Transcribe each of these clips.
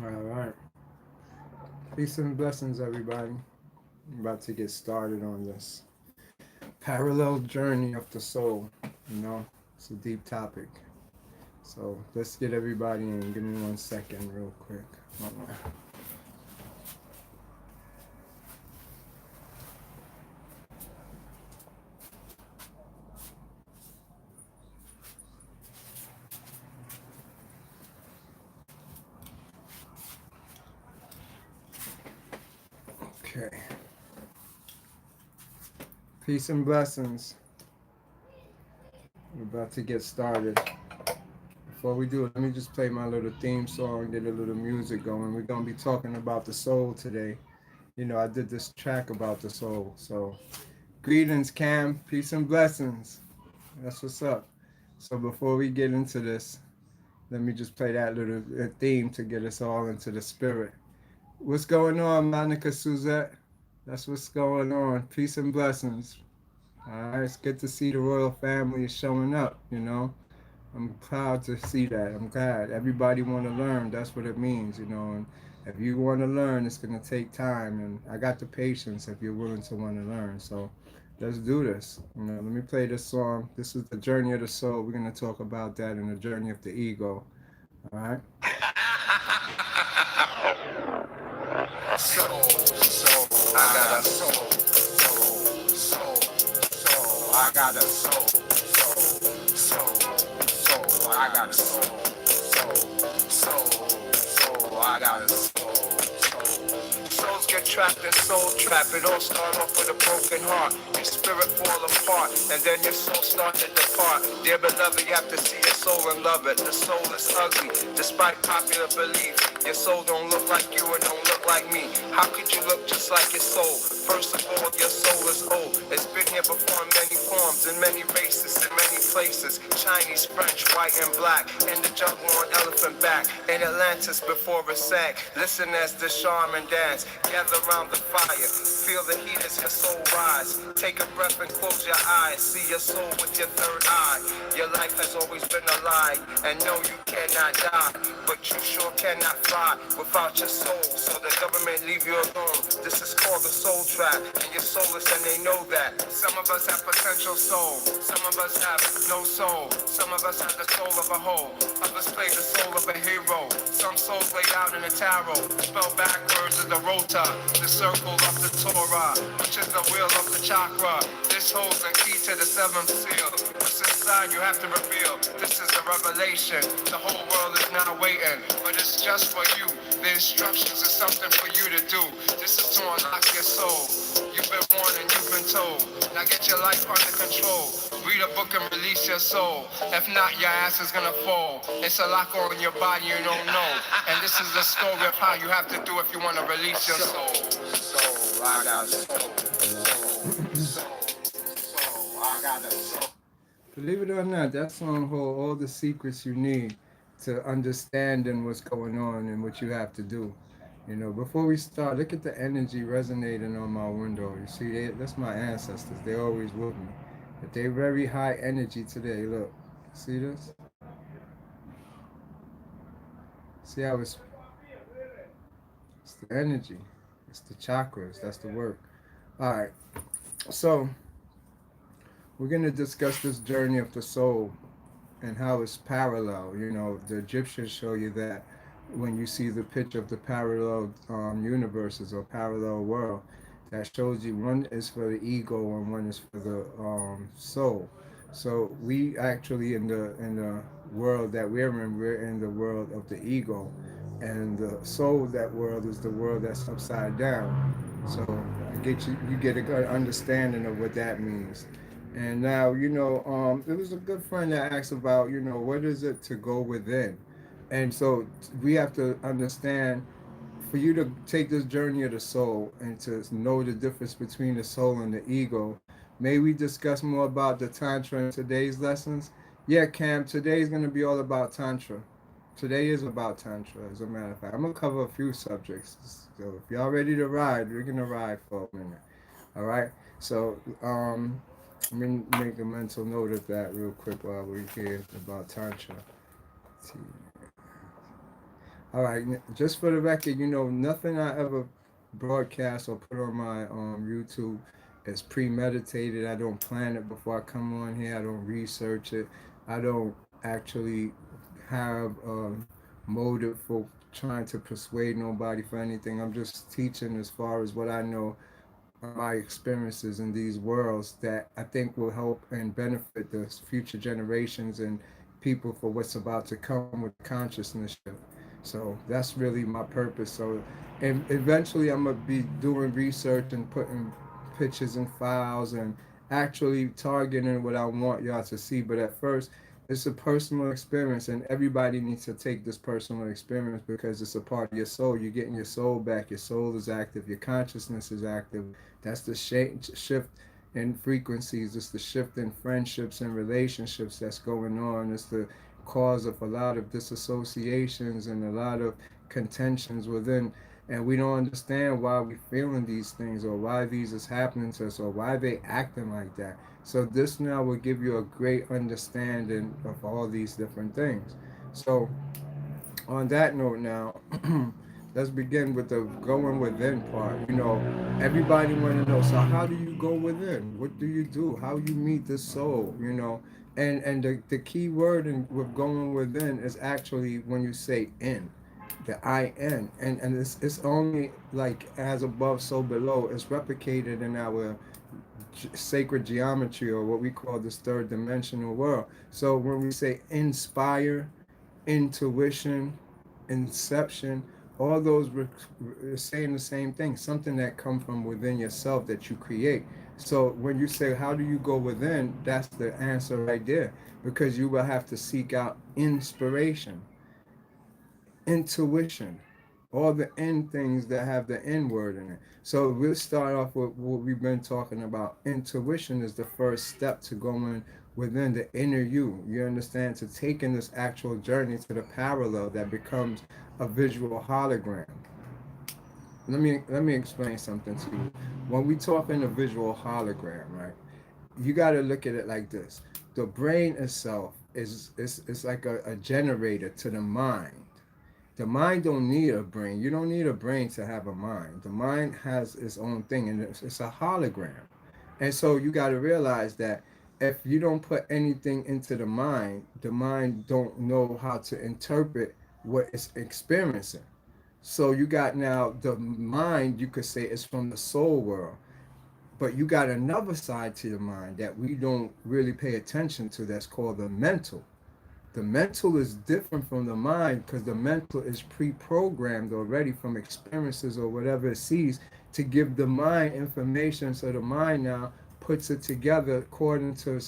All right. Peace and blessings, everybody. I'm about to get started on this parallel journey of the soul. You know, it's a deep topic. So let's get everybody in. Give me 1 second, real quick. Okay. Peace and blessings. We're about to get started. Before we do, let me just play my little theme song, get a little music going. We're going to be talking about the soul today. You know, I did this track about the soul. So, greetings, Cam. Peace and blessings. That's what's up. So, before we get into this, let me just play that little theme to get us all into the spirit. What's going on, Monica Suzette? That's what's going on. Peace and blessings. All right, it's good to see the royal family is showing up, you know. I'm proud to see that. I'm glad. Everybody want to learn. That's what it means, you know. And if you want to learn, it's going to take time. And I got the patience if you're willing to want to learn. So let's do this. You know, let me play this song. This is the journey of the soul. We're going to talk about that in the journey of the ego. All right. I got a soul, I got a soul, I got a I got a Souls get trapped in soul trap. It all start off with a broken heart. Your spirit fall apart, and then your soul starts to depart. Dear beloved, you have to see your soul and love it. The soul is ugly, despite popular belief. Your soul don't look like you and don't look like me. How could you look just like your soul? First of all, your soul is old. It's been here before in many forms, in many races, in many places. Chinese, French, white, and black. In the jungle on elephant back. In Atlantis before it sank. Listen as the shaman dance. Gather around the fire. Feel the heat as your soul rise. Take a breath and close your eyes. See your soul with your third eye. Your life has always been a lie. And no, you cannot die. But you sure cannot fly without your soul. So the government leave you alone. This is called the soul trap. And you're soulless and they know that. Some of us have potential soul. Some of us have no soul. Some of us have the soul of a whole. Others play the soul of a hero. Some souls laid out in a tarot. Spelled backwards is the rota. The circle of the Torah. Which is the wheel of the chakra. This holds the key to the seventh seal. What's inside you have to reveal. This is the revelation. The whole world is now waiting. But it's just for you. The instructions is something for you to do. This is to unlock your soul. You've been warned and you've been told. Now get your life under control. Read a book and release your soul. If not, your ass is gonna fall. It's a lock on your body you don't know. And this is the story of how you have to do if you want to release your soul. Soul, I got soul. I got a soul. Believe it or not, that song holds all the secrets you need to understanding what's going on and what you have to do. You know, before we start, look at the energy resonating on my window. You see, that's my ancestors. They're always with me. But they're very high energy today. Look, see this? See how it's the energy. It's the chakras. That's the work. All right. So we're gonna discuss this journey of the soul and how it's parallel. You know, the Egyptians show you that when you see the picture of the parallel universes or parallel world, that shows you one is for the ego and one is for the soul. So we actually in the world that we're in the world of the ego, and the soul that world is the world that's upside down. So you get a good understanding of what that means. And now, you know, it was a good friend that asked about, you know, what is it to go within? And so we have to understand for you to take this journey of the soul and to know the difference between the soul and the ego. May we discuss more about the Tantra in today's lessons? Yeah, Cam, today is going to be all about Tantra. Today is about Tantra, as a matter of fact. I'm going to cover a few subjects. So if y'all ready to ride, we're going to ride for a minute. All right? So, let me make a mental note of that real quick while we're here about Tantra. All right, just for the record, nothing I ever broadcast or put on my YouTube is premeditated. I don't plan it before I come on here. I don't research it. I don't actually have a motive for trying to persuade nobody for anything. I'm just teaching as far as what I know, my experiences in these worlds that I think will help and benefit the future generations and people for what's about to come with the consciousness shift. So that's really my purpose. So, and eventually I'm gonna be doing research and putting pictures and files and actually targeting what I want y'all to see. But at first, it's a personal experience, and everybody needs to take this personal experience because it's a part of your soul. You're getting your soul back. Your soul is active. Your consciousness is active. That's the shift in frequencies. It's the shift in friendships and relationships that's going on. It's the cause of a lot of disassociations and a lot of contentions within. And we don't understand why we're feeling these things or why these is happening to us or why they acting like that. So this now will give you a great understanding of all these different things. So on that note now, let's begin with the going within part. Everybody want to know, so how do you go within? What do you do? How you meet the soul? And the key word with going within is actually when you say in, the I-N. And it's only like as above, so below. It's replicated in our sacred geometry, or what we call this third dimensional world. So when we say inspire, intuition, inception, all those are saying the same thing, something that comes from within yourself that you create. So when you say, how do you go within, that's the answer right there, because you will have to seek out inspiration, intuition, all the end things that have the N word in it. So we'll start off with what we've been talking about. Intuition is the first step to going within the inner you. You understand? To taking this actual journey to the parallel that becomes a visual hologram. Let me explain something to you. When we talk in a visual hologram, right? You got to look at it like this. The brain itself is like a generator to the mind. The mind don't need a brain. You don't need a brain to have a mind. The mind has its own thing, and it's a hologram. And so you got to realize that if you don't put anything into the mind don't know how to interpret what it's experiencing. So you got now the mind, you could say, is from the soul world. But you got another side to your mind that we don't really pay attention to, that's called the mental. The mental is different from the mind because the mental is pre-programmed already from experiences or whatever it sees to give the mind information. So the mind now puts it together according to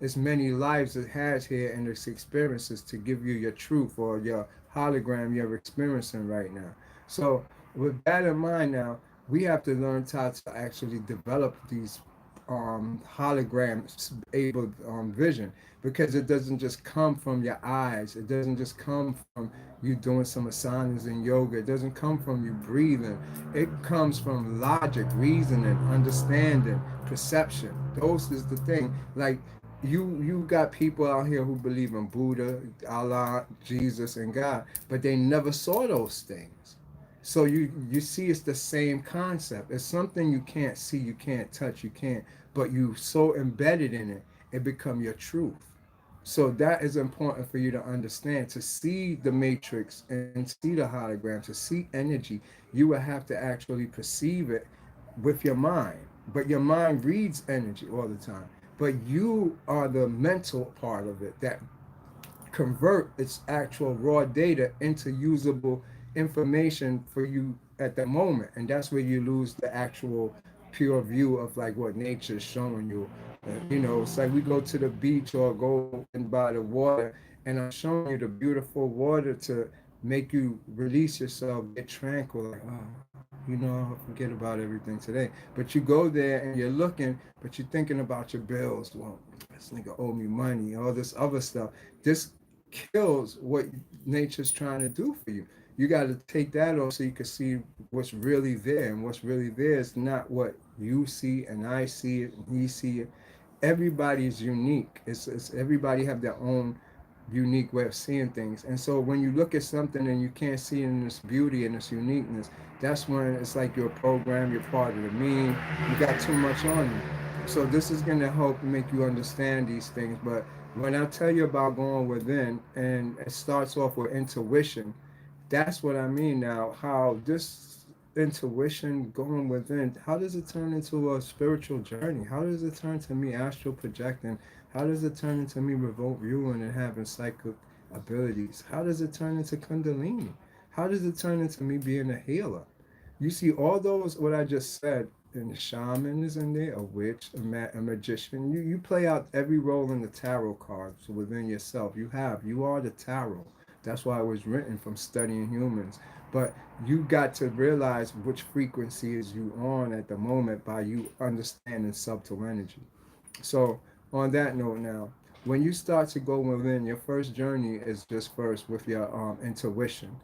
as many lives it has here and its experiences to give you your truth or your hologram you're experiencing right now. So with that in mind now, we have to learn how to actually develop these holograms able vision, because it doesn't just come from your eyes. It doesn't just come from you doing some asanas and yoga. It doesn't come from you breathing. It comes from logic, reasoning, understanding, perception. Those is the thing. Like you got people out here who believe in Buddha, Allah, Jesus, and God, but they never saw those things. So you see, it's the same concept. It's something you can't see, you can't touch, you can't, but you so embedded in it, it become your truth. So that is important for you to understand. To see the matrix and see the hologram, to see energy, you will have to actually perceive it with your mind. But your mind reads energy all the time. But you are the mental part of it that convert its actual raw data into usable information for you at the moment. And that's where you lose the actual pure view of like what nature is showing you. It's like we go to the beach or go in by the water, and I'm showing you the beautiful water to make you release yourself, get tranquil, like, oh, I'll forget about everything today. But you go there and you're looking, but you're thinking about your bills. Well, this nigga owe me money, all this other stuff. This kills what nature's trying to do for you. You got to take that off so you can see what's really there. And what's really there is not what you see and I see it and he see it. Everybody is unique. It's everybody have their own unique way of seeing things. And so when you look at something and you can't see it in this beauty and this uniqueness, that's when it's like you're a program, you're part of the meme, you got too much on you. So this is going to help make you understand these things. But when I tell you about going within, and it starts off with intuition, that's what I mean now. How this intuition going within, how does it turn into a spiritual journey? How does it turn to me astral projecting? How does it turn into me remote viewing and having psychic abilities? How does it turn into Kundalini? How does it turn into me being a healer? You see, all those, what I just said, and the shaman is in there, a witch, a magician. You play out every role in the tarot cards within yourself. You are the tarot. That's why it was written from studying humans. But you got to realize which frequency is you on at the moment by you understanding subtle energy. So on that note now, when you start to go within, your first journey is just first with your intuition.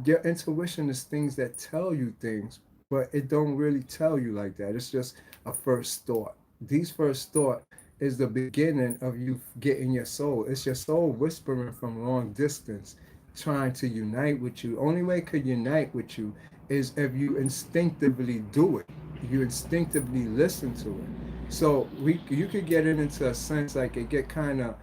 Your intuition is things that tell you things, but it don't really tell you like that. It's just a first thought. These first thought is the beginning of you getting your soul. It's your soul whispering from long distance, trying to unite with you. Only way it could unite with you is if you instinctively do it. You instinctively listen to it. So you could get it into a sense like it get kind of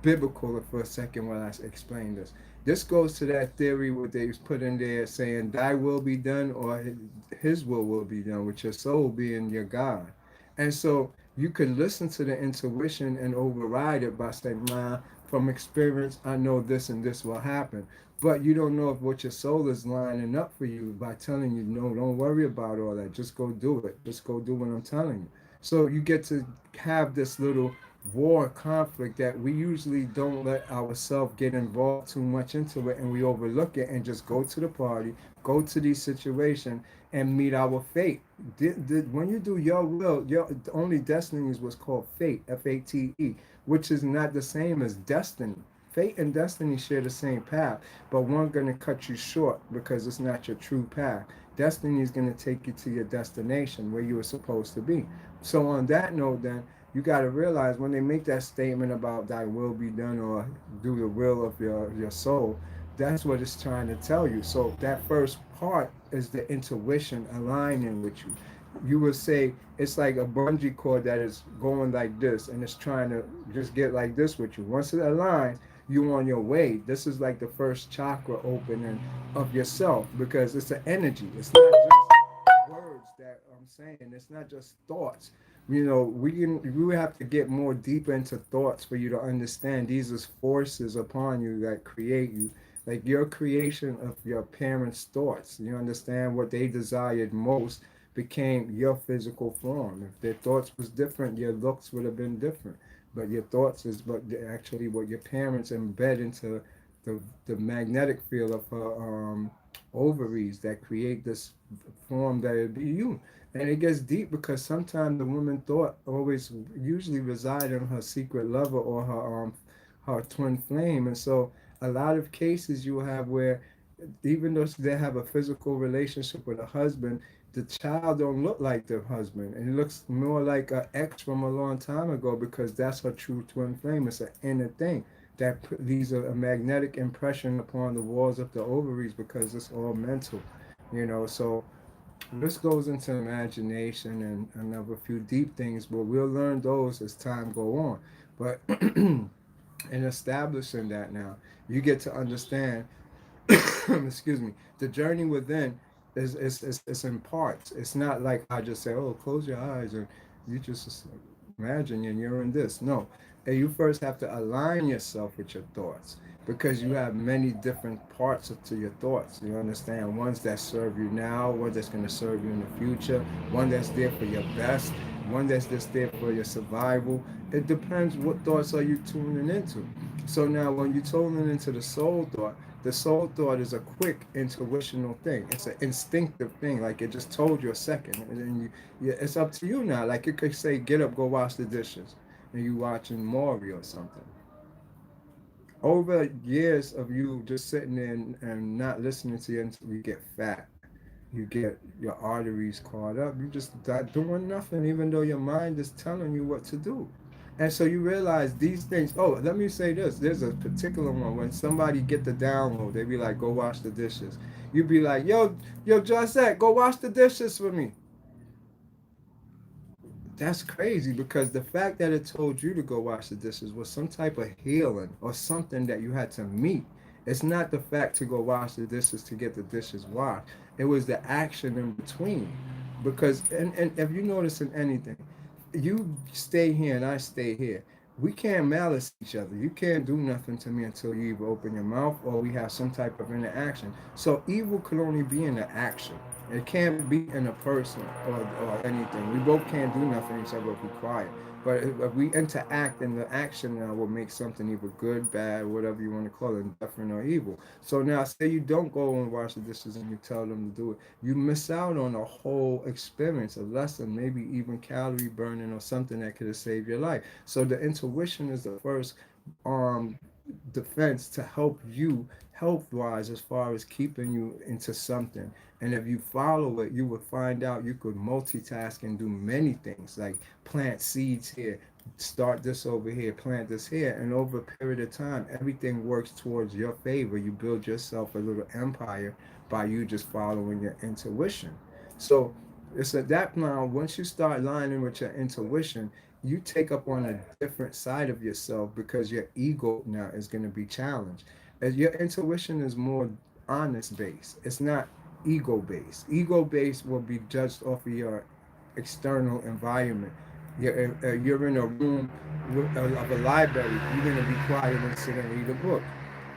biblical for a second while I explain this. This goes to that theory what they put in there saying, "Thy will be done," or "His will be done," with your soul being your God. And so you could listen to the intuition and override it by saying, "Nah, from experience, I know this and this will happen." But you don't know if what your soul is lining up for you by telling you, "No, don't worry about all that. Just go do it. Just go do what I'm telling you." So you get to have this little war conflict that we usually don't let ourselves get involved too much into it, and we overlook it and just go to the party, go to these situations and meet our fate. When you do your will, your only destiny is what's called fate, Fate, which is not the same as destiny. Fate and destiny share the same path, but one's going to cut you short because it's not your true path. Destiny is going to take you to your destination where you were supposed to be. So on that note, then you got to realize when they make that statement about "thy will be done" or "do the will of your soul," that's what it's trying to tell you. So that first part is the intuition aligning with you. You would say it's like a bungee cord that is going like this and it's trying to just get like this with you. Once it aligns, you on your way. This is like the first chakra opening of yourself because it's an energy. It's not just words that I'm saying. It's not just thoughts. We have to get more deep into thoughts for you to understand these is forces upon you that create you, like your creation of your parents' thoughts. You understand what they desired most became your physical form. If their thoughts was different, your looks would have been different. But your thoughts is but actually what your parents embed into the magnetic field of her ovaries that create this form that it be you. And it gets deep because sometimes the woman thought always usually reside in her secret lover or her twin flame. And so a lot of cases you will have where even though they have a physical relationship with a husband, the child don't look like the husband, and it looks more like an ex from a long time ago because that's her true twin flame. It's an inner thing that leaves a magnetic impression upon the walls of the ovaries because it's all mental, So this goes into imagination and another few deep things, but we'll learn those as time go on. But in establishing that now, you get to understand excuse me, the journey within is in parts. It's not like I just say, "Oh, close your eyes," and you just imagine and you're in this. No, and you first have to align yourself with your thoughts because you have many different parts to your thoughts. You understand? Ones that serve you now, one that's going to serve you in the future, one that's there for your best, one that's just there for your survival. It depends what thoughts are you tuning into. So now when you're tuning into the soul thought is a quick intuitional thing. It's an instinctive thing. Like it just told you a second. And then it's up to you now. Like it could say, "Get up, go wash the dishes." And you watching Maury or something. Over years of you just sitting there and not listening to you until you get fat. You get your arteries caught up. You just not doing nothing even though your mind is telling you what to do. And so you realize these things. Oh, let me say this. There's a particular one when somebody get the download, they be like, "Go wash the dishes." You be like, "Yo, Josette, go wash the dishes for me." That's crazy because the fact that it told you to go wash the dishes was some type of healing or something that you had to meet. It's not the fact to go wash the dishes to get the dishes washed. It was the action in between. Because, and if you notice in anything, you stay here and I stay here. We can't malice each other. You can't do nothing to me until you either open your mouth or we have some type of interaction. So evil can only be in the action. It can't be in a person or anything. We both can't do nothing each other if we quiet. But if we interact, and the action now will make something either good, bad, whatever you want to call it, different or evil. So now, say you don't go and wash the dishes and you tell them to do it, you miss out on a whole experience, a lesson, maybe even calorie burning or something that could have saved your life. So the intuition is the first um defense to help you health wise as far as keeping you into something. And if you follow it, you will find out you could multitask and do many things like plant seeds here, start this over here, plant this here, and over a period of time everything works towards your favor. You build yourself a little empire by you just following your intuition. So it's at that point, once you start lining with your intuition, you take up on a different side of yourself because your ego now is going to be challenged. As your intuition is more honest based. It's not ego based. Ego based will be judged off of your external environment. You're in a room of a library. You're going to be quiet and sit and read a book.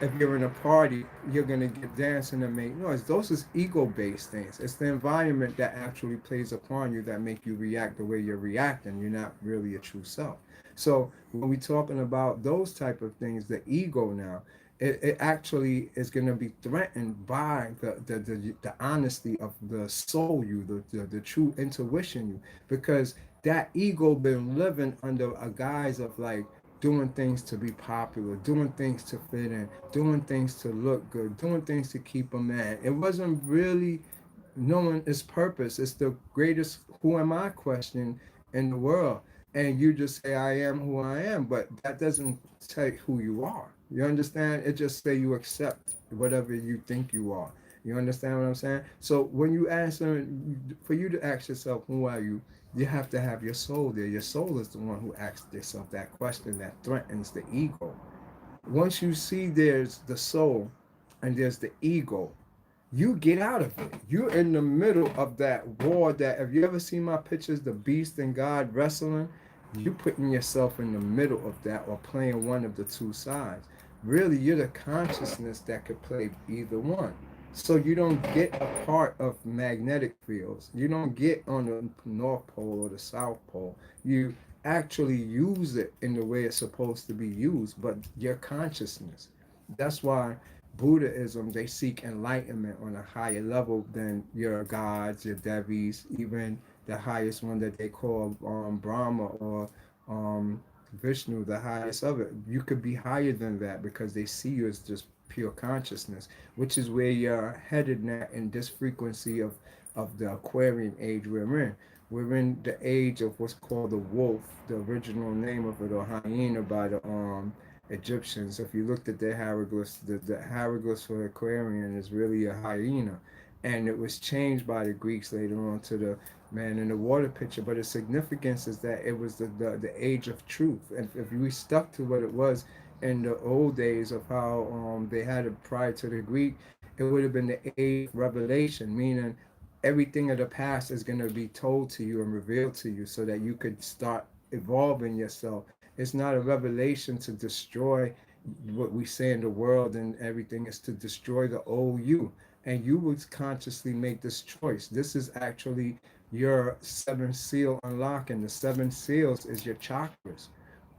If you're in a party, you're going to get dancing and make noise. Those is ego-based things. It's the environment that actually plays upon you that make you react the way you're reacting. You're not really your true self. So when we're talking about those type of things, the ego now, it actually is going to be threatened by the honesty of the soul you, the true intuition you, because that ego been living under a guise of like doing things to be popular, doing things to fit in, doing things to look good, doing things to keep a man. It wasn't really knowing its purpose. It's the greatest who am I question in the world. And you just say I am who I am, but that doesn't take who you are. You understand? It just say you accept whatever you think you are. You understand what I'm saying? So when you answer, for you to ask yourself, who are you have to have your soul there. Your soul is the one who asks yourself that question that threatens the ego. Once you see there's the soul and there's the ego, you get out of it. You're in the middle of that war that, if you ever see my pictures, the beast and God wrestling, you putting yourself in the middle of that or playing one of the two sides. Really, you're the consciousness that could play either one. So you don't get a part of magnetic fields. You don't get on the North Pole or the South Pole. You actually use it in the way it's supposed to be used, but your consciousness. That's why Buddhism, they seek enlightenment on a higher level than your gods, your devis, even the highest one that they call Brahma or um, Vishnu, the highest of it. You could be higher than that because they see you as just pure consciousness, which is where you're headed now in this frequency of the Aquarian age we're in. We're in the age of what's called the wolf, the original name of it, or hyena by the Egyptians. If you looked at their hieroglyphs, the hieroglyphs for Aquarian is really a hyena. And it was changed by the Greeks later on to the man in the water picture. But the significance is that it was the age of truth. And if we stuck to what it was in the old days of how they had it prior to the Greek, it would have been the age of revelation, meaning everything of the past is going to be told to you and revealed to you so that you could start evolving yourself. It's not a revelation to destroy what we say in the world and everything. Is to destroy the old you. And you would consciously make this choice. This is actually your seventh seal unlocking. The seven seals is your chakras.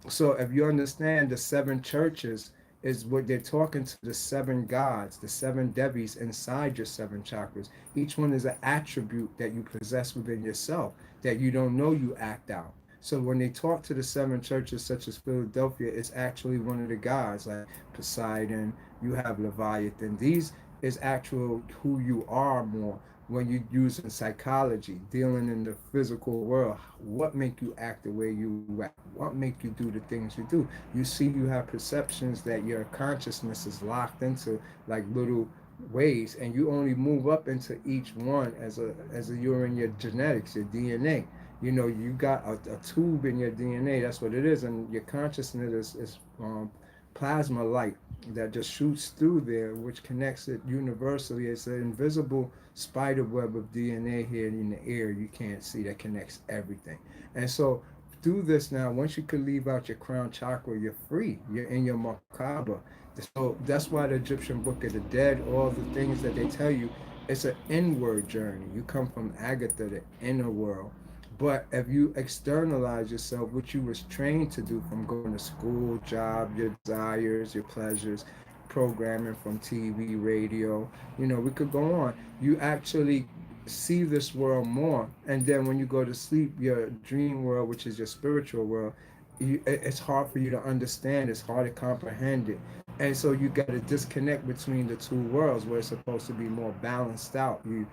So if you understand the seven churches is what they're talking to, the seven gods, the seven devis inside your seven chakras. Each one is an attribute that you possess within yourself that you don't know you act out. So when they talk to the seven churches such as Philadelphia, it's actually one of the gods like Poseidon, you have Leviathan. These is actual who you are more. when you using psychology, dealing in the physical world, what make you act the way you act? What make you do the things you do? You see, you have perceptions that your consciousness is locked into like little ways, and you only move up into each one as a you're in your genetics, your DNA. You know, you got a tube in your DNA. That's what it is, and your consciousness is plasma light that just shoots through there, which connects it universally. It's an invisible spider web of DNA here in the air you can't see that connects everything. And so through this now, once you can leave out your crown chakra, you're free. You're in your makaba. So that's why the Egyptian Book of the Dead, all the things that they tell you, it's an inward journey. You come from Agatha, the inner world. But if you externalize yourself, which you was trained to do from going to school, job, your desires, your pleasures, programming from TV, radio, we could go on. You actually see this world more. And then when you go to sleep, your dream world, which is your spiritual world, it's hard for you to understand. It's hard to comprehend it. And so you got to disconnect between the two worlds where it's supposed to be more balanced out. You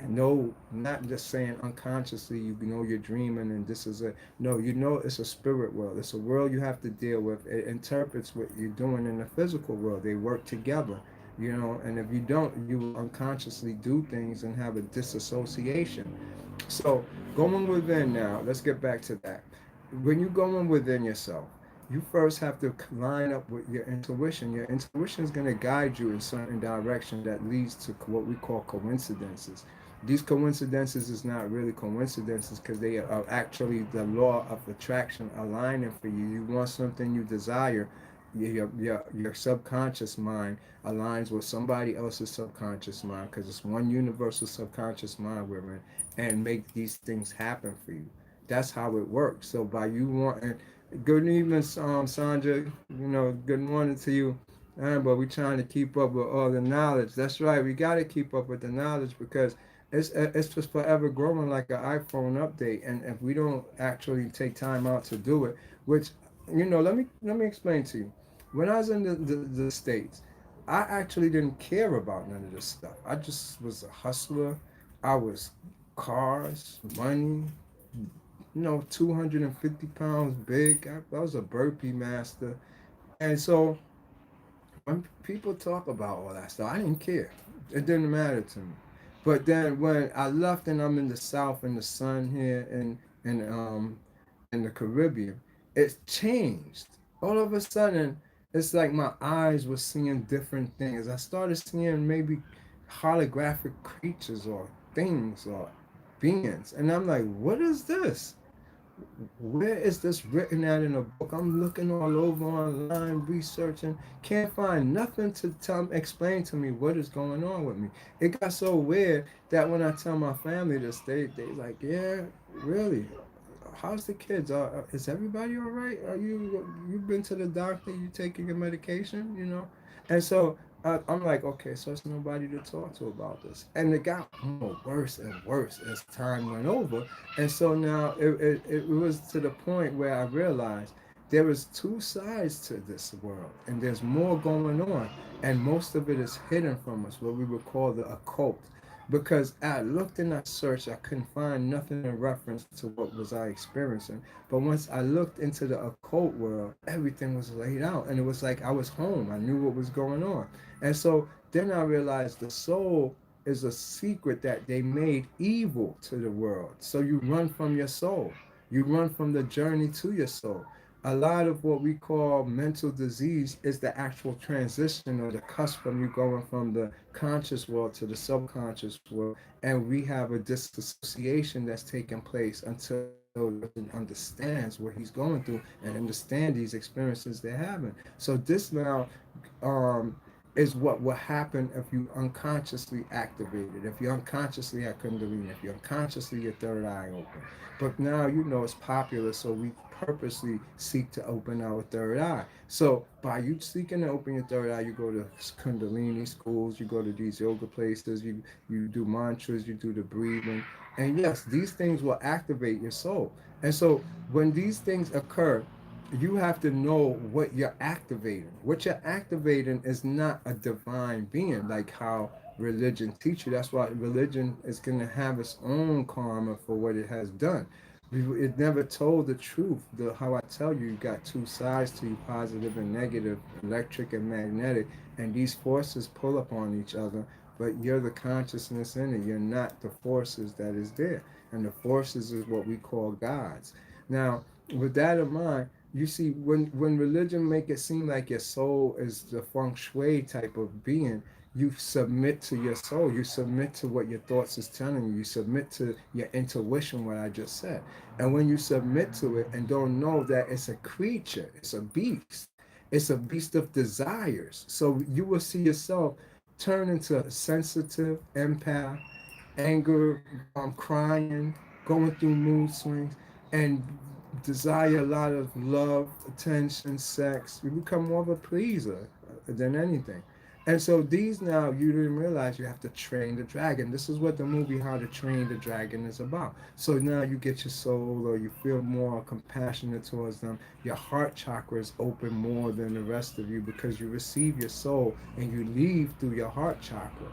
know, not just saying unconsciously, you know you're dreaming and this is a, no, you know it's a spirit world. It's a world you have to deal with. It interprets what you're doing in the physical world. They work together, and if you don't, you will unconsciously do things and have a disassociation. So going within now, let's get back to that. When you go in within yourself, you first have to line up with your intuition. Your intuition is going to guide you in certain direction that leads to what we call coincidences. These coincidences is not really coincidences because they are actually the law of attraction aligning for you. You want something you desire, your subconscious mind aligns with somebody else's subconscious mind because it's one universal subconscious mind we're in, and make these things happen for you. That's how it works. So by you wanting, good evening, Sandra. Good morning to you. But we trying to keep up with all the knowledge. That's right. We got to keep up with the knowledge because it's just forever growing like an iPhone update. And if we don't actually take time out to do it, which let me explain to you. When I was in the States, I actually didn't care about none of this stuff. I just was a hustler. I was cars, money, 250 pounds big. I was a burpee master. And so when people talk about all that stuff, I didn't care. It didn't matter to me. But then when I left and I'm in the South in the sun here in the Caribbean, it changed. All of a sudden, it's like my eyes were seeing different things. I started seeing maybe holographic creatures or things or beings. And I'm like, what is this? Where is this written at in a book? I'm looking all over online, researching, can't find nothing to explain to me what is going on with me. It got so weird that when I tell my family this, they like, yeah, really. How's the kids? Is everybody all right? You been to the doctor? You taking your medication? And so I'm like, okay, so it's nobody to talk to about this. And it got more worse and worse as time went over. And so now it was to the point where I realized there is two sides to this world, and there's more going on, and most of it is hidden from us, what we would call the occult. Because I looked and I searched, I couldn't find nothing in reference to what was I experiencing. But once I looked into the occult world, everything was laid out, and it was like I was home. I knew what was going on, and so then I realized the soul is a secret that they made evil to the world. So you run from your soul. You run from the journey to your soul. A lot of what we call mental disease is the actual transition or the cusp from you going from the conscious world to the subconscious world. And we have a disassociation that's taking place until the person understands what he's going through and understand these experiences they're having. So this now um, is what will happen if you unconsciously activate it, if you unconsciously have Kundalini, if you unconsciously your third eye open. But now it's popular, so we purposely seek to open our third eye. So by you seeking to open your third eye, you go to Kundalini schools, you go to these yoga places, you do mantras, you do the breathing, and yes, these things will activate your soul. And so when these things occur, you have to know what you're activating. What you're activating is not a divine being, like how religion teach you. That's why religion is going to have its own karma for what it has done. It never told the truth. How I tell you, you got two sides to you, positive and negative, electric and magnetic, and these forces pull upon each other. But you're the consciousness in it. You're not the forces that is there, and the forces is what we call gods. Now, with that in mind, you see, when religion make it seem like your soul is the feng shui type of being, you submit to your soul. You submit to what your thoughts is telling you. You submit to your intuition, what I just said. And when you submit to it and don't know that it's a creature, it's a beast of desires. So you will see yourself turn into a sensitive empath, anger, crying, going through mood swings, and desire a lot of love, attention, sex. You become more of a pleaser than anything. And so these now, you didn't realize you have to train the dragon. This is what the movie How to Train the Dragon is about. So now you get your soul, or you feel more compassionate towards them. Your heart chakra is open more than the rest of you because you receive your soul and you leave through your heart chakra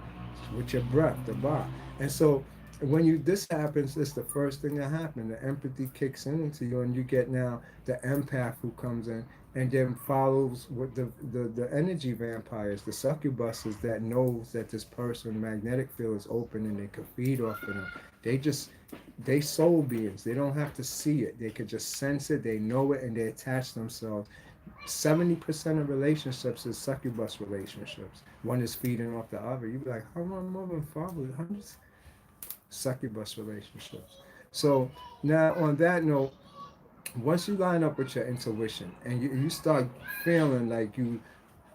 with your breath, the ba. And so when you this happens, it's the first thing that happens. The empathy kicks in into you, and you get now the empath who comes in and then follows what the energy vampires, the succubuses that knows that this person magnetic field is open and they can feed off of them. They just they soul beings. They don't have to see it. They could just sense it. They know it, and they attach themselves. 70% of relationships is succubus relationships. One is feeding off the other. You be like, how am I moving forward? How just succubus relationships. So now on that note, once you line up with your intuition and you start feeling like you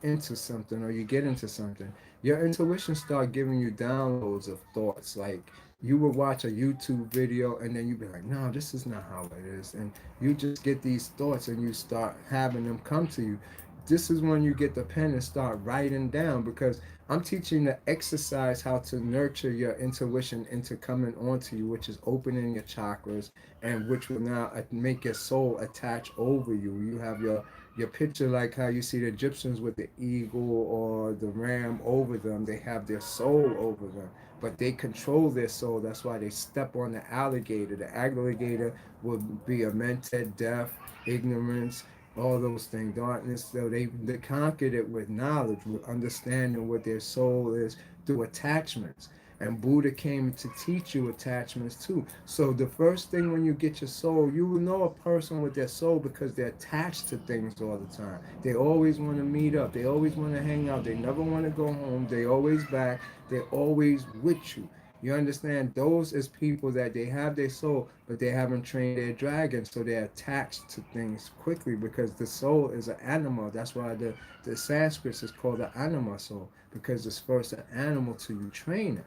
into something or you get into something, your intuition start giving you downloads of thoughts. Like you would watch a YouTube video and then you'd be like, no, this is not how it is. And you just get these thoughts and you start having them come to you. This is when you get the pen and start writing down, because I'm teaching to exercise how to nurture your intuition into coming onto you, which is opening your chakras, and which will now make your soul attach over you. You have your picture like how you see the Egyptians with the eagle or the ram over them. They have their soul over them, but they control their soul. That's why they step on the alligator. The alligator will be a mental death, ignorance, all those things, darkness. So they conquered it with knowledge, with understanding what their soul is through attachments. And Buddha came to teach you attachments too. So the first thing when you get your soul, you will know a person with their soul because they're attached to things all the time. They always want to meet up. They always want to hang out. They never want to go home. They always back. They're always with you. You understand? Those is people that they have their soul, but they haven't trained their dragon, so they're attached to things quickly because the soul is an animal. That's why the Sanskrit is called the anima soul, because it's first an animal till you train it.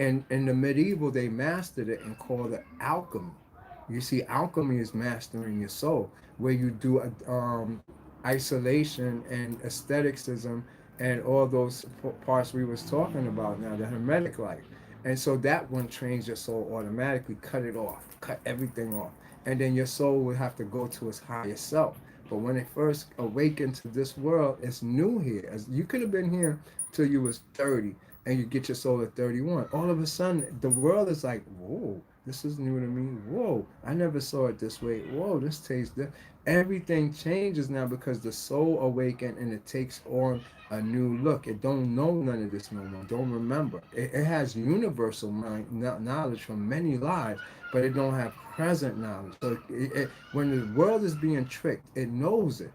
And in the medieval, they mastered it and called it alchemy. You see, alchemy is mastering your soul, where you do isolation and aestheticism and all those parts we was talking about now, the hermetic life. And so that one trains your soul automatically. Cut it off, cut everything off, and then your soul will have to go to its higher self. But when it first awakened to this world, it's new here. As you could have been here till you was 30, and you get your soul at 31. All of a sudden, the world is like, whoa, this is new to me. Whoa, I never saw it this way. Whoa, this tastes different. Everything changes now because the soul awakened and it takes on a new look. It don't know none of this no more. Don't remember. It has universal mind, knowledge from many lives, but it don't have present knowledge. So when the world is being tricked, it knows it.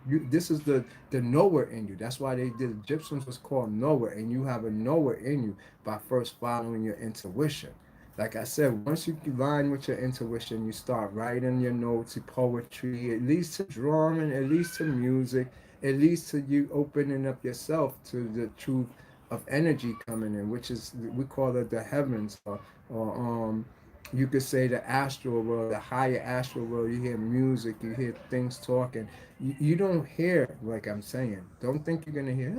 This is the knower in you. That's why the Egyptians was called knower, and you have a knower in you by first following your intuition. Like I said, once you line with your intuition, you start writing your notes, your poetry. It leads to drawing, it leads to music, it leads to you opening up yourself to the truth of energy coming in, which is, we call it the heavens, or you could say the astral world, the higher astral world. You hear music, you hear things talking. You don't hear like I'm saying. Don't think you're gonna hear.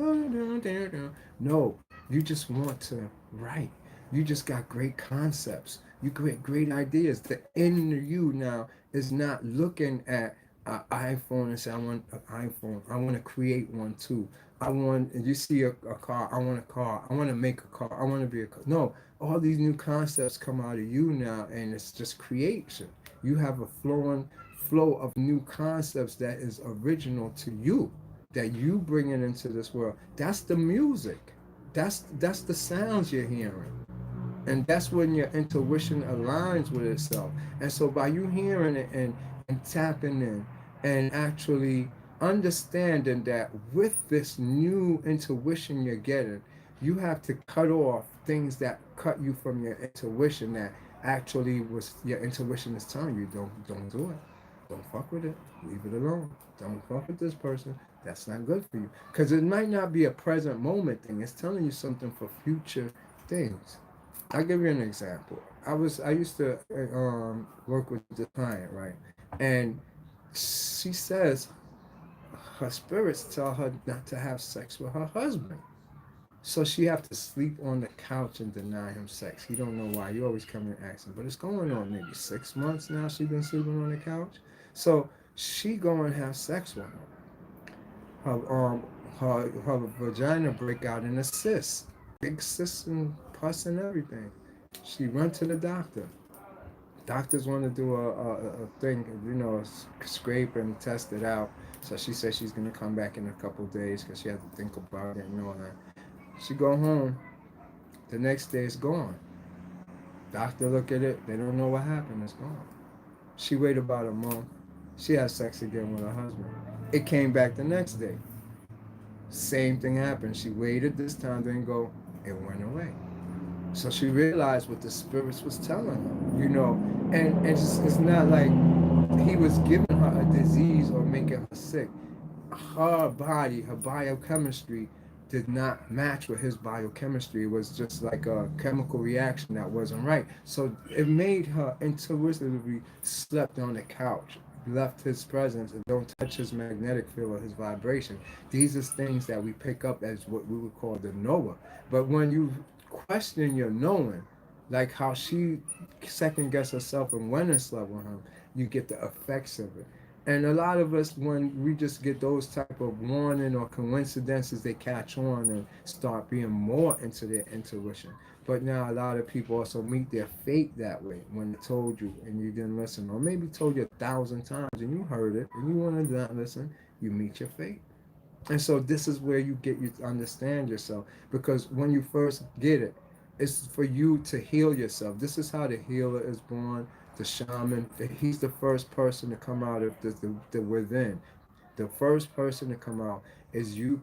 No, you just want to write. You just got great concepts. You create great ideas. The inner you now is not looking at an iPhone and say, I want an iPhone. I want to create one too. I want, and you see a car, I want a car, I want to make a car, I want to be a car. No, all these new concepts come out of you now, and it's just creation. You have a flow of new concepts that is original to you, that you bring it into this world. That's the music. That's the sounds you're hearing. And that's when your intuition aligns with itself. And so by you hearing it and tapping in and actually understanding that with this new intuition you're getting, you have to cut off things that cut you from your intuition, that actually was your intuition is telling you, don't do it. Don't fuck with it. Leave it alone. Don't fuck with this person. That's not good for you. Because it might not be a present moment thing. It's telling you something for future things. I'll give you an example. I used to work with the client, right? And she says her spirits tell her not to have sex with her husband. So she have to sleep on the couch and deny him sex. He don't know why. You always come and ask him. But it's going on maybe 6 months now she been sleeping on the couch. So she go and have sex with him. Her vagina break out in a cyst. Big cyst and pus and everything. She run to the doctor. Doctors want to do a thing, scrape and test it out. So she says she's gonna come back in a couple of days because she had to think about it and all that. She go home. The next day it's gone. Doctor look at it. They don't know what happened. It's gone. She wait about a month. She had sex again with her husband. It came back the next day. Same thing happened. She waited this time, didn't go. It went away. So she realized what the spirits was telling her, and it's not like he was giving her a disease or making her sick. Her body, her biochemistry did not match with his biochemistry. It was just like a chemical reaction that wasn't right. So it made her intuitively slept on the couch, left his presence, and don't touch his magnetic field or his vibration. These are things that we pick up as what we would call the knower. But when you question your knowing, like how she second guessed herself and went and slept with him, you get the effects of it. And a lot of us, when we just get those type of warning or coincidences, they catch on and start being more into their intuition. But now a lot of people also meet their fate that way, when they told you and you didn't listen, or maybe told you 1,000 times and you heard it and you want to not listen, you meet your fate. And so this is where you to understand yourself, because when you first get it, it's for you to heal yourself. This is how the healer is born, the shaman. He's the first person to come out of the within. The first person to come out is you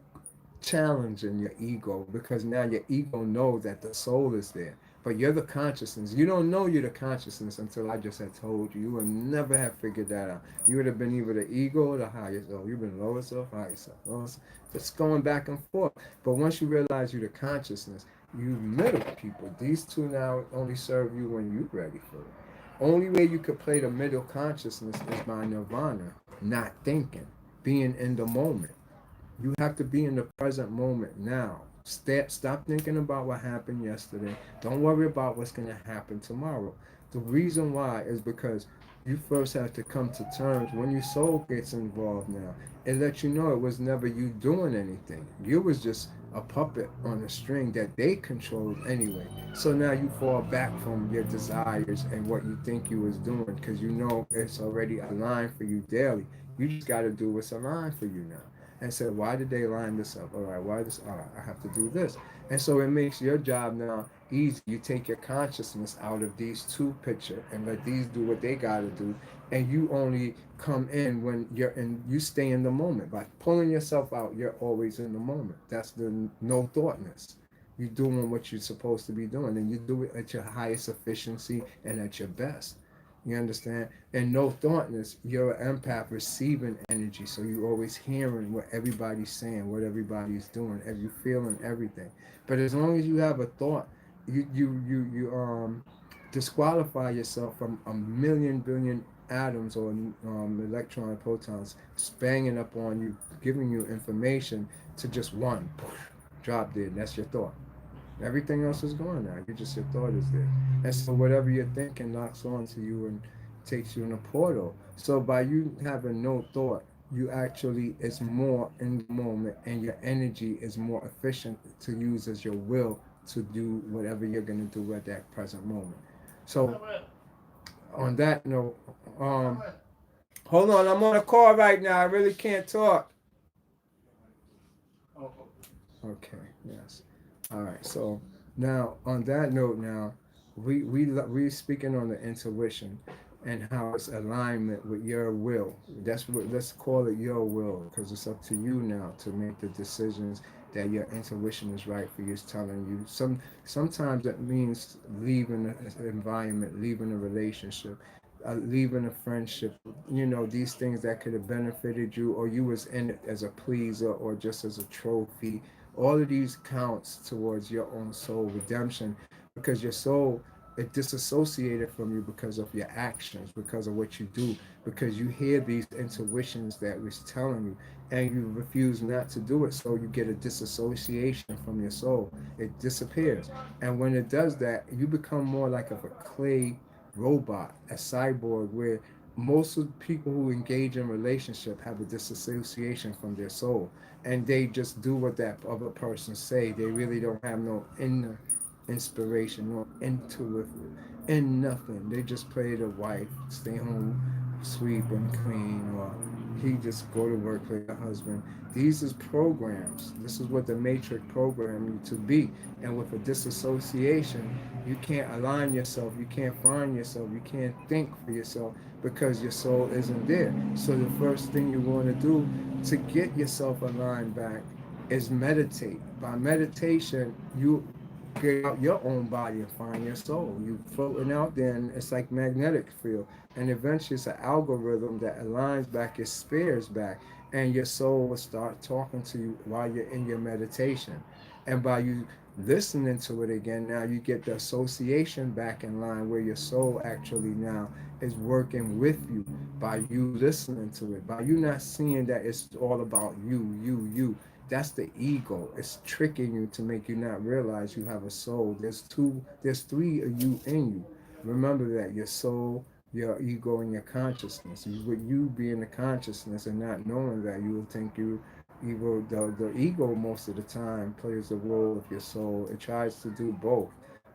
challenging your ego, because now your ego knows that the soul is there. But you're the consciousness. You don't know you're the consciousness until I just had told you. You would never have figured that out. You would have been either the ego or the higher self. You've been lower self, higher self, lower self. Just going back and forth. But once you realize you're the consciousness, you middle people. These two now only serve you when you're ready for it. Only way you could play the middle consciousness is by nirvana, not thinking, being in the moment. You have to be in the present moment now. Stop thinking about what happened yesterday. Don't worry about what's going to happen tomorrow. The reason why is because you first have to come to terms when your soul gets involved now. It lets you know it was never you doing anything. You was just a puppet on a string that they controlled anyway. So now you fall back from your desires and what you think you was doing, because you know it's already aligned for you daily. You just got to do what's aligned for you now, and said, why did they line this up? All right, why this? All right, I have to do this. And so it makes your job now easy. You take your consciousness out of these two picture and let these do what they got to do. And you only come in when you're in, you stay in the moment. By pulling yourself out, you're always in the moment. That's the no thoughtness. You're doing what you're supposed to be doing, and you do it at your highest efficiency and at your best. You understand? And no thoughtness, you're an empath receiving energy. So you're always hearing what everybody's saying, what everybody's doing, you feeling everything. But as long as you have a thought, you disqualify yourself from a million billion atoms or electron protons banging up on you, giving you information, to just one, drop dead. That's your thought. Everything else is gone now. You just, your thought is there. And so whatever you're thinking knocks onto you and takes you in a portal. So by you having no thought, you actually is more in the moment, and your energy is more efficient to use as your will to do whatever you're going to do at that present moment. So on that note, hold on, I'm on a call right now. I really can't talk. Okay, yes. All right. So now, on that note, now we speaking on the intuition and how it's alignment with your will. That's what, let's call it your will, because it's up to you now to make the decisions that your intuition is right for you. It's telling you. Sometimes it means leaving the environment, leaving a relationship, leaving a friendship. You know, these things that could have benefited you, or you was in it as a pleaser or just as a trophy. All of these counts towards your own soul redemption, because your soul, it disassociated from you because of your actions, because of what you do, because you hear these intuitions that was telling you, and you refuse not to do it. So you get a disassociation from your soul. It disappears. And when it does that, you become more like of a clay robot, a cyborg, where most of the people who engage in relationship have a disassociation from their soul, and they just do what that other person say. They really don't have no inner inspiration, no intuition, and nothing. They just play the wife, stay home, sweep and clean, or he just go to work, play the husband. These is programs. This is what the matrix program you to be. And with a disassociation, you can't align yourself, you can't find yourself, you can't think for yourself, because your soul isn't there. So the first thing you want to do to get yourself aligned back is meditate. By meditation, you get out your own body and find your soul. You floating out there, and it's like magnetic field. And eventually it's an algorithm that aligns back your spirits back, and your soul will start talking to you while you're in your meditation. And by you listening to it again, now you get the association back in line, where your soul actually now is working with you by you listening to it, by you not seeing that it's all about you. That's the ego. It's tricking you to make you not realize you have a soul. There's three of you in you. Remember that: your soul, your ego, and your consciousness. With you being the consciousness and not knowing that, you will think you ego. The ego most of the time plays the role of your soul. It tries to do both,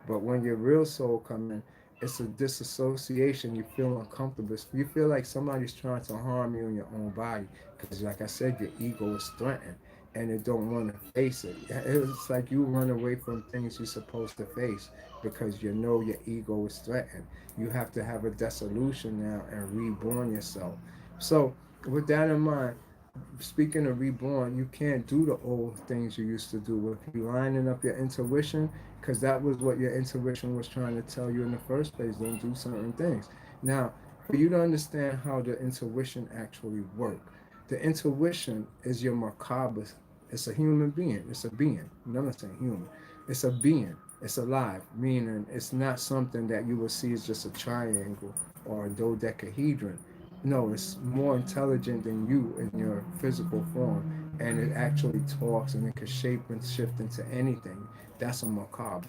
but when your real soul come in, it's a disassociation. You feel uncomfortable. You feel like somebody's trying to harm you in your own body, because, like I said, your ego is threatened and it don't want to face it. It's like you run away from things you're supposed to face because you know your ego is threatened. You have to have a dissolution now and reborn yourself. So, with that in mind, speaking of reborn, you can't do the old things you used to do. If you lining up your intuition, because that was what your intuition was trying to tell you in the first place, don't do certain things. Now, for you to understand how the intuition actually works, the intuition is your macabre. It's a human being. It's a being. I'm not saying human. It's a being. It's alive, meaning it's not something that you will see as just a triangle or a dodecahedron. No, it's more intelligent than you in your physical form, and it actually talks, and it can shape and shift into anything. That's a macabre.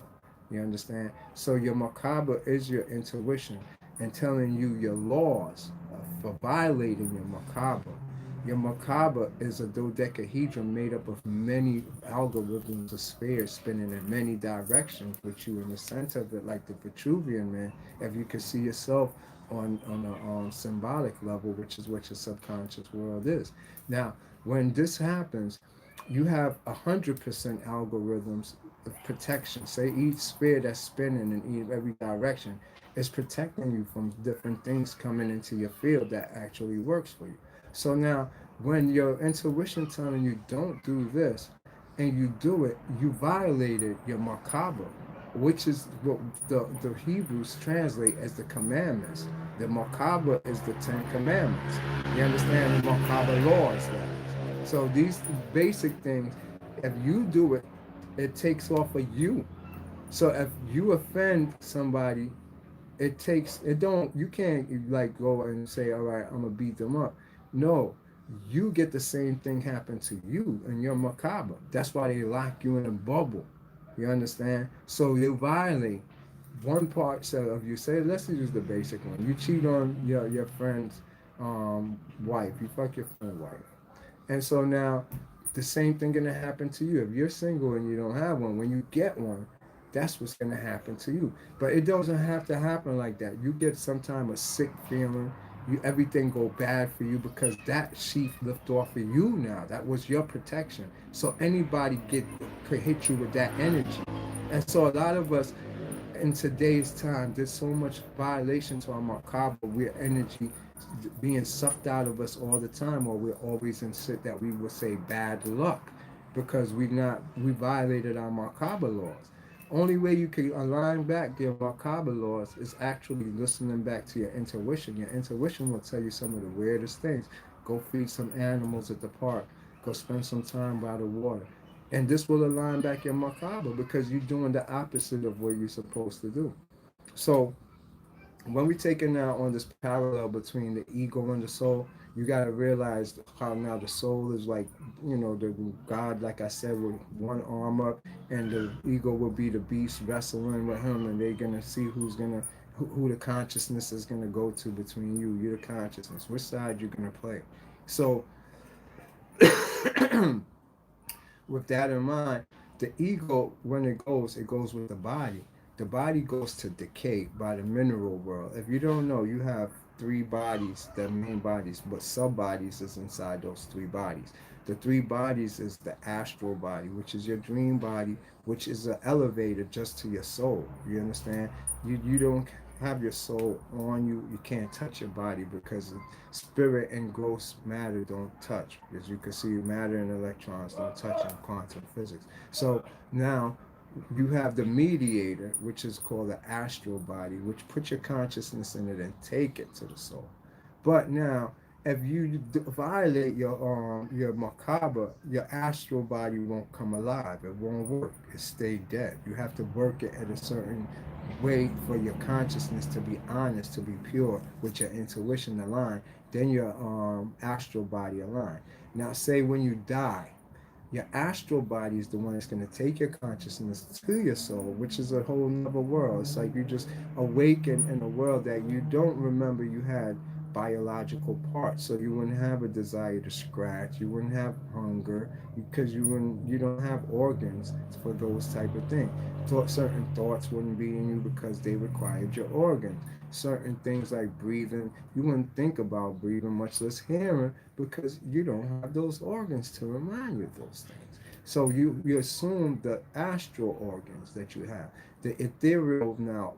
You understand? So your macabre is your intuition and telling you your laws for violating your macabre. Your macabre is a dodecahedron made up of many algorithms of spheres spinning in many directions, with you in the center of it, like the Vitruvian man. If you could see yourself on a symbolic level, which is what your subconscious world is. Now, when this happens, you have 100% algorithms of protection. Say each sphere that's spinning in every direction is protecting you from different things coming into your field that actually works for you. So now, when your intuition telling you don't do this, and you do it, you violated your macabre, which is what the Hebrews translate as the commandments. The macabre is the Ten Commandments. You understand the macabre laws, that is. So these basic things, if you do it, it takes off of you. So if you offend somebody, it takes it don't you can't like go and say, all right, I'm gonna beat them up. No, you get the same thing happen to you and your macabre. That's why they lock you in a bubble. You understand? So you violate one part. So if you say, let's use the basic one, you cheat on your friends wife. You fuck your friend wife. And so now the same thing gonna happen to you. If you're single and you don't have one, when you get one, that's what's gonna happen to you. But it doesn't have to happen like that. You get sometime a sick feeling, you everything go bad for you because that sheath lift off of you now. That was your protection. So anybody could hit you with that energy. And so a lot of us in today's time, there's so much violation to our macabre. We're energy being sucked out of us all the time, or we're always in shit that we would say bad luck because we violated our macabre laws. Only way you can align back your macabre laws is actually listening back to your intuition. Your intuition will tell you some of the weirdest things. Go feed some animals at the park. Go spend some time by the water. And this will align back your macabre because you're doing the opposite of what you're supposed to do. So when we take it now on this parallel between the ego and the soul, you got to realize how now the soul is like, the God, like I said, with one arm up, and the ego will be the beast wrestling with him, and they're gonna see who the consciousness is gonna go to between you. You're the consciousness. Which side you're gonna play? So with that in mind, the ego, when it goes with the body. The body goes to decay by the mineral world. If you don't know, you have three bodies, the main bodies, but sub bodies is inside those three bodies. The three bodies is the astral body, which is your dream body, which is an elevator just to your soul. You understand? You don't have your soul on you. You can't touch your body because spirit and gross matter don't touch. As you can see, matter and electrons don't touch in quantum physics. So now you have the mediator, which is called the astral body, which put your consciousness in it and take it to the soul. But now, if you violate your macabre, your astral body won't come alive. It won't work. It stay dead. You have to work it at a certain way for your consciousness to be honest, to be pure, with your intuition aligned. Then your astral body aligned. Now, say when you die, your astral body is the one that's going to take your consciousness to your soul, which is a whole nother world. It's like you just awaken in a world that you don't remember you had biological parts. So you wouldn't have a desire to scratch. You wouldn't have hunger because you don't have organs for those type of things. Certain thoughts wouldn't be in you because they required your organs. Certain things like breathing, you wouldn't think about breathing, much less hearing, because you don't have those organs to remind you of those things. So you assume the astral organs that you have. The ethereal now,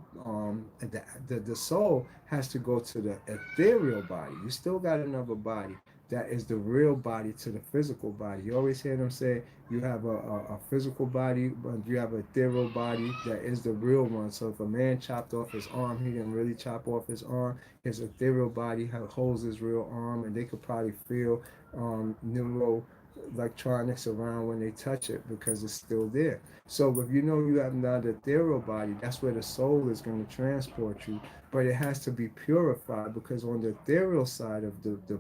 the soul has to go to the ethereal body. You still got another body that is the real body to the physical body. You always hear them say you have a physical body, but you have a ethereal body that is the real one. So if a man chopped off his arm, he didn't really chop off his arm. His ethereal body holds his real arm, and they could probably feel neuro electronics around when they touch it because it's still there. So if you know you have not a ethereal body, that's where the soul is going to transport you. But it has to be purified because on the ethereal side of the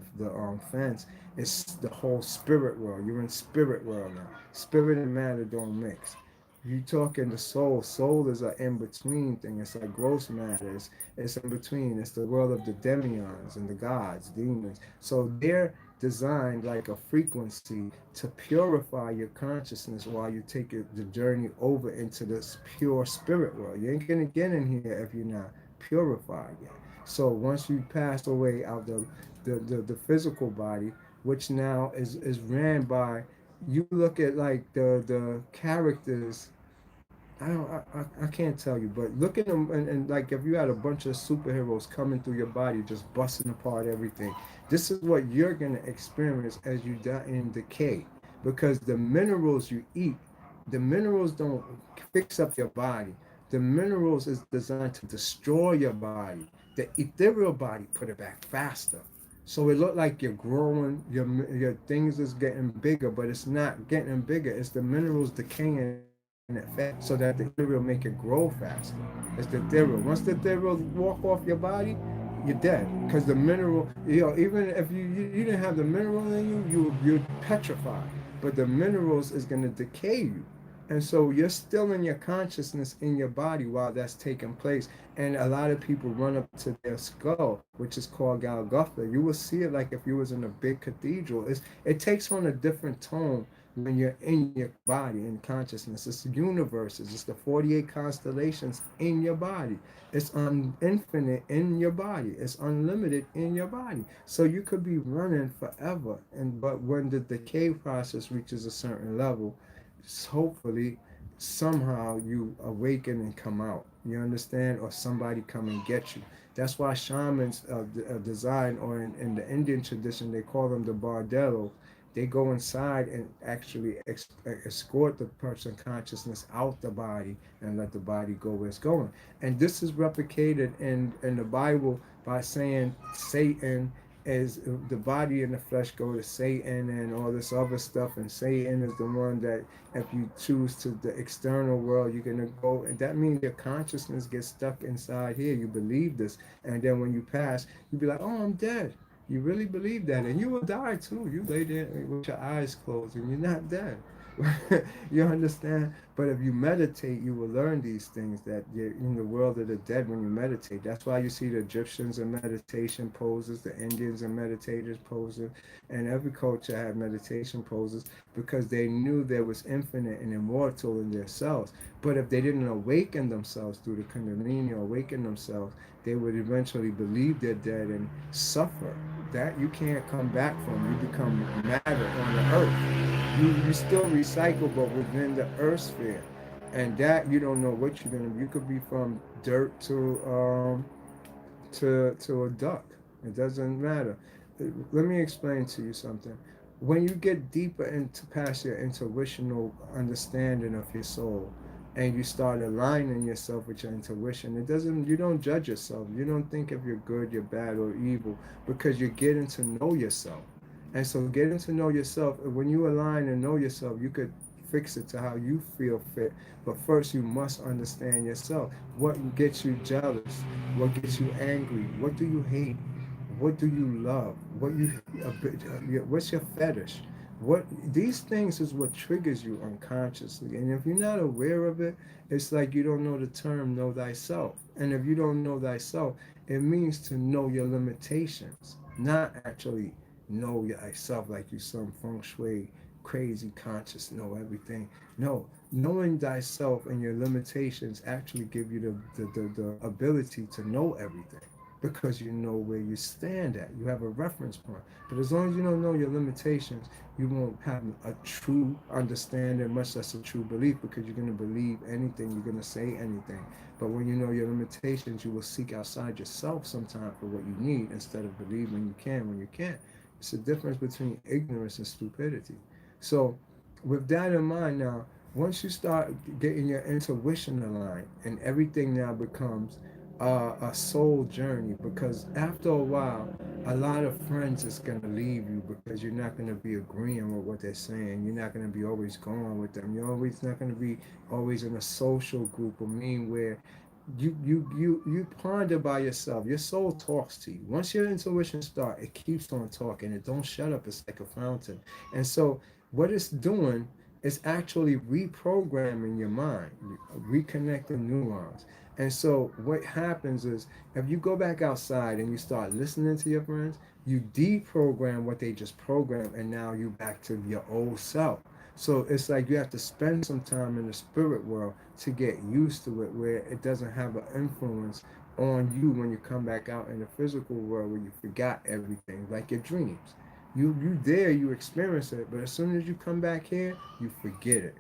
fence, it's the whole spirit world. You're in spirit world now. Spirit and matter don't mix. You talking the soul. Soul is an in-between thing. It's like gross matter. It's in between. It's the world of the demions and the gods, demons. So they're designed like a frequency to purify your consciousness while you take the journey over into this pure spirit world. You ain't gonna get in here if you're not purified yet. So once you pass away out the physical body, which now is ran by, you look at like the characters. I can't tell you, but look at them and like if you had a bunch of superheroes coming through your body, just busting apart everything. This is what you're gonna experience as you die in decay, because the minerals you eat, the minerals don't fix up your body. The minerals is designed to destroy your body. The ethereal body put it back faster. So it looked like you're growing, your things is getting bigger, but it's not getting bigger. It's the minerals decaying it fast, so that the ethereal make it grow faster. It's the ethereal. Once the ethereal walk off your body, you're dead. Because the mineral, even if you didn't have the mineral in you, you're petrified. But the minerals is gonna decay you. And so you're still in your consciousness in your body while that's taking place. And a lot of people run up to their skull, which is called Golgotha. You will see it like if you was in a big cathedral. It takes on a different tone when you're in your body, in consciousness. It's universes. It's the 48 constellations in your body. It's infinite in your body. It's unlimited in your body. So you could be running forever. But when the decay process reaches a certain level, hopefully somehow you awaken and come out. You understand? Or somebody come and get you. That's why shamans design, or in the Indian tradition, they call them the bardello. They go inside and actually escort the person consciousness out the body and let the body go where it's going. And this is replicated in the Bible by saying Satan is the body and the flesh go to Satan and all this other stuff, and Satan is the one that if you choose to the external world, you're gonna go, and that means your consciousness gets stuck inside here. You believe this, and then when you pass, you be like, oh, I'm dead. You really believe that, and you will die too. You lay there with your eyes closed, and you're not dead. You understand? But if you meditate, you will learn these things that you're in the world of the dead when you meditate. That's why you see the Egyptians in meditation poses, the Indians in meditators poses, and every culture had meditation poses because they knew there was infinite and immortal in their selves. But if they didn't awaken themselves through the Kundalini or awaken themselves, they would eventually believe they're dead and suffer. That you can't come back from. You become matter on the earth. You still recycle, but within the earth sphere. And that you don't know what you're gonna be. You could be from dirt to a duck. It doesn't matter. Let me explain to you something. When you get deeper into past your intuitional understanding of your soul, and you start aligning yourself with your intuition, it doesn't. You don't judge yourself. You don't think if you're good, you're bad, or evil, because you're getting to know yourself. And so, getting to know yourself. When you align and know yourself, you could fix it to how you feel fit. But first, you must understand yourself. What gets you jealous? What gets you angry? What do you hate? What do you love? What's your fetish? What these things is what triggers you unconsciously. And if you're not aware of it, it's like you don't know the term know thyself. And if you don't know thyself, it means to know your limitations, not actually know thyself like you some feng shui crazy conscious know everything. No, knowing thyself and your limitations actually give you the ability to know everything, because you know where you stand at. You have a reference point. But as long as you don't know your limitations, you won't have a true understanding, much less a true belief, because you're going to believe anything, you're going to say anything. But when you know your limitations, you will seek outside yourself sometime for what you need, instead of believing you can when you can't. It's the difference between ignorance and stupidity. So with that in mind now, once you start getting your intuition aligned, and everything now becomes a soul journey, because after a while, a lot of friends is going to leave you because you're not going to be agreeing with what they're saying. You're not going to be always going with them. You're always not going to be always in a social group, or mean, where you ponder by yourself. Your soul talks to you. Once your intuition starts, it keeps on talking. It don't shut up. It's like a fountain. And so what it's doing is actually reprogramming your mind, reconnecting neurons. And so what happens is, if you go back outside and you start listening to your friends, you deprogram what they just programmed, and now you back to your old self. So it's like you have to spend some time in the spirit world to get used to it, where it doesn't have an influence on you when you come back out in the physical world, where you forgot everything, like your dreams. You there, you experience it, but as soon as you come back here, you forget it.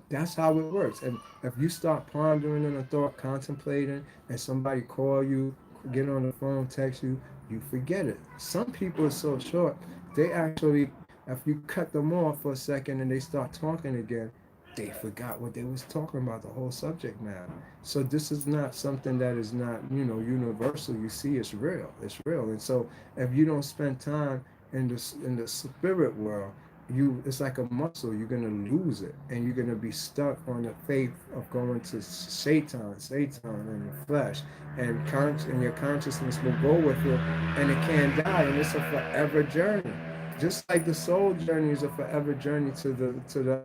That's how it works. And if you start pondering in a thought, contemplating, and somebody call you, get on the phone, text you, you forget it. Some people are so short, they actually, if you cut them off for a second and they start talking again, they forgot what they was talking about, the whole subject matter. So this is not something that is not, universal. You see, it's real. It's real. And so if you don't spend time in the spirit world, it's like a muscle. You're gonna lose it, and you're gonna be stuck on the faith of going to Satan in the flesh, and your consciousness will go with it, and it can't die, and it's a forever journey. Just like the soul journey is a forever journey to the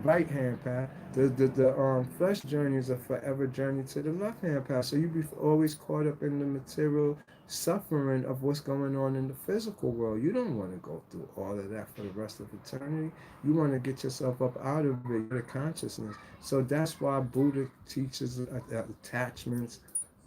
right hand path. The flesh journey is a forever journey to the left hand path. So you be always caught up in the material suffering of what's going on in the physical world. You don't want to go through all of that for the rest of eternity. You want to get yourself up out of it. You're the consciousness. So that's why Buddha teaches attachments.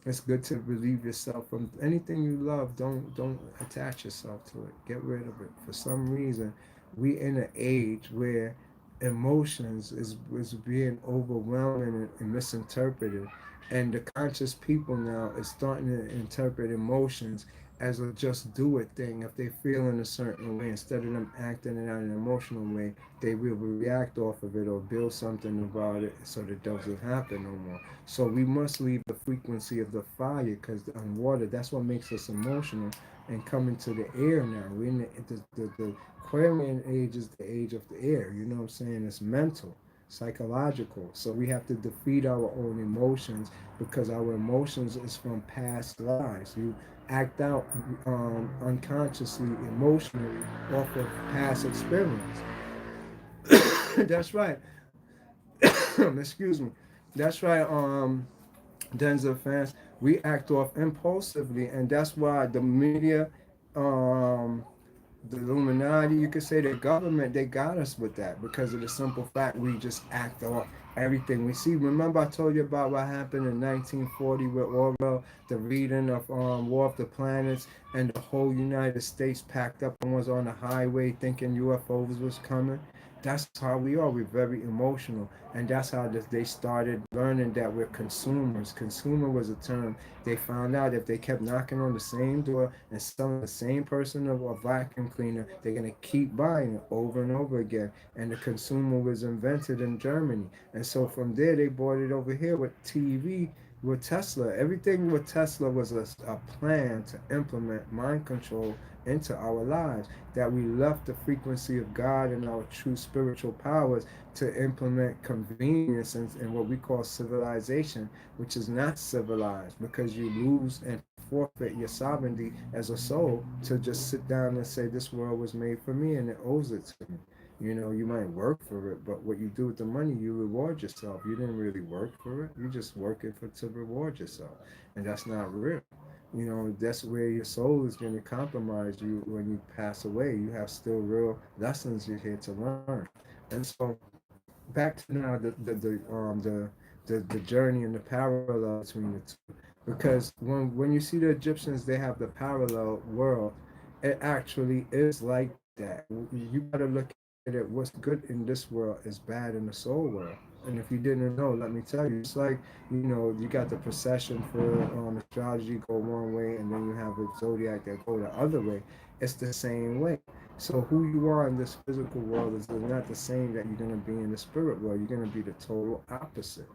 It's good to relieve yourself from anything you love. Don't attach yourself to it. Get rid of it. For some reason, we in an age where emotions is being overwhelming and misinterpreted, and the conscious people now is starting to interpret emotions as a just do it thing. If they feel in a certain way, instead of them acting it out in an emotional way, they will react off of it or build something about it so that it doesn't happen no more. So we must leave the frequency of the fire, because on water, that's what makes us emotional, and come into the air now. We're in the Aquarian age is the age of the air. You know what I'm saying? It's mental, psychological. So we have to defeat our own emotions, because our emotions is from past lives. You act out unconsciously, emotionally, off of past experience. That's right. Excuse me. That's right. Denzel fans, we act off impulsively, and that's why the media, um, the Illuminati, you could say the government, they got us with that, because of the simple fact we just act off everything we see. Remember I told you about what happened in 1940 with Orwell, the reading of War of the Planets, and the whole United States packed up and was on the highway thinking UFOs was coming. That's how we are. We're very emotional, and that's how they started learning that we're consumers. Consumer was a term they found out. If they kept knocking on the same door and selling the same person a vacuum cleaner, they're gonna keep buying it over and over again. And the consumer was invented in Germany, and so from there they brought it over here with TV, with Tesla. Everything with Tesla was a plan to implement mind control into our lives. That we left the frequency of God and our true spiritual powers to implement convenience and what we call civilization, which is not civilized, because you lose and forfeit your sovereignty as a soul to just sit down and say, this world was made for me and it owes it to me. You know, you might work for it, but what you do with the money, you reward yourself. You didn't really work for it. You just work it for to reward yourself, and that's not real. You know, that's where your soul is going to compromise you when you pass away. You have still real lessons you're here to learn, and so back to now the journey and the parallel between the two, because when you see the Egyptians, they have the parallel world. It actually is like that. You got to look at it. What's good in this world is bad in the soul world. And if you didn't know, let me tell you, just like, you know, you got the procession for astrology go one way, and then you have a zodiac that go the other way. It's the same way. So who you are in this physical world is not the same that you're going to be in the spirit world. You're going to be the total opposite.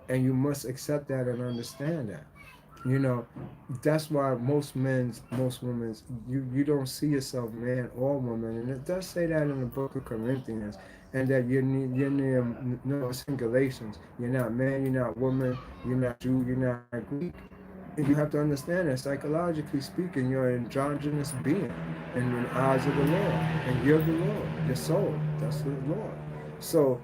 And you must accept that and understand that. You know, that's why most women's, you don't see yourself man or woman, and it does say that in the book of Corinthians, and that you're near, no, it's in Galatians. You're not man, you're not woman, you're not Jew, you're not Greek. And you have to understand that psychologically speaking, you're an androgynous being in the eyes of the Lord, and you're the Lord, your soul. That's the Lord. So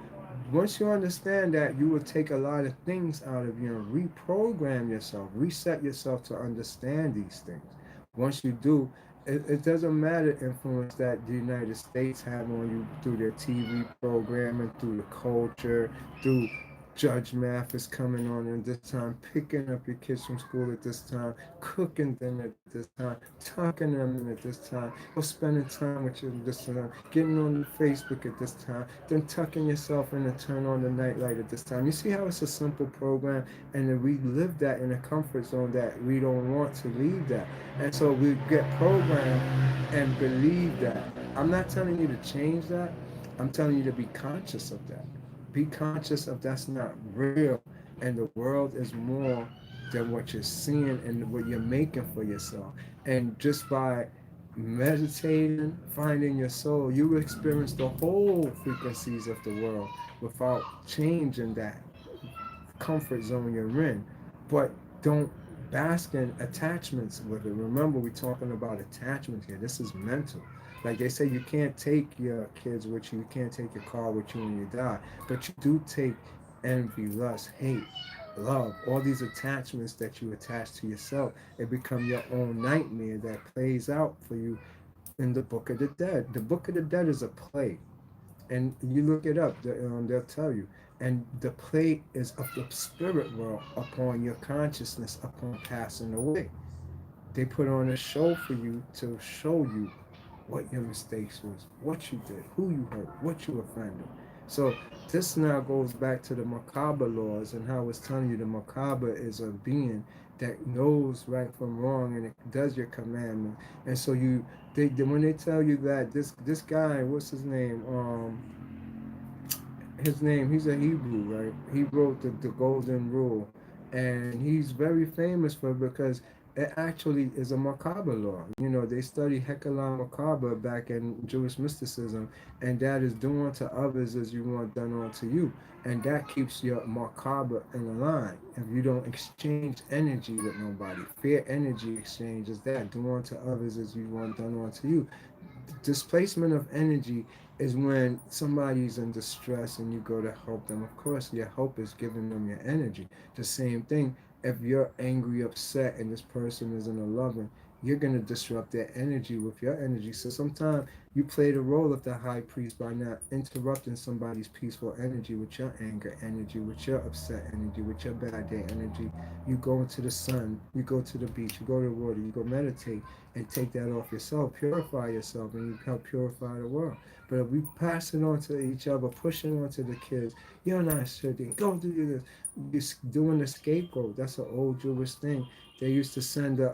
once you understand that, you will take a lot of things out of you and reprogram yourself, reset yourself to understand these things. Once you do, it doesn't matter the influence that the United States have on you through their TV programming, through the culture, through Judge Math is coming on at this time, picking up your kids from school at this time, cooking them at this time, tucking them in at this time, or spending time with you at this time, getting on Facebook at this time, then tucking yourself in and turn on the nightlight at this time. You see how it's a simple program, and then we live that in a comfort zone that we don't want to leave that. And so we get programmed and believe that. I'm not telling you to change that. I'm telling you to be conscious of that. Be conscious of that's not real, and the world is more than what you're seeing and what you're making for yourself. And just by meditating, finding your soul, you experience the whole frequencies of the world without changing that comfort zone you're in. But don't bask in attachments with it. Remember, we're talking about attachments here. This is mental. Like they say, you can't take your kids with you, you can't take your car with you when you die, but you do take envy, lust, hate, love, all these attachments that you attach to yourself. It become your own nightmare that plays out for you in the Book of the Dead. The Book of the Dead is a play, and you look it up. They'll tell you. And the play is of the spirit world upon your consciousness upon passing away. They put on a show for you to show you what your mistakes was, what you did, who you hurt, what you offended. So this now goes back to the macabre laws and how it's telling you the macabre is a being that knows right from wrong and it does your commandment. And so when they tell you that this guy, what's his name, he's a Hebrew, right? He wrote the Golden Rule, and he's very famous for it because it actually is a macabre law. You know, they study Hekalah macabre back in Jewish mysticism, and that is do unto others as you want done unto you. And that keeps your macabre in a line. If you don't exchange energy with nobody, fair energy exchange is that. Do unto others as you want done unto you. Displacement of energy is when somebody's in distress and you go to help them. Of course, your help is giving them your energy. The same thing, if you're angry, upset, and this person isn't a loving, you're going to disrupt their energy with your energy. So sometimes you play the role of the high priest by not interrupting somebody's peaceful energy with your anger energy, with your upset energy, with your bad day energy. You go into the sun, you go to the beach, you go to the water, you go meditate and take that off yourself, purify yourself, and you help purify the world. But if we pass it on to each other, pushing on to the kids, you're not certain, go do this. You're doing the scapegoat. That's an old Jewish thing. They used to send a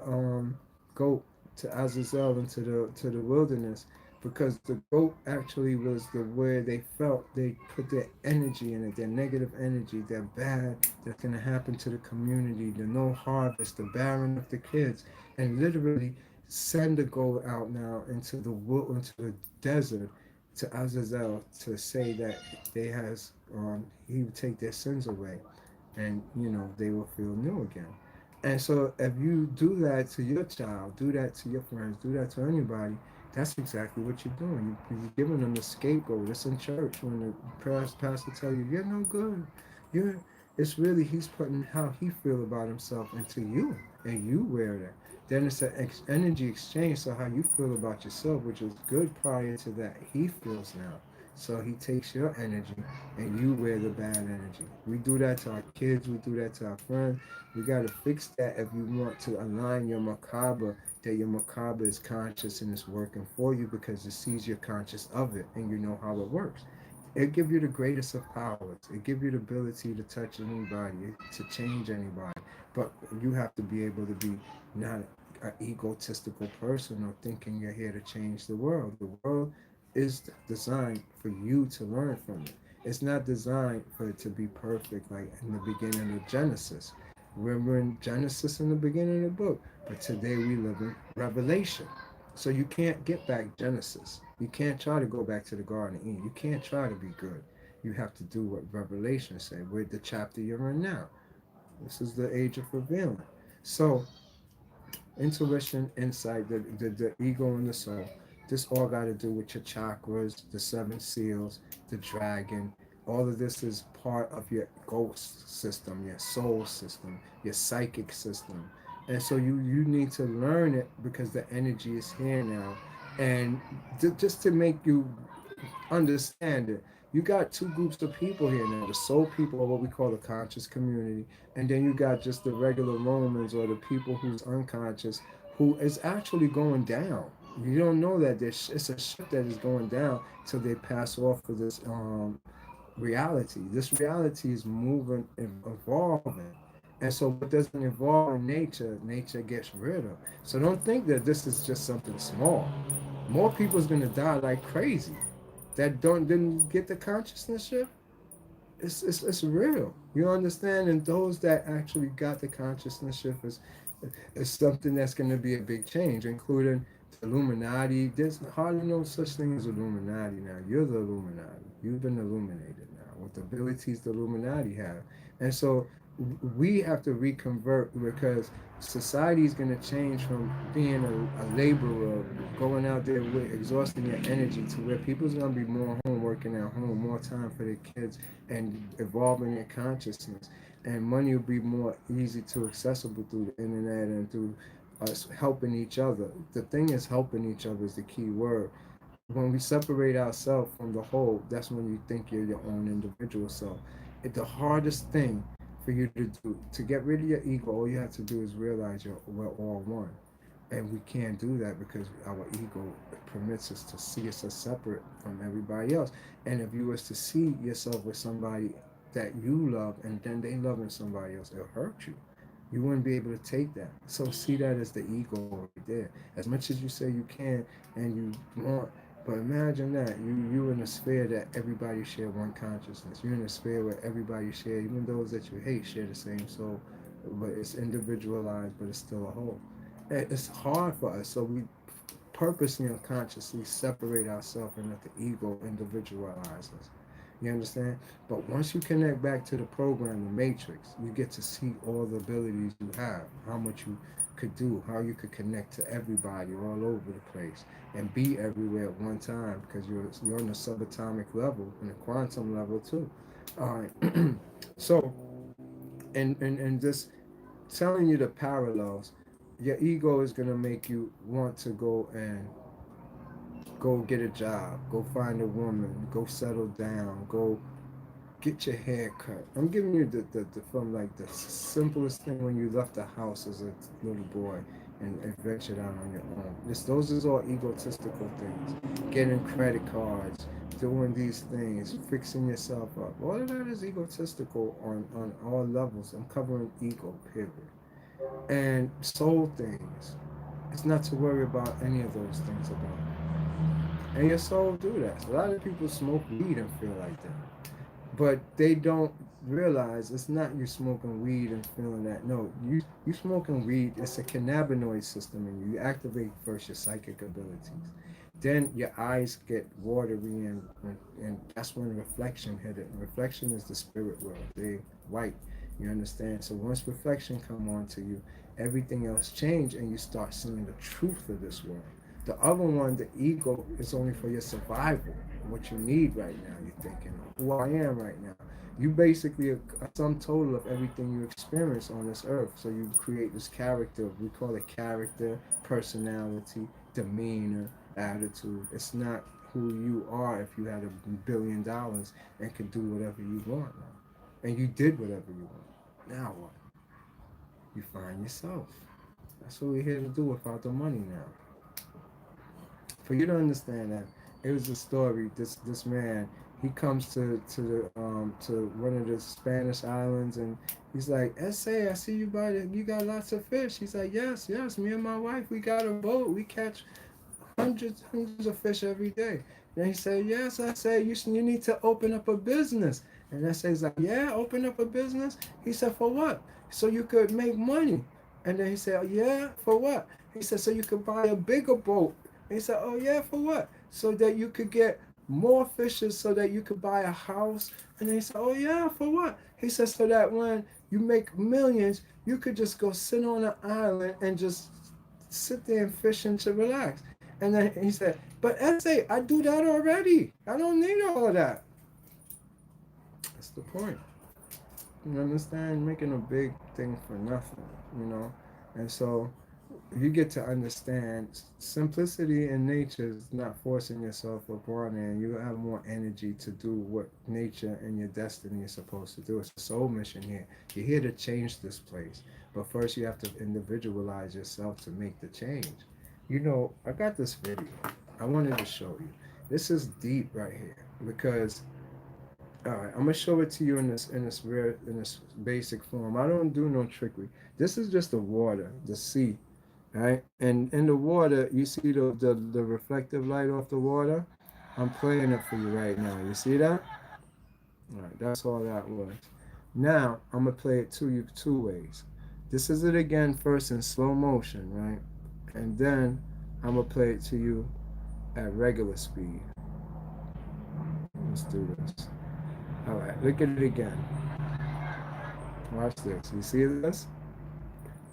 goat to Azazel into the wilderness because the goat actually was the where they felt they put their energy in it, their negative energy, their bad that's gonna happen to the community, the no harvest, the barren of the kids, and literally send the goat out now into the desert to Azazel to say that they has he would take their sins away, and they will feel new again. And so if you do that to your child, do that to your friends, do that to anybody, that's exactly what you're doing. You're giving them the scapegoat. It's in church when the pastor tell you you're no good. You're. It's really he's putting how he feel about himself into you, and you wear that. Then it's an energy exchange. So how you feel about yourself, which was good prior to that, he feels now. So he takes your energy and you wear the bad energy. We do that to our kids. We do that to our friends. We got to fix that if you want to align your macabre, that your macabre is conscious and it's working for you because it sees you're conscious of it and you know how it works. It gives you the greatest of powers. It gives you the ability to touch anybody, to change anybody. But you have to be able to be not an egotistical person or thinking you're here to change the world. The world is designed for you to learn from it. It's not designed for it to be perfect like in the beginning of Genesis. We're in Genesis in the beginning of the book, but today we live in Revelation. So you can't get back Genesis. You can't try to go back to the Garden of Eden. You can't try to be good. You have to do what Revelation say. We're the chapter you're in now. This is the age of revealing. So intuition, insight, the ego and the soul. This all got to do with your chakras, the seven seals, the dragon. All of this is part of your ghost system, your soul system, your psychic system. And so you need to learn it because the energy is here now. And just to make you understand it, you got two groups of people here now. The soul people are what we call the conscious community, and then you got just the regular Romans or the people who's unconscious, who is actually going down. You don't know that it's a ship that is going down till they pass off of this reality. This reality is moving, evolving. And so what doesn't evolve in nature, nature gets rid of. So don't think that this is just something small. More people's gonna die like crazy that don't didn't get the consciousness shift. It's real. You understand? And those that actually got the consciousness shift is something that's going to be a big change, including the Illuminati. There's hardly no such thing as Illuminati now. You're the Illuminati. You've been illuminated now with the abilities the Illuminati have. And so we have to reconvert because society is going to change from being a laborer, going out there with exhausting your energy, to where people's going to be more home, working at home, more time for their kids, and evolving their consciousness. And money will be more easy to accessible through the internet and through us helping each other. The thing is, helping each other is the key word. When we separate ourselves from the whole, that's when you think you're your own individual self. The hardest thing for you to do to get rid of your ego, all you have to do is realize we're all one. And we can't do that because our ego permits us to see us as separate from everybody else. And if you was to see yourself with somebody that you love and then they loving somebody else, it'll hurt you. You wouldn't be able to take that. So see that as the ego right there. As much as you say you can and you want, but imagine that you in a sphere that everybody share one consciousness. You're in a sphere where everybody share, even those that you hate, share the same soul, but it's individualized, but it's still a whole. And it's hard for us, so we purposely unconsciously separate ourselves and let the ego individualize us. You understand? But once you connect back to the program, the matrix, you get to see all the abilities you have, how much you could do, how you could connect to everybody all over the place and be everywhere at one time, because you're on the subatomic level and the quantum level too. All right. So, and this telling you the parallels, your ego is gonna make you want to go get a job, go find a woman, go settle down, go get your hair cut. I'm giving you the from like the simplest thing when you left the house as a little boy and ventured out on your own. Those is all egotistical things. Getting credit cards, doing these things, fixing yourself up. All of that is egotistical on all levels. I'm covering ego, period. And soul things. It's not to worry about any of those things about. And your soul do that. A lot of people smoke weed and feel like that, but they don't realize it's not you smoking weed and feeling that. No, you smoking weed. It's a cannabinoid system in you. You activate first your psychic abilities, then your eyes get watery, and that's when reflection hit it. Reflection is the spirit world. They white. You understand? So once reflection come on to you, everything else change, and you start seeing the truth of this world. The other one, the ego, is only for your survival. What you need right now, you're thinking, who I am right now. You basically a sum total of everything you experience on this earth. So you create this character. We call it character, personality, demeanor, attitude. It's not who you are if you had $1 billion and could do whatever you want now. And you did whatever you want. Now what? You find yourself. That's what we're here to do without the money now. For you to understand that, it was a story. This man, he comes to one of the Spanish islands, and he's like, "Essay, I see you you got lots of fish." He's like, "Yes, yes. Me and my wife, we got a boat. We catch hundreds of fish every day." And he said, "Yes." I said, you need to open up a business." And I said, he's like, "Yeah, open up a business." He said, "For what?" "So you could make money." And then he said, "Yeah, for what?" He said, "So you could buy a bigger boat." And he said, "Oh yeah, for what?" "So that you could get more fishes, so that you could buy a house." And then he said, "Oh yeah, for what?" He said, "So that when you make millions, you could just go sit on an island and just sit there and fish and to relax." And then he said, "But essay, I do that already. I don't need all of that." That's the point. You understand? Making a big thing for nothing, you know? And so you get to understand simplicity in nature is not forcing yourself upon it, and you have more energy to do what nature and your destiny is supposed to do. It's a soul mission here. You're here to change this place. But first you have to individualize yourself to make the change. You know, I got this video. I wanted to show you. This is deep right here because all right, I'm gonna show it to you in this basic form. I don't do no trickery. This is just the water, the sea, right? And in the water, you see the reflective light off the water. I'm playing it for you right now. You see that? All right, that's all that was. Now I'm gonna play it to you two ways. This is it again first in slow motion, right? And then I'm gonna play it to you at regular speed. Let's do this. All right, look at it again. Watch this. You see this?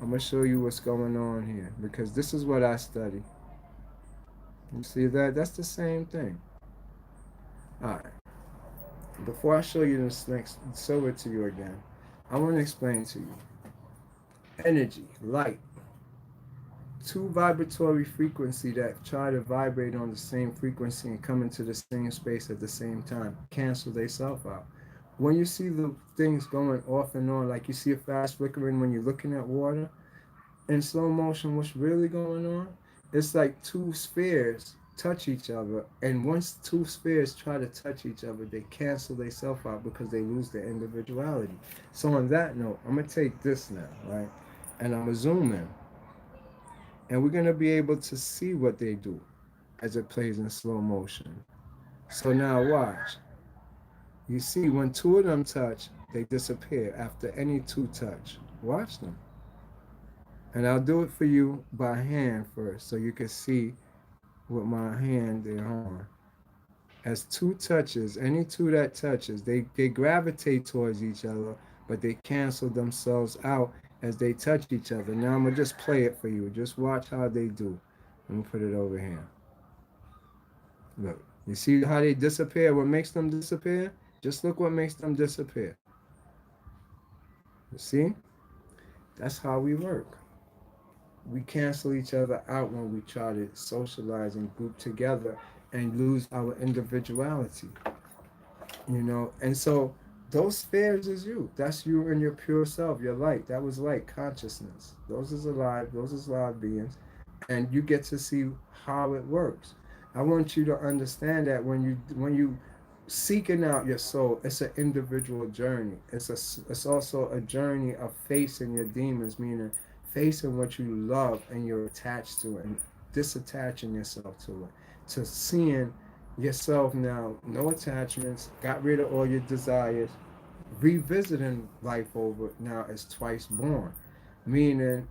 I'm going to show you what's going on here because this is what I study. You see that? That's the same thing. All right. Before I show you this next, show it to you again, I want to explain to you. Energy, light, two vibratory frequency that try to vibrate on the same frequency and come into the same space at the same time cancel themselves out. When you see the things going off and on, like you see a fast flickering when you're looking at water in slow motion, what's really going on? It's like two spheres touch each other, and once two spheres try to touch each other, they cancel themselves out because they lose their individuality. So on that note, I'm gonna take this now, right? And I'm gonna zoom in, and we're gonna be able to see what they do as it plays in slow motion. So now watch. You see when two of them touch, they disappear after any two touch. Watch them. And I'll do it for you by hand first so you can see with my hand there on. As two touches, any two that touches, they gravitate towards each other, but they cancel themselves out as they touch each other. Now I'm gonna just play it for you. Just watch how they do. Let me put it over here. Look, you see how they disappear? What makes them disappear? Just look what makes them disappear. You see? That's how we work. We cancel each other out when we try to socialize and group together and lose our individuality. And so those spheres is you. That's you and your pure self, your light. That was light, consciousness. Those is live beings. And you get to see how it works. I want you to understand that when you seeking out your soul, it's an individual journey. It's also a journey of facing your demons, meaning facing what you love and you're attached to it and disattaching yourself to it, to seeing yourself now, no attachments, got rid of all your desires, revisiting life over now as twice born, meaning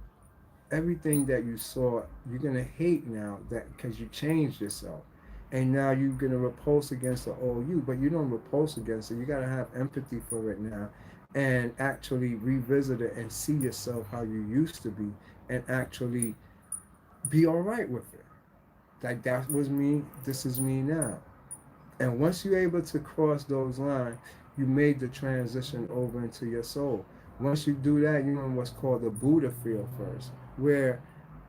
everything that you saw, you're gonna hate now that because you changed yourself, and now you're gonna repulse against the old you, but you don't repulse against it. You gotta have empathy for it now, and actually revisit it and see yourself how you used to be, and actually be all right with it. Like that was me. This is me now. And once you're able to cross those lines, you made the transition over into your soul. Once you do that, you're in what's called the Buddha field first, where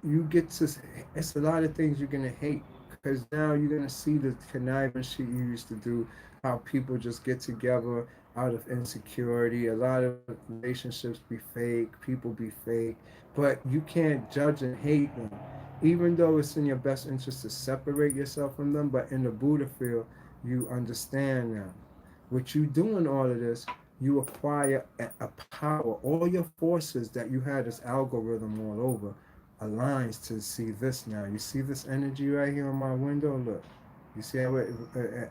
you get to, it's a lot of things you're going to hate because now you're going to see the conniving shit you used to do, how people just get together out of insecurity. A lot of relationships be fake, people be fake, but you can't judge and hate them. Even though it's in your best interest to separate yourself from them, but in the Buddha field, you understand now. With you doing all of this, you acquire a power. All your forces that you had this algorithm all over aligns to see this now. You see this energy right here on my window? Look. You see how it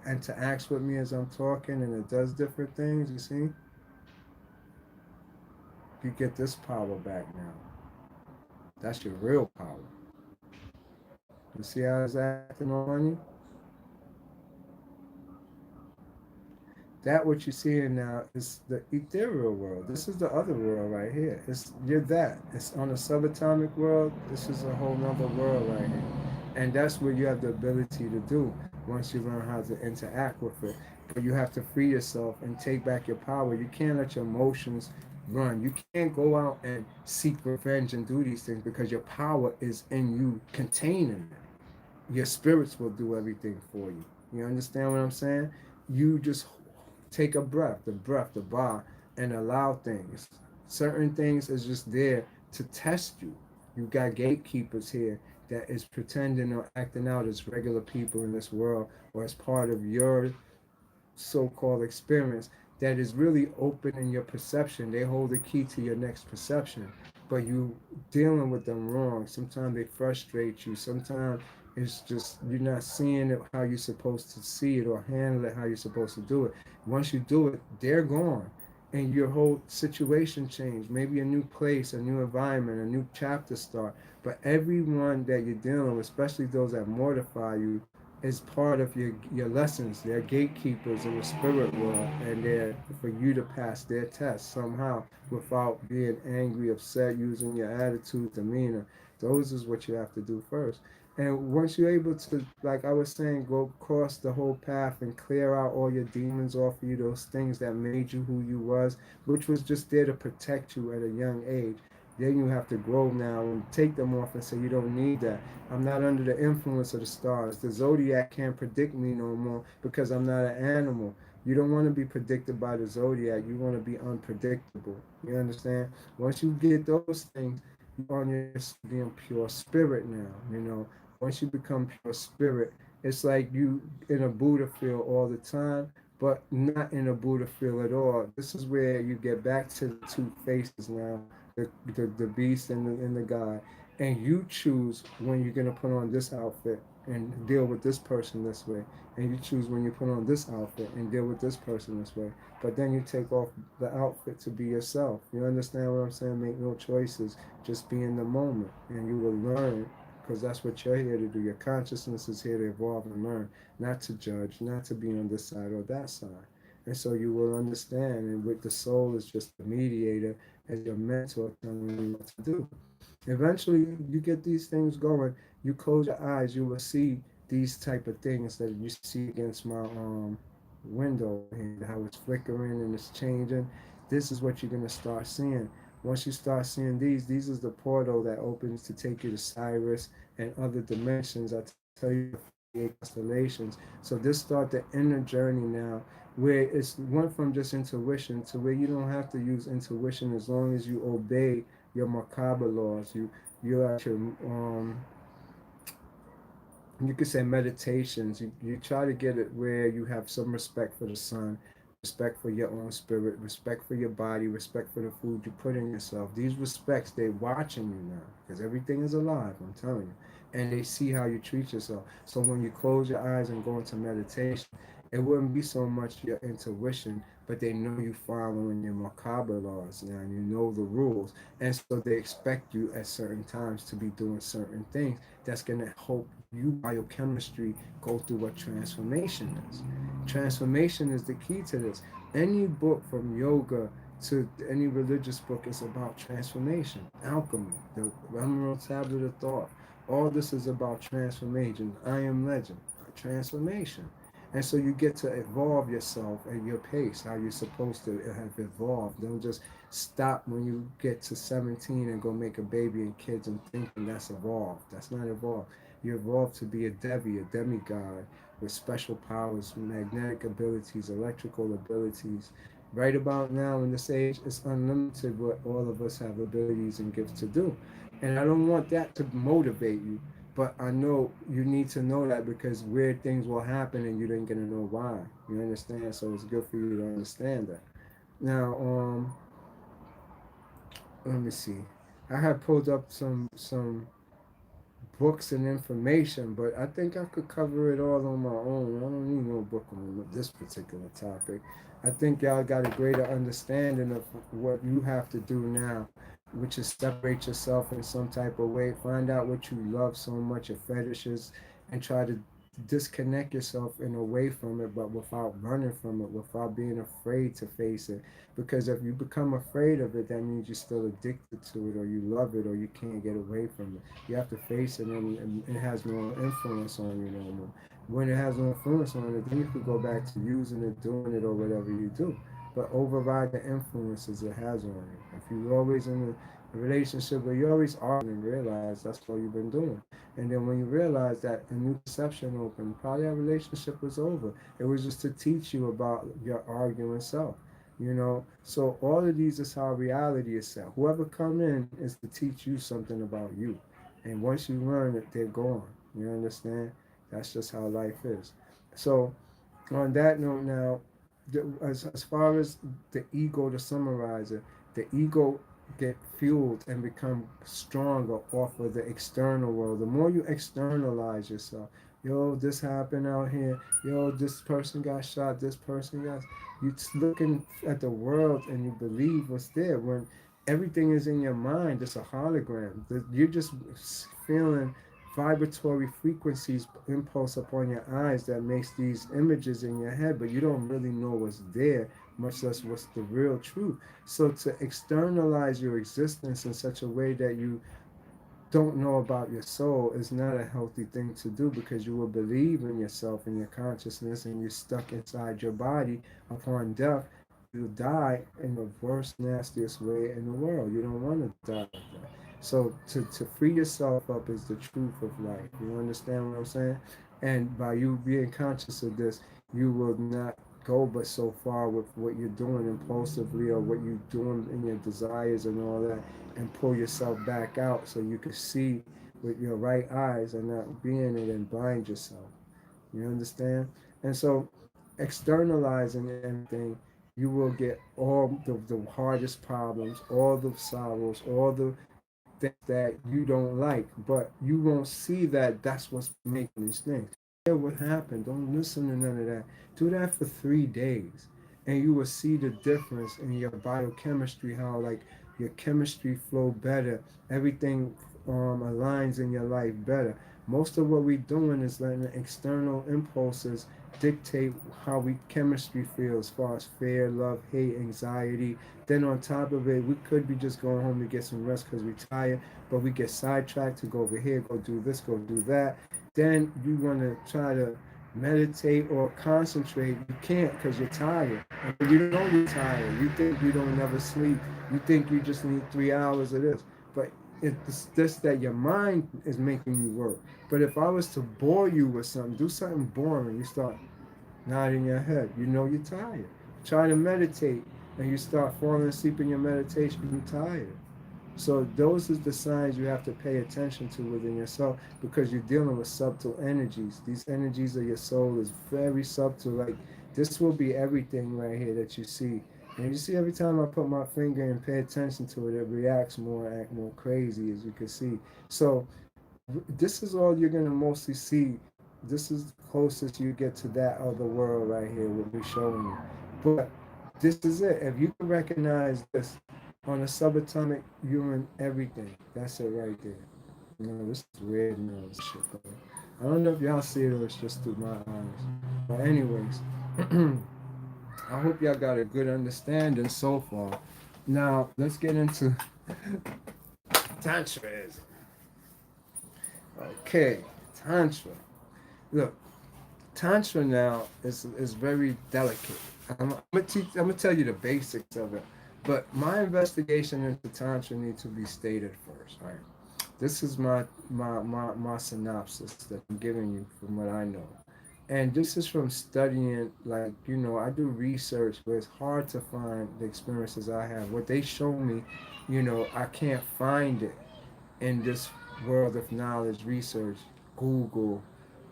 interacts with me as I'm talking and it does different things? You see? You get this power back now. That's your real power. You see how it's acting on you? That what you're seeing now is the ethereal world. This is the other world right here. You're that. It's on the subatomic world. This is a whole nother world right here. And that's what you have the ability to do once you learn how to interact with it. But you have to free yourself and take back your power. You can't let your emotions run. You can't go out and seek revenge and do these things because your power is in you containing it. Your spirits will do everything for you. You understand what I'm saying? You just take a breath, the bar, and allow things. Certain things is just there to test you. You got gatekeepers here that is pretending or acting out as regular people in this world or as part of your so-called experience that is really opening your perception. They hold the key to your next perception, but you dealing with them wrong. Sometimes they frustrate you. Sometimes it's just you're not seeing it how you're supposed to see it or handle it how you're supposed to do it. Once you do it, they're gone. And your whole situation changed. Maybe a new place, a new environment, a new chapter start. But everyone that you're dealing with, especially those that mortify you, is part of your lessons. They're gatekeepers in the spirit world, and they're for you to pass their test somehow without being angry, upset, using your attitude, demeanor. Those is what you have to do first. And once you're able to, like I was saying, go cross the whole path and clear out all your demons off of you, those things that made you who you was, which was just there to protect you at a young age. Then you have to grow now and take them off and say, you don't need that. I'm not under the influence of the stars. The zodiac can't predict me no more because I'm not an animal. You don't want to be predicted by the zodiac. You want to be unpredictable. You understand? Once you get those things, you're on your being pure spirit now. You know, once you become pure spirit, it's like you in a Buddha field all the time, but not in a Buddha field at all. This is where you get back to the two faces now, the beast and the God, and you choose when you're gonna put on this outfit and deal with this person this way, and you choose when you put on this outfit and deal with this person this way. But then you take off the outfit to be yourself. You understand what I'm saying? Make no choices, just be in the moment, and you will learn. Because that's what you're here to do. Your consciousness is here to evolve and learn, not to judge, not to be on this side or that side. And so you will understand, and with the soul is just a mediator as your mentor telling you what to do. Eventually, you get these things going. You close your eyes, you will see these type of things that you see against my window and how it's flickering and it's changing. This is what you're gonna start seeing. Once you start seeing these is the portal that opens to take you to Cyrus and other dimensions. I tell you the 48 constellations. So this start the inner journey now, where it's went from just intuition to where you don't have to use intuition as long as you obey your macabre laws. You at your you could say meditations. You try to get it where you have some respect for the sun, respect for your own spirit, respect for your body, respect for the food you put in yourself. These respects, they're watching you now because everything is alive, I'm telling you. And they see how you treat yourself. So when you close your eyes and go into meditation, it wouldn't be so much your intuition, but they know you following your macabre laws now, and you know the rules. And so they expect you at certain times to be doing certain things that's going to help you biochemistry go through what transformation is. Transformation is the key to this. Any book from yoga to any religious book is about transformation, alchemy, the emerald tablet of thought. All this is about transformation. I am legend, transformation. And so you get to evolve yourself at your pace, how you're supposed to have evolved. Don't just stop when you get to 17 and go make a baby and kids and thinking that's evolved. That's not evolved. You evolved to be a Devi, a demigod with special powers, magnetic abilities, electrical abilities. Right about now in this age, it's unlimited what all of us have abilities and gifts to do. And I don't want that to motivate you, but I know you need to know that because weird things will happen and you didn't get to know why. You understand? So it's good for you to understand that. Now, let me see. I have pulled up some books and information, but I think I could cover it all on my own. I don't need no book on this particular topic. I think y'all got a greater understanding of what you have to do now, which is separate yourself in some type of way, find out what you love so much, your fetishes, and try to disconnect yourself and away from it, but without running from it, without being afraid to face it. Because if you become afraid of it, that means you're still addicted to it, or you love it, or you can't get away from it. You have to face it, and it has no influence on you no more. When it has no influence on it, then you could go back to using it, doing it, or whatever you do. But override the influences it has on you. If you're always in a relationship where you're always arguing, realize that's all you've been doing. And then when you realize that a new perception opened, probably that relationship was over. It was just to teach you about your arguing self. You know, so all of these is how reality is set. Whoever come in is to teach you something about you, and once you learn it, they're gone. You understand? That's just how life is. So on that note now, as far as the ego, to summarize it, the ego get fueled and become stronger off of the external world. The more you externalize yourself, yo, this happened out here, yo, this person got shot, this person got, you looking at the world and you believe what's there when everything is in your mind. It's a hologram. You're just feeling vibratory frequencies impulse upon your eyes that makes these images in your head, but you don't really know what's there, much less what's the real truth. So to externalize your existence in such a way that you don't know about your soul is not a healthy thing to do, because you will believe in yourself and your consciousness and you're stuck inside your body. Upon death, you die in the worst, nastiest way in the world. You don't want to die like that. So to free yourself up is the truth of life. You understand what I'm saying? And by you being conscious of this, you will not go but so far with what you're doing impulsively or what you're doing in your desires and all that, and pull yourself back out so you can see with your right eyes and not being it and blind yourself. You understand? And so externalizing everything, you will get all the hardest problems, all the sorrows, all the things that you don't like, but you won't see that that's what's making these things. Hear what happened. Don't listen to none of that. Do that for 3 days, and you will see the difference in your biochemistry. How like your chemistry flow better. Everything aligns in your life better. Most of what we're doing is letting the external impulses dictate how we chemistry feel, as far as fear, love, hate, anxiety. Then on top of it, we could be just going home to get some rest because we're tired, but we get sidetracked to go over here, go do this, go do that. Then you want to try to meditate or concentrate. You can't because you're tired. And you know you're tired. You think you don't never sleep. You think you just need 3 hours of this. But it's just that your mind is making you work. But if I was to bore you with something, do something boring, you start nodding your head. You know you're tired. Try to meditate and you start falling asleep in your meditation, you're tired. So those are the signs you have to pay attention to within yourself, because you're dealing with subtle energies. These energies of your soul is very subtle. Like this will be everything right here that you see. And you see every time I put my finger and pay attention to it, it reacts more, act more crazy, as you can see. So this is all you're gonna mostly see. This is the closest you get to that other world right here, what we're showing you. But this is it. If you can recognize this on a subatomic human everything, that's it right there. You know, this is weird now, this shit, bro. I don't know if y'all see it or it's just through my eyes. But anyways, I hope y'all got a good understanding so far. Now let's get into Tantra. Okay, Tantra. Look, Tantra now is very delicate. I'm gonna tell you the basics of it, but my investigation into Tantra needs to be stated first. Right, this is my synopsis that I'm giving you from what I know, and this is from studying. Like I do research, but it's hard to find the experiences I have. What they show me, I can't find it in this world of knowledge, research, Google.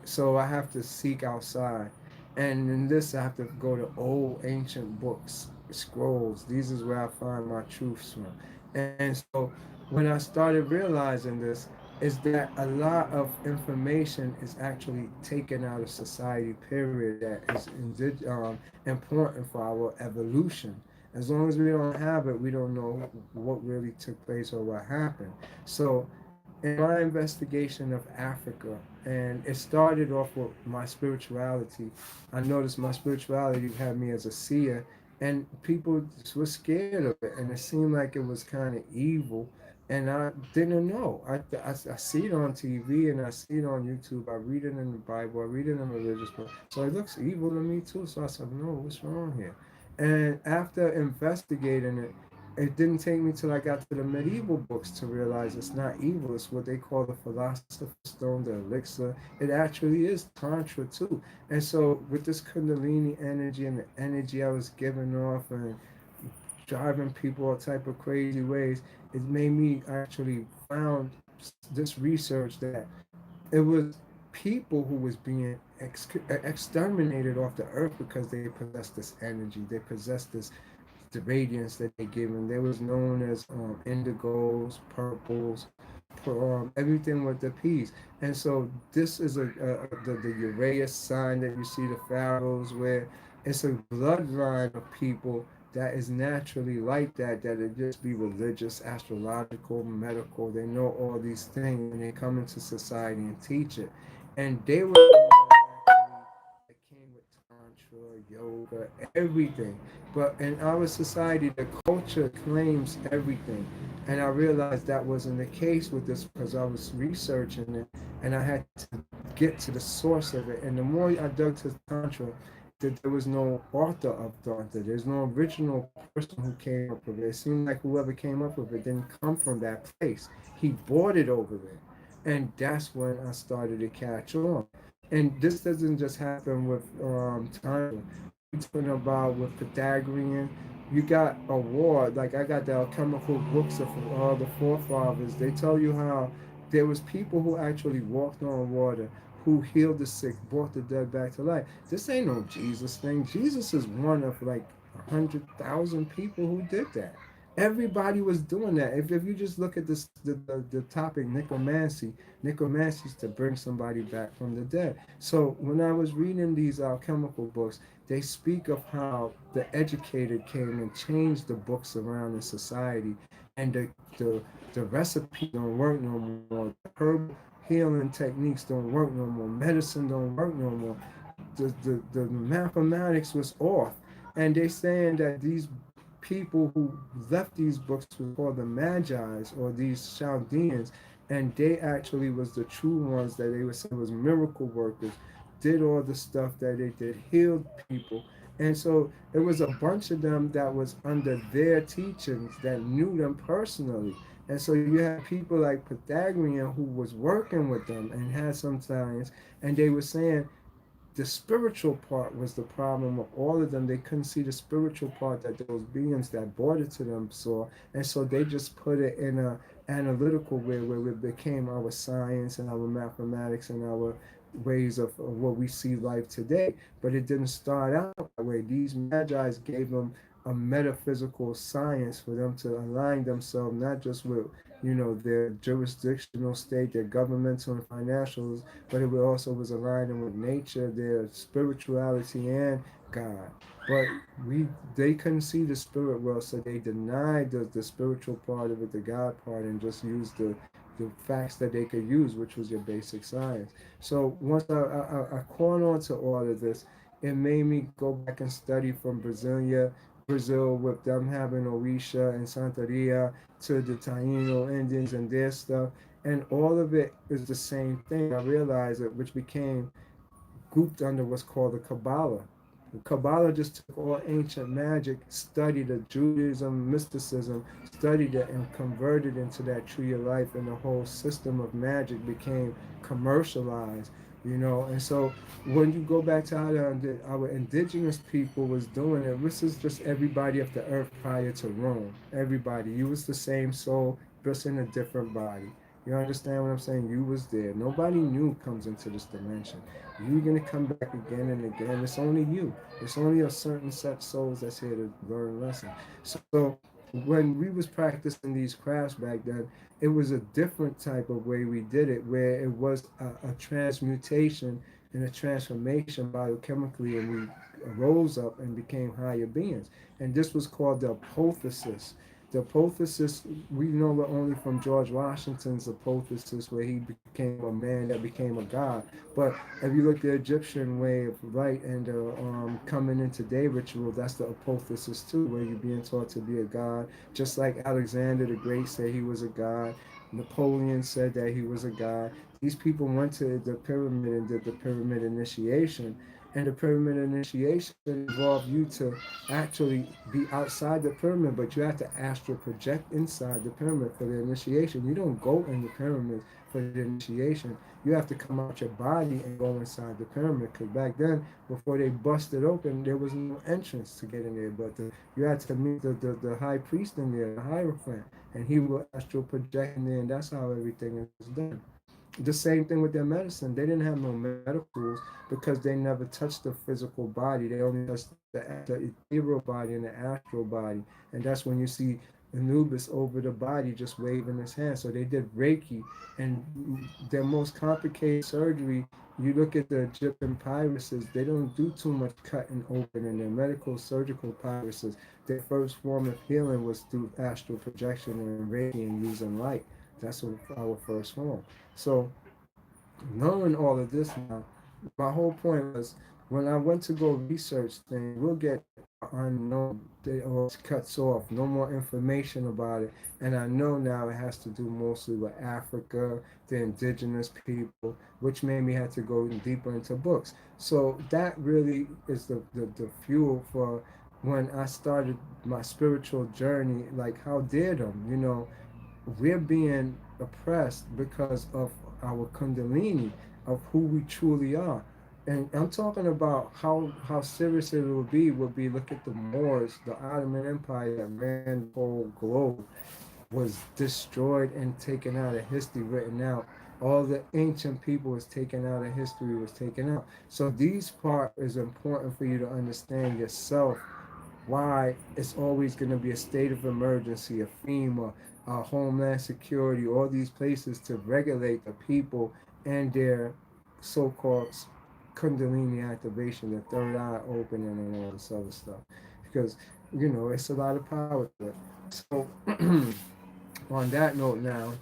So I have to seek outside. And in this, I have to go to old ancient books, scrolls. These is where I find my truths from. And so when I started realizing this, is that a lot of information is actually taken out of society, period, that is important for our evolution. As long as we don't have it, we don't know what really took place or what happened. So in my investigation of Africa, and it started off with my spirituality. I noticed my spirituality had me as a seer, and people were scared of it, and it seemed like it was kind of evil, and I didn't know. I see it on TV and I see it on YouTube. I read it in the Bible. I read it in religious books. So it looks evil to me too. So I said, no, what's wrong here? And after investigating it, it didn't take me till I got to the medieval books to realize it's not evil. It's what they call the philosopher's stone, the elixir. It actually is Tantra too. And so with this Kundalini energy and the energy I was giving off and driving people all type of crazy ways, it made me actually found this research that it was people who was being exterminated off the earth because they possessed this energy. They possessed this the radiance that they give them. They was known as indigos, purples, everything with the peace. And so this is the Uraeus sign that you see the pharaohs where it's a bloodline of people that is naturally like that, that it just be religious, astrological, medical. They know all these things and they come into society and teach it. And they were the ones actually that came with Tantra, yoga, everything. But in our society, the culture claims everything. And I realized that wasn't the case with this because I was researching it and I had to get to the source of it. And the more I dug to Tantra, that there was no author of Tantra. There's no original person who came up with it. It seemed like whoever came up with it didn't come from that place. He bought it over there. And that's when I started to catch on. And this doesn't just happen with Tantra. We're talking about with Pythagorean. You got a war, like I got the alchemical books of all the forefathers. They tell you how there was people who actually walked on water, who healed the sick, brought the dead back to life. This ain't no Jesus thing. Jesus is one of like 100,000 people who did that. Everybody was doing that. If you just look at this the topic necromancy, necromancy is to bring somebody back from the dead. So when I was reading these alchemical books, they speak of how the educated came and changed the books around in society, and the the recipes don't work no more. The herbal healing techniques don't work no more. Medicine don't work no more. The mathematics was off, and they saying that these people who left these books was called the Magi's or these Chaldeans, and they actually was the true ones that they would say was miracle workers, did all the stuff that they did, healed people. And so it was a bunch of them that was under their teachings that knew them personally. And so you had people like Pythagorean who was working with them and had some science, and they were saying the spiritual part was the problem of all of them. They couldn't see the spiritual part that those beings that brought it to them saw, and so they just put it in a analytical way where it became our science and our mathematics and our ways of what we see life today. But it didn't start out that way. These magi's gave them a metaphysical science for them to align themselves not just with their jurisdictional state, their governmental and financials, but it also was aligning with nature, their spirituality, and God. But they couldn't see the spirit world, so they denied the spiritual part of it, the God part, and just used the facts that they could use, which was your basic science. So once I caught on to all of this, it made me go back and study from Brazil, with them having Orisha and Santeria, to the Taino Indians and their stuff, and all of it is the same thing. I realized it, which became grouped under what's called the Kabbalah. The Kabbalah just took all ancient magic, studied it, Judaism, mysticism, studied it, and converted into that tree of life, and the whole system of magic became commercialized. And so when you go back to how our indigenous people was doing it, this is just everybody of the earth prior to Rome. Everybody, you was the same soul, just in a different body. You understand what I'm saying? You was there. Nobody new comes into this dimension. You're gonna come back again and again. It's only you. It's only a certain set of souls that's here to learn lessons. So when we was practicing these crafts back then, it was a different type of way we did it, where it was a transmutation and a transformation biochemically, and we rose up and became higher beings. And this was called the apotheosis. The apotheosis, we know it only from George Washington's apotheosis, where he became a man that became a god. But if you look at the Egyptian way of light and coming into day ritual, that's the apotheosis too, where you're being taught to be a god. Just like Alexander the Great said he was a god, Napoleon said that he was a god. These people went to the pyramid and did the pyramid initiation. And the pyramid initiation involved you to actually be outside the pyramid, but you have to astral project inside the pyramid for the initiation. You don't go in the pyramid for the initiation. You have to come out your body and go inside the pyramid. Because back then, before they busted open, there was no entrance to get in there. But you had to meet the high priest in there, the hierophant, and he will astral project in there, and that's how everything is done. The same thing with their medicine. They didn't have no medical tools because they never touched the physical body. They only touched the ethereal body and the astral body. And that's when you see Anubis over the body, just waving his hand. So they did Reiki, and their most complicated surgery. You look at the Egyptian pyruses; they don't do too much cutting open in their medical surgical pyruses. Their first form of healing was through astral projection and Reiki and using light. That's our first form. So knowing all of this now, my whole point was when I went to go research things, we'll get unknown or it cuts off, no more information about it. And I know now it has to do mostly with Africa, the indigenous people, which made me have to go deeper into books. So that really is the fuel for when I started my spiritual journey. Like, how dare them, we're being oppressed because of our Kundalini, of who we truly are. And I'm talking about how serious it would be look at the Moors, the Ottoman Empire that ran the whole globe, was destroyed and taken out of history, written out. All the ancient people was taken out of history, was taken out. So these part is important for you to understand yourself, why it's always going to be a state of emergency, a FEMA, Homeland Security, all these places to regulate the people and their so-called Kundalini activation, the third eye opening, and all this other stuff. Because, it's a lot of power to it. So, on that note now,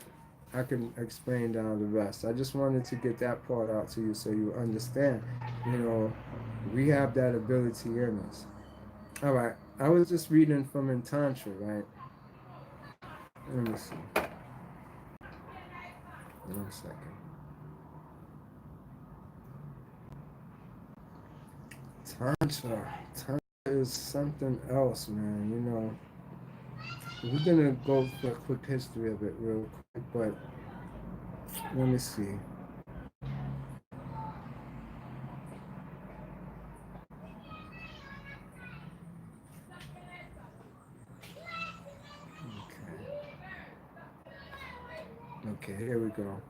I can explain down the rest. I just wanted to get that part out to you so you understand. You know, we have that ability in us. All right. I was just reading from in Tantra, right? Let me see. 1 second. Tantra is something else, man. We're gonna go for a quick history of it real quick, but let me see. Okay. Okay, here we go.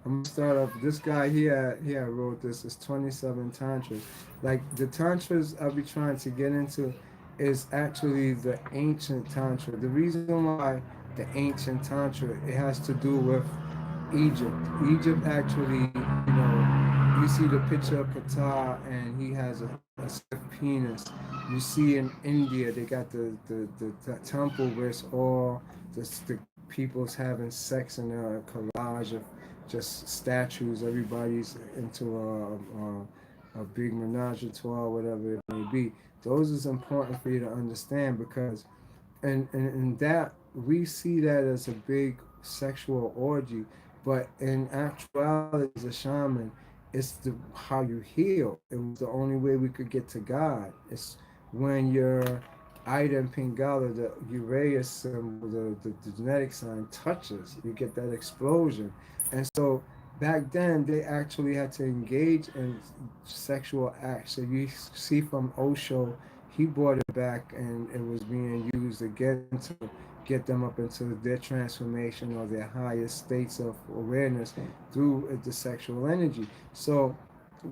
I'm gonna start off. This guy here wrote this. It's 27 tantras. Like the tantras I'll be trying to get into is actually the ancient tantra. The reason why the ancient tantra, it has to do with Egypt. Egypt actually, you see the picture of Ptah and he has a stiff penis. You see in India they got the temple where it's all the people's having sex in a collage of just statues. Everybody's into a big menage a trois, whatever it may be. Those is important for you to understand because and that we see that as a big sexual orgy, but in actuality as a shaman, it's how you heal. It was the only way we could get to God. It's when your Ida and Pingala, the Uranus symbol, the genetic sign touches, you get that explosion. And so back then they actually had to engage in sexual acts. So you see from Osho, he brought it back and it was being used again to get them up into their transformation or their highest states of awareness through the sexual energy. So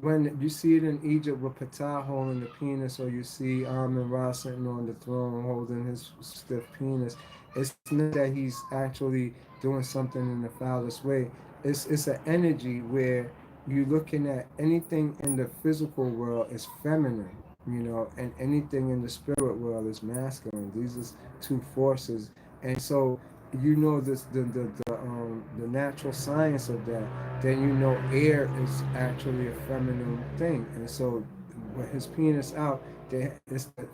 when you see it in Egypt with Ptah holding the penis, or you see Amun Ra sitting on the throne holding his stiff penis, it's not that he's actually doing something in the foulest way. It's an energy where you're looking at anything in the physical world is feminine, and anything in the spirit world is masculine. These are two forces, and so this the natural science of that. Then air is actually a feminine thing, and so with his penis out, it's the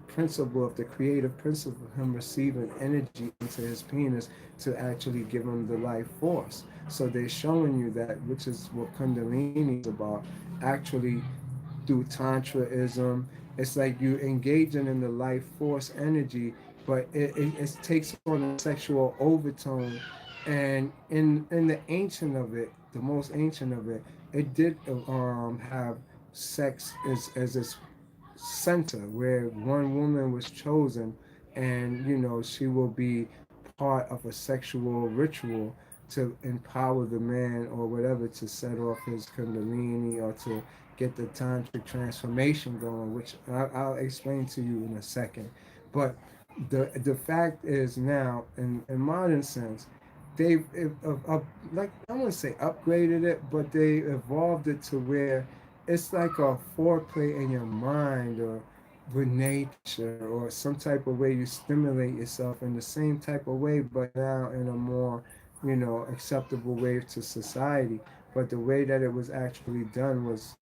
principle of the creative principle of him receiving energy into his penis to actually give him the life force. So they're showing you that, which is what Kundalini is about, actually through Tantraism. It's like you engaging in the life force energy, but it takes on a sexual overtone. And in the ancient of it, the most ancient of it, it did have sex as its center where one woman was chosen, and she will be part of a sexual ritual to empower the man or whatever to set off his kundalini or to get the tantric transformation going, which I'll explain to you in a second. But The fact is now, in modern sense, they've like I wouldn't say upgraded it, but they evolved it to where it's like a foreplay in your mind or with nature or some type of way you stimulate yourself in the same type of way, but now in a more, acceptable way to society. But the way that it was actually done was,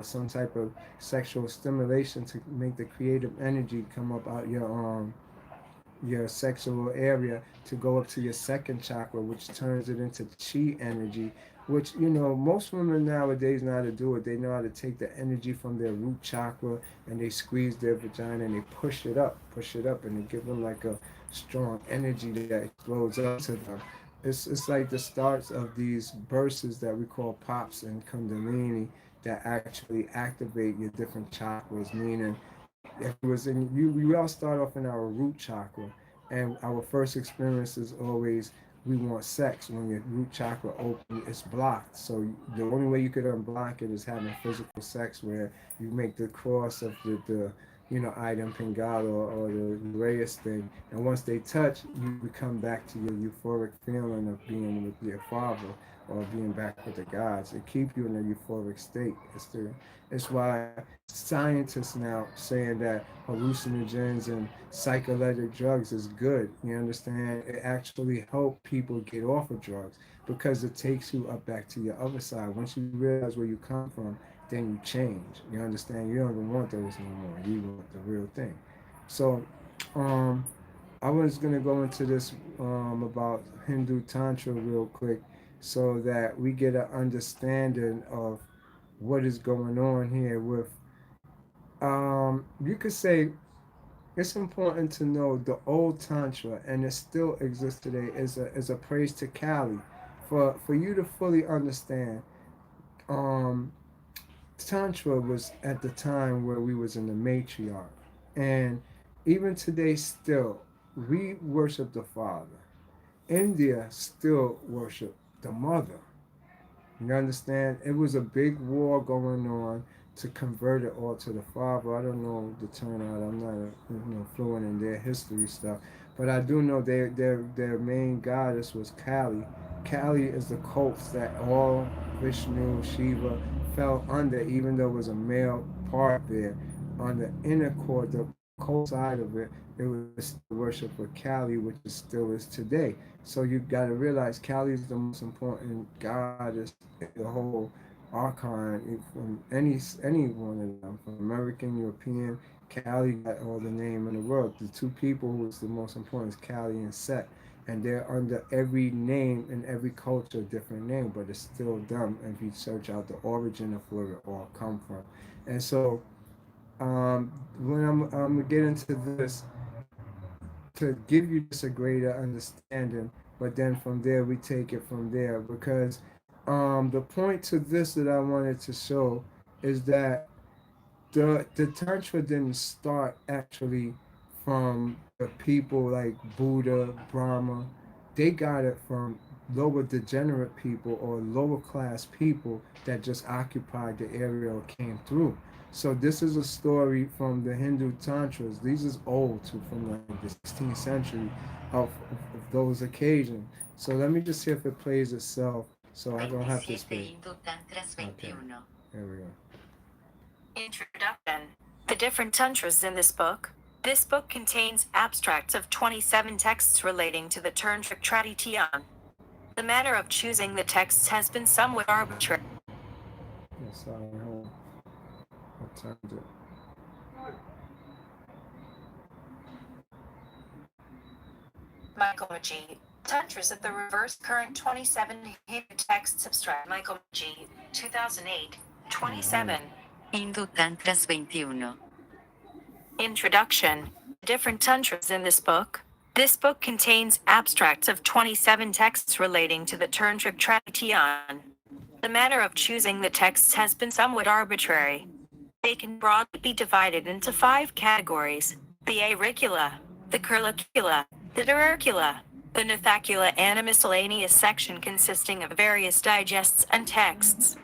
some type of sexual stimulation to make the creative energy come up out your sexual area to go up to your second chakra, which turns it into chi energy. Which most women nowadays know how to do it. They know how to take the energy from their root chakra and they squeeze their vagina and they push it up, and they give them like a strong energy that explodes up to them. It's like the starts of these bursts that we call pops and Kundalini that actually activate your different chakras. Meaning, if it was in you, we all start off in our root chakra, and our first experience is always we want sex. When your root chakra open, it's blocked. So the only way you could unblock it is having physical sex, where you make the cross of the item pingala or the Uranus thing, and once they touch, you come back to your euphoric feeling of being with your father or being back with the gods. It keep you in a euphoric state. It's why scientists now saying that hallucinogens and psychedelic drugs is good. You understand? It actually help people get off of drugs because it takes you up back to your other side. Once you realize where you come from, then you change. You understand? You don't even want those no more. You want the real thing. So, um, I was gonna go into this about Hindu Tantra real quick, so that we get an understanding of what is going on here with. You could say it's important to know the old Tantra, and it still exists today, is a praise to Kali. For you to fully understand, um, Tantra was at the time where we was in the matriarch, and even today still we worship the father. India still worship the mother. You understand? It was a big war going on to convert it all to the father. I don't know the turnout. I'm not fluent in their history stuff, but I do know their main goddess was Kali. Kali is the cults that all Vishnu, Shiva fell under, even though it was a male part there. On the inner core, the cult side of it, it was still worship for Kali, which is still is today. So you got to realize Kali is the most important goddess in the whole archon from any one of them, from American, European. Kali got all the name in the world. The two people who is the most important is Kali and Set, and they're under every name in every culture, different name, but it's still them if you search out the origin of where it all come from. And so when I'm gonna get into this to give you just a greater understanding, but then from there we take it from there because the point to this that I wanted to show is that the tantra didn't start actually from the people like Buddha, Brahma. They got it from lower degenerate people or lower class people that just occupied the area or came through. So this is a story from the Hindu tantras. These is old too, from like the 16th century of those occasions. So let me just see if it plays itself. So I don't have to speak. Okay, there we go. Introduction. The different tantras in this book. This book contains abstracts of 27 texts relating to the Tantric tradition. The manner of choosing the texts has been somewhat arbitrary. Yeah, sorry, hold on. I turned it. Michael Majid. Tantras of the Reverse Current 27 Hindu Text Substract. Michael Majid. 2008. 27. Hindu Tantras 21. Introduction. Different tantras in this book. This book contains abstracts of 27 texts relating to the Tantric tradition. The manner of choosing the texts has been somewhat arbitrary. They can broadly be divided into 5 categories: the auricula, the curlicula, the tubercula, the nithacula, and a miscellaneous section consisting of various digests and texts.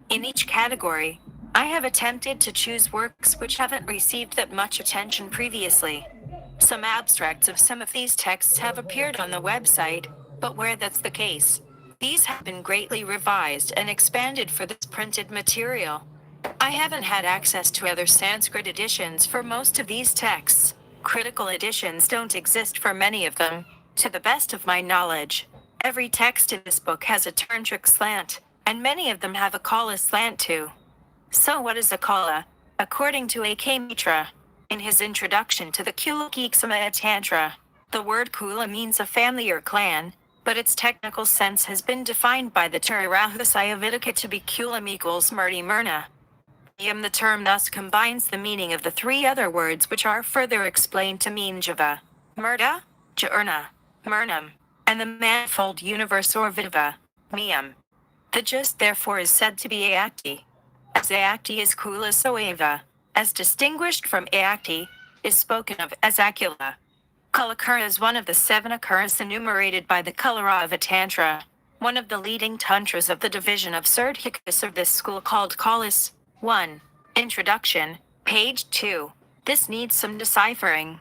In each category, I have attempted to choose works which haven't received that much attention previously. Some abstracts of some of these texts have appeared on the website, but where that's the case, these have been greatly revised and expanded for this printed material. I haven't had access to other Sanskrit editions for most of these texts. Critical editions don't exist for many of them, to the best of my knowledge. Every text in this book has a Tantric slant, and many of them have a Kala slant too. So what is a Kala? According to A.K. Mitra, in his introduction to the Kula Tantra, the word Kula means a family or clan, but its technical sense has been defined by the Turahusaya Vidaka to be Kulam equals Murti Myrna. The term thus combines the meaning of the three other words which are further explained to mean Java, Murda, Jaurna, Murnam, and the manifold universe or Viva, Miyam. The gist therefore is said to be Ayakti. As Ayakti is Kula so Ava, as distinguished from Ayakti, is spoken of as Akula. Kalakura is one of the 7 occurrences enumerated by the Kalarava Tantra, one of the leading tantras of the division of Siddhikas of this school called Kalas. 1. Introduction, page 2. This needs some deciphering.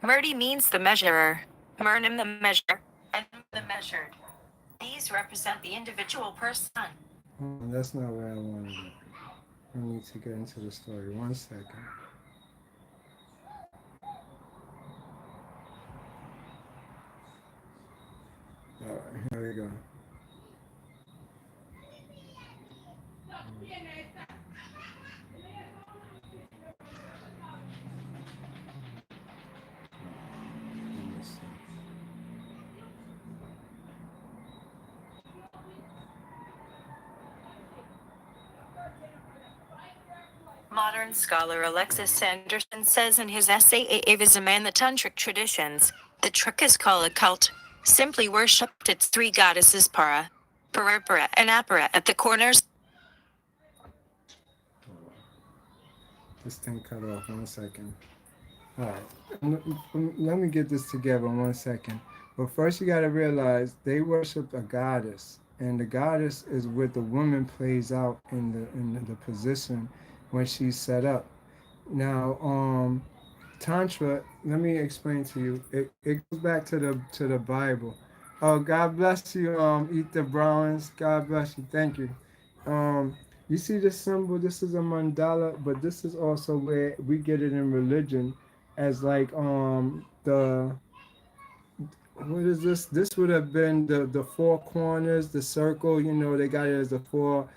Murti means the measurer, Murnam the measure, and the measured. These represent the individual person. That's not where I wanted it. I need to get into the story. 1 second. Alright, here we go. Modern scholar Alexis Sanderson says in his essay Avaism and the Tantric traditions, the trick is called a cult, simply worshipped its 3 goddesses Para, Parapara and Apara at the corners. This thing cut off. 1 second. Alright. Let me get this together 1 second. But first you gotta realize they worship a goddess. And the goddess is what the woman plays out in the position when she's set up. Now, Tantra, let me explain to you. It goes back to the Bible. Oh, God bless you, Ether Browns. God bless you. Thank you. You see this symbol? This is a mandala, but this is also where we get it in religion as like the what is this? This would have been the 4 corners, the circle. You know, they got it as the four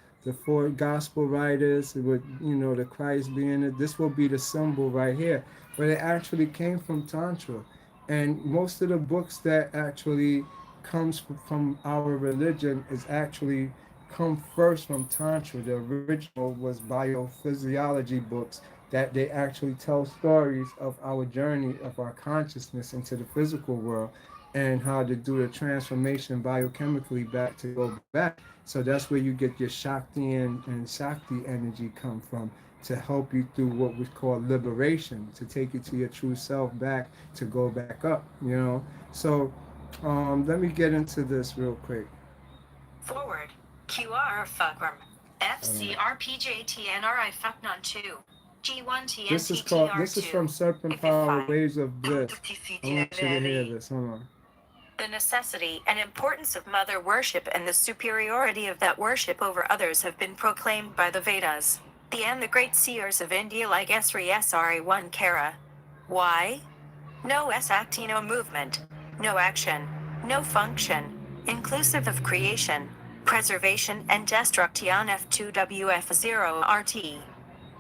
gospel writers with the Christ being it. This will be the symbol right here, but it actually came from Tantra, and most of the books that actually comes from our religion is actually come first from Tantra. The original was biophysiology books that they actually tell stories of our journey of our consciousness into the physical world and how to do the transformation biochemically back to go back. So that's where you get your Shakti and Shakti energy come from to help you through what we call liberation, to take you to your true self back, to go back up, So let me get into this real quick. Forward. QR Fakram. FCRPJTNRI Faknon 2. G1TNTTR2. This is from Serpent Power, Waves of Bliss. I want you to hear this. Hold on. The necessity and importance of mother worship and the superiority of that worship over others have been proclaimed by the Vedas, the great seers of India like Sri Sri1 Kara. Why? No Sakti, no movement, no action, no function, inclusive of creation, preservation and destruction F2WF0RT.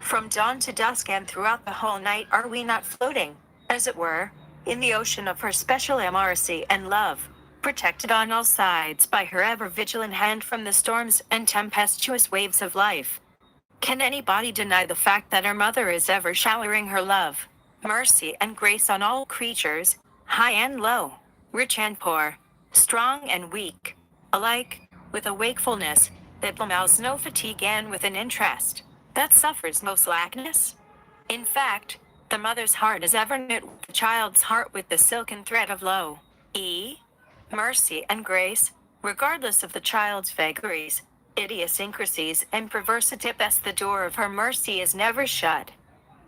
From dawn to dusk and throughout the whole night are we not floating, as it were, in the ocean of her special mercy and love, protected on all sides by her ever-vigilant hand from the storms and tempestuous waves of life? Can anybody deny the fact that our mother is ever showering her love, mercy and grace on all creatures, high and low, rich and poor, strong and weak, alike, with a wakefulness that allows no fatigue and with an interest that suffers no slackness? In fact, the mother's heart is ever knit with the child's heart with the silken thread of mercy and grace, regardless of the child's vagaries, idiosyncrasies and perversity. Best the door of her mercy is never shut.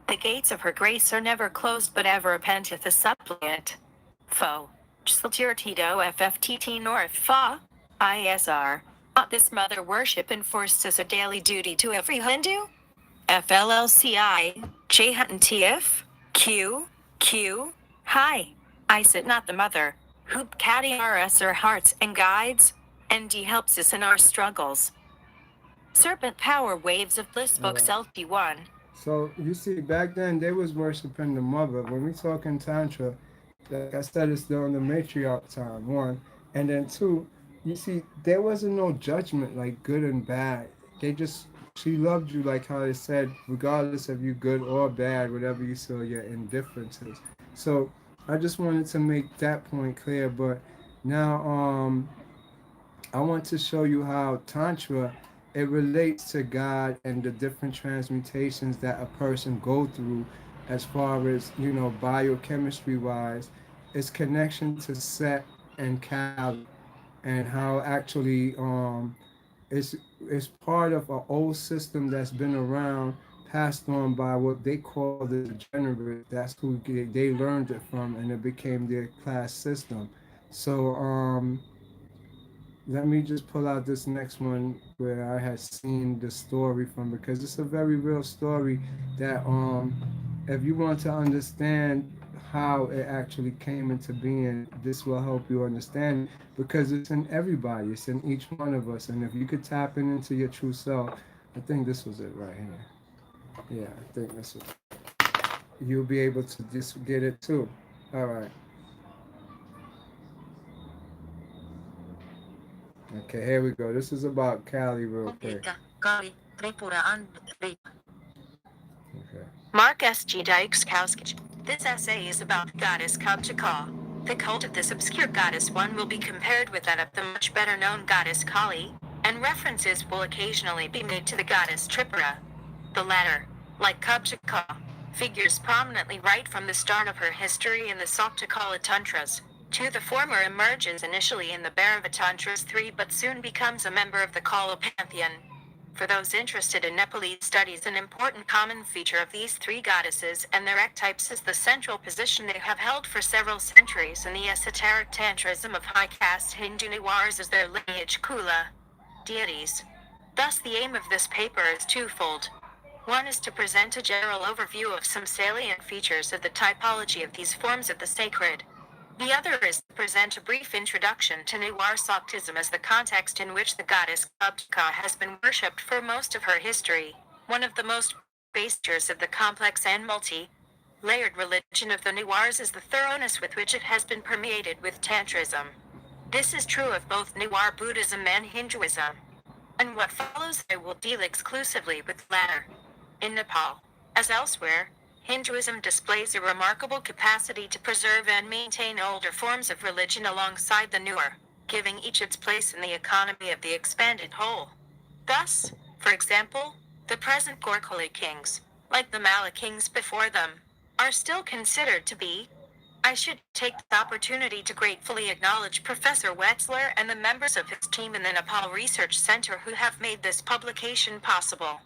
The gates of her grace are never closed but ever repenteth a suppliant. Fo. Tito FFTT North Fa. ISR. This mother worship enforced as a daily duty to every Hindu? FLLCI. J Hutton TF. Q. Q. Hi. I sit not the mother. Hoop caddy RS our hearts and guides. ND helps us in our struggles. Serpent Power Waves of Bliss Books LP1. So you see, back then they was worshiping the mother. When we talk in Tantra, like I said, it's during the matriarch time, one. And then two, you see, there wasn't no judgment like good and bad. They just, she loved you like how they said, regardless of you good or bad, whatever you saw your indifferences. So I just wanted to make that point clear. But now I want to show you how Tantra, it relates to God and the different transmutations that a person go through as far as, biochemistry wise. Its connection to Set and Kali, and how actually it's part of an old system that's been around, passed on by what they call the degenerates. That's who they learned it from, and it became their class system. So let me just pull out this next one where I had seen the story from, because it's a very real story that if you want to understand how it actually came into being, this will help you understand it, because it's in everybody, it's in each one of us. And if you could tap into your true self, I think this was it right here. Yeah, I think this was it. You'll be able to just get it too. All right. Okay, here we go. This is about Kali real quick. Okay. Mark S. G. Dykes-Kowskich. This essay is about the goddess Kabchaka. The cult of this obscure goddess one will be compared with that of the much better known goddess Kali, and references will occasionally be made to the goddess Tripura. The latter, like Kabchaka, figures prominently right from the start of her history in the Saptakala Tantras. The former emerges initially in the Bhairava Tantras 3 but soon becomes a member of the Kala pantheon. For those interested in Nepalese studies, an important common feature of these three goddesses and their archetypes is the central position they have held for several centuries in the esoteric tantrism of high caste Hindu Niwars as their lineage Kula deities. Thus the aim of this paper is twofold. One is to present a general overview of some salient features of the typology of these forms of the sacred. The other is to present a brief introduction to Newar Saktism as the context in which the goddess Kabchaka has been worshipped for most of her history, one of the most features of the complex and multi-layered religion of the Newars is the thoroughness with which it has been permeated with Tantrism. This is true of both Newar Buddhism and Hinduism. And what follows I will deal exclusively with the latter. In Nepal, as elsewhere, Hinduism displays a remarkable capacity to preserve and maintain older forms of religion alongside the newer, giving each its place in the economy of the expanded whole. Thus, for example, the present Gorkhali kings, like the Mala kings before them, are still considered to be. I should take the opportunity to gratefully acknowledge Professor Wetzler and the members of his team in the Nepal Research Center who have made this publication possible.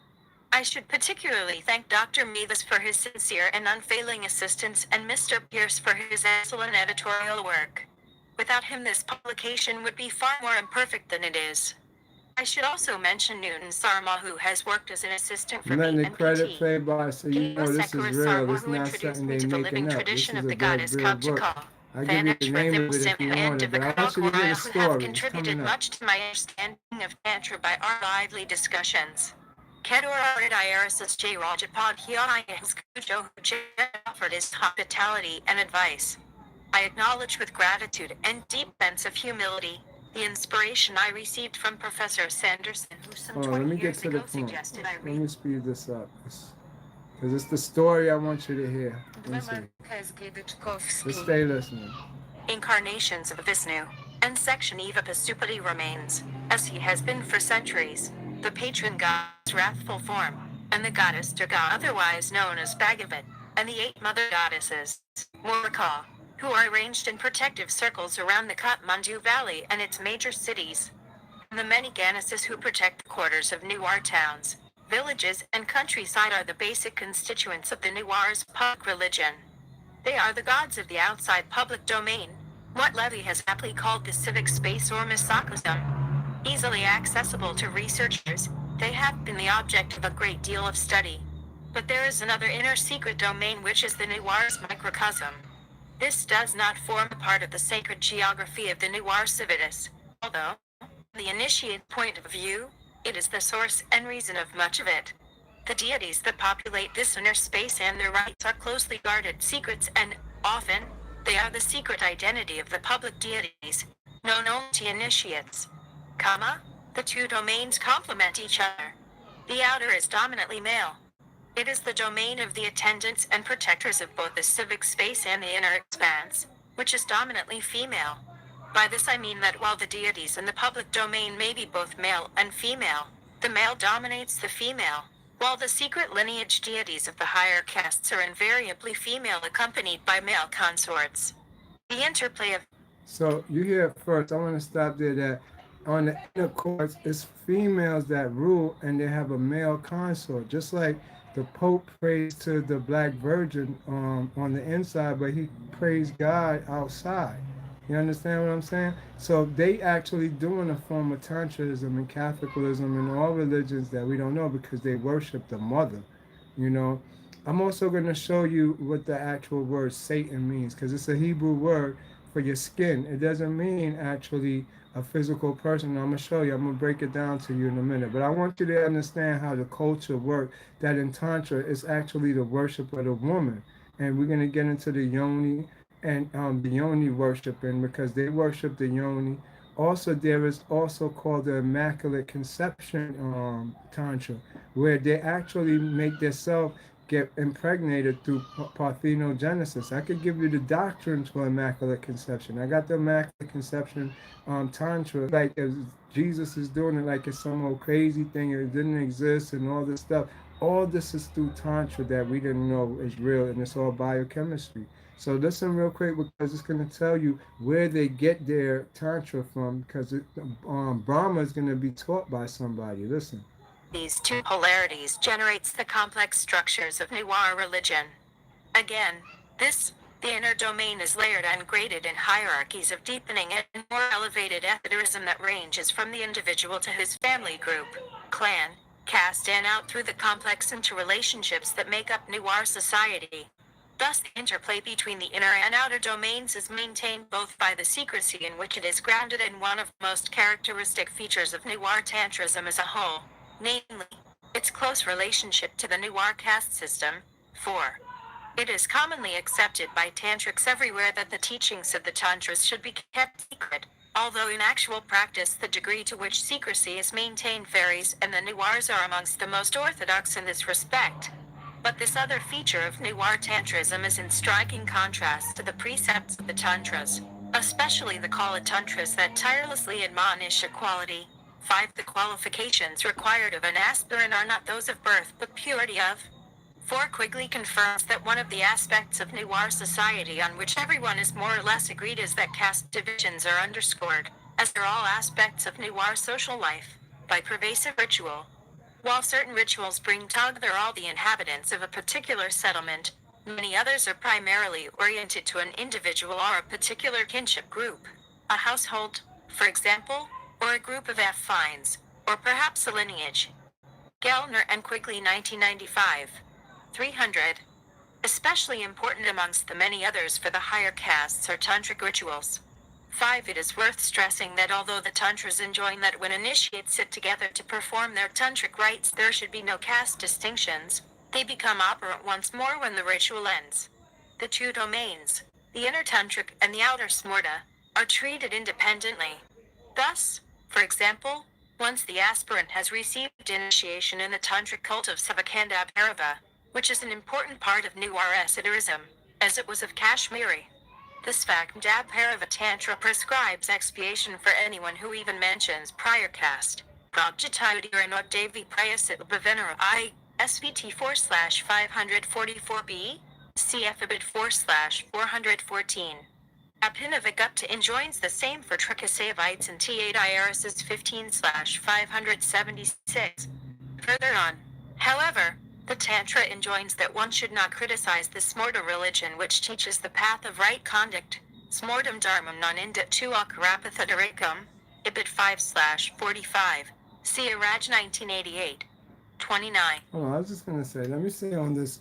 I should particularly thank Dr. Mevis for his sincere and unfailing assistance and Mr. Pierce for his excellent editorial work. Without him this publication would be far more imperfect than it is. I should also mention Newton Sarma, who has worked as an assistant for Let me the and credit PT. play by, so you know this is real. This is not something they making up. This is a very real book. I'll give you the name of it if you want it, but I want you to hear the story. It's coming up. Much to my understanding of Tantra by our lively discussions. Kedora Iris's J. Rajapad Hyayah's Kujo who offered his hospitality and advice. I acknowledge with gratitude and deep sense of humility the inspiration I received from Professor Sanderson, who some 20 years ago suggested I read. Let me speed this up, because it's the story I want you to hear. Just stay listening. Incarnations of Vishnu, and section Eva Pasupati remains, as he has been for centuries, the patron god's wrathful form, and the goddess Durga, otherwise known as Bhagavat, and the 8 mother goddesses, Muraka, who are arranged in protective circles around the Kathmandu Valley and its major cities, and the many Ganesses who protect the quarters of Newar towns, villages, and countryside are the basic constituents of the Nuar's public religion. They are the gods of the outside public domain, what Levy has aptly called the civic space or misocosm. Easily accessible to researchers, they have been the object of a great deal of study. But there is another inner secret domain which is the Nuar's microcosm. This does not form part of the sacred geography of the Nuar Civitas, although, from the initiate point of view, it is the source and reason of much of it. The deities that populate this inner space and their rites are closely guarded secrets and, often, they are the secret identity of the public deities, known only to initiates. The two domains complement each other. The outer is dominantly male. It is the domain of the attendants and protectors of both the civic space and the inner expanse, which is dominantly female. By this I mean that while the deities in the public domain may be both male and female, the male dominates the female, while the secret lineage deities of the higher castes are invariably female accompanied by male consorts. The interplay of So you hear first, I want to stop there that on the inner courts, it's females that rule and they have a male consort. Just like the Pope prays to the Black Virgin on the inside, but he prays God outside. You understand what I'm saying? So they actually doing a form of Tantrism and Catholicism and all religions that we don't know because they worship the mother, you know. I'm also going to show you what the actual word Satan means because it's a Hebrew word for your skin. It doesn't mean actually a physical person. I'm going to show you. I'm going to break it down to you in a minute. But I want you to understand how the culture works, that in Tantra, it's actually the worship of the woman. And we're going to get into the yoni and the yoni worshiping because they worship the yoni. Also, there is also called the Immaculate Conception Tantra, where they actually make themselves get impregnated through parthenogenesis. I could give you the doctrines for Immaculate Conception. I got the Immaculate Conception Tantra, like as Jesus is doing it like it's some old crazy thing, it didn't exist and all this stuff. All this is through Tantra that we didn't know is real, and it's all biochemistry. So listen real quick because it's going to tell you where they get their Tantra from because Brahma is going to be taught by somebody. Listen. these two polarities generates the complex structures of Nuar religion. Again, the inner domain is layered and graded in hierarchies of deepening and more elevated esotericism that ranges from the individual to his family group, clan, caste and out through the complex interrelationships that make up Nuar society. Thus the interplay between the inner and outer domains is maintained both by the secrecy in which it is grounded and one of the most characteristic features of Nuar Tantrism as a whole, namely, its close relationship to the Nuar caste system. 4. It is commonly accepted by Tantrics everywhere that the teachings of the Tantras should be kept secret, although in actual practice the degree to which secrecy is maintained varies and the Nuars are amongst the most orthodox in this respect. But this other feature of Nuar Tantrism is in striking contrast to the precepts of the Tantras, especially the Kala Tantras that tirelessly admonish equality. 5. The qualifications required of an aspirant are not those of birth but purity of. 4. Quigley confirms that one of the aspects of Nuar society on which everyone is more or less agreed is that caste divisions are underscored, as are all aspects of Nuar social life, by pervasive ritual. While certain rituals bring together all the inhabitants of a particular settlement, many others are primarily oriented to an individual or a particular kinship group, a household, for example, or a group of affines, or perhaps a lineage. Gellner and Quigley 1995. 300. Especially important amongst the many others for the higher castes are tantric rituals. 5. It is worth stressing that although the Tantras enjoin that when initiates sit together to perform their tantric rites there should be no caste distinctions, they become operant once more when the ritual ends. The two domains, the inner tantric and the outer smorta, are treated independently. Thus, for example, once the aspirant has received initiation in the tantric cult of Savakanda Bhairava, which is an important part of Nuar esotericism, as it was of Kashmiri. This fact Bhairava Tantra prescribes expiation for anyone who even mentions prior caste. Pragjatayudiranot Devi Prayasit Bhavenera I, SVT 4/544b, CF Abid 4/414. Abhinavagupta enjoins the same for Trichosavites and T8 Irises 15/576. Further on, However, the Tantra enjoins that one should not criticize the Smorta religion, which teaches the path of right conduct. Smortam dharmam non indet tu akarapathadarikam, Ibid 5/45. See Iraj 1988. 29. Oh, I was just going to say, let me say on this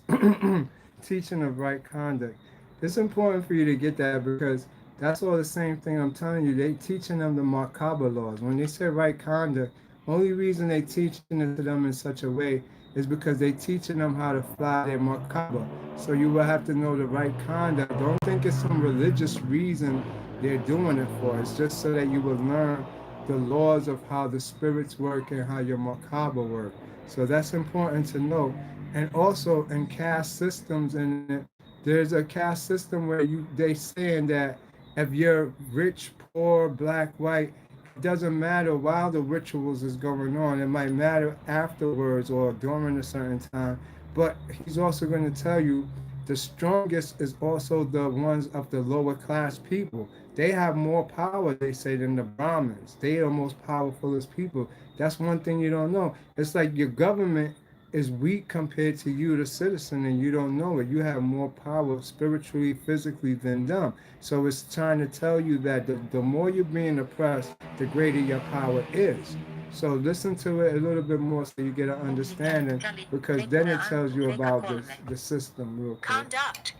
teaching of right conduct, it's important for you to get that because that's all the same thing I'm telling you. They teaching them the Markaba laws. When they say right conduct, only reason they teaching it to them in such a way is because they teaching them how to fly their Markaba. So you will have to know the right conduct. Don't think it's some religious reason they're doing it for. It's just so that you will learn the laws of how the spirits work and how your Markaba work. So that's important to know. And also in caste systems, in it, there's a caste system where they saying that if you're rich, poor, black, white, it doesn't matter while the rituals is going on. It might matter afterwards or during a certain time. But he's also going to tell you the strongest is also the ones of the lower class people. They have more power, they say, than the Brahmins. They are the most powerful as people. That's one thing you don't know. It's like your government is weak compared to you, the citizen, and you don't know it. You have more power spiritually, physically than them. So it's trying to tell you that the more you're being oppressed, the greater your power is. So listen to it a little bit more so you get an understanding, because then it tells you about the system real quick. Conduct.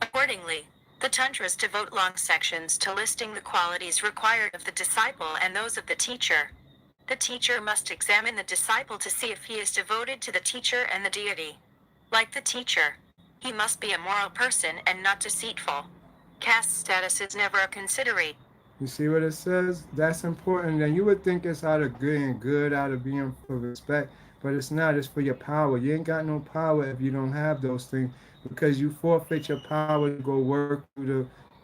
Accordingly, the Tantras devote long sections to listing the qualities required of the disciple and those of the teacher. The teacher must examine the disciple to see if he is devoted to the teacher and the deity. Like the teacher, he must be a moral person and not deceitful. Caste status is never a consideration. You see what it says? That's important. And you would think it's out of being good, out of being for respect, but it's not. It's for your power. You ain't got no power if you don't have those things, because you forfeit your power to go work through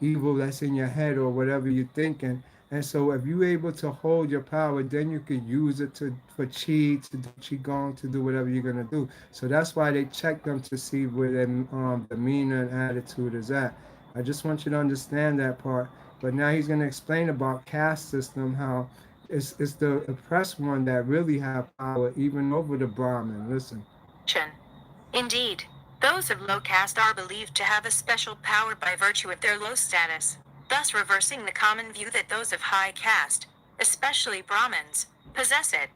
the evil that's in your head or whatever you're thinking. And so if you're able to hold your power, then you could use it for chi, to do qigong, to do whatever you're going to do. So that's why they check them to see where their demeanor and attitude is at. I just want you to understand that part. But now he's going to explain about caste system, how it's the oppressed one that really have power, even over the Brahmin. Listen. Indeed, those of low caste are believed to have a special power by virtue of their low status, thus reversing the common view that those of high caste, especially Brahmins, possess it.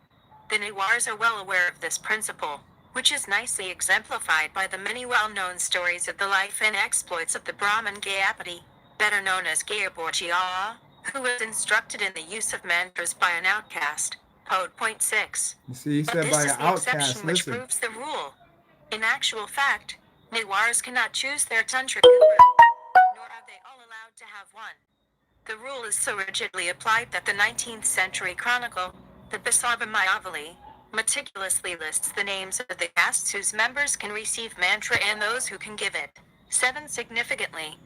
The Newars are well aware of this principle, which is nicely exemplified by the many well-known stories of the life and exploits of the Brahmin Gayapati, better known as Gayaborjia, who was instructed in the use of mantras by an outcast. Code point 6. You see, he But said this by is an the outcast. exception which Listen. proves the rule. In actual fact, Newars cannot choose their Tantric guru, nor are they all allowed to have one. The rule is so rigidly applied that the 19th century chronicle, the Basava Mayavali, meticulously lists the names of the castes whose members can receive mantra and those who can give it. 7. Significantly,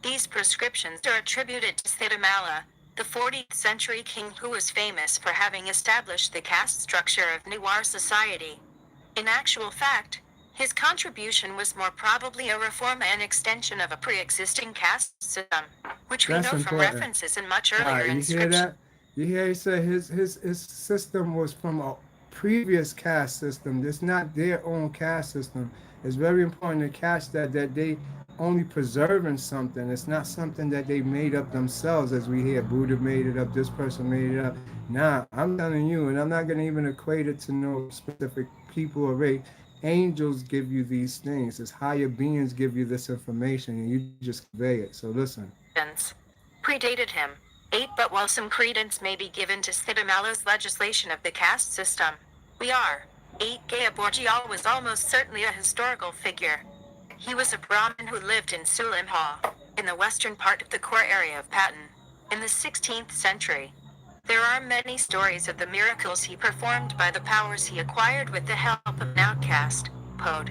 these prescriptions are attributed to Siddhamala, the 14th century king who was famous for having established the caste structure of Newar society. In actual fact, his contribution was more probably a reform and extension of a pre-existing caste system, which we That's know from important. references in much earlier You hear inscriptions. that? You hear he said his system was from a previous caste system. It's not their own caste system. It's very important to catch that they only preserving something. It's not something that they made up themselves, as we hear Buddha made it up, this person made it up. Nah, I'm telling you, and I'm not going to even equate it to no specific people or race. Angels give you these things. It's higher beings give you this information, and you just convey it. So listen. Predated him. 8. But while some credence may be given to Siddhamala's legislation of the caste system, we are. 8. Gayaborjia was almost certainly a historical figure. He was a Brahmin who lived in Sulimha, in the western part of the core area of Patan, in the 16th century. There are many stories of the miracles he performed by the powers he acquired with the help of an outcast. Pod.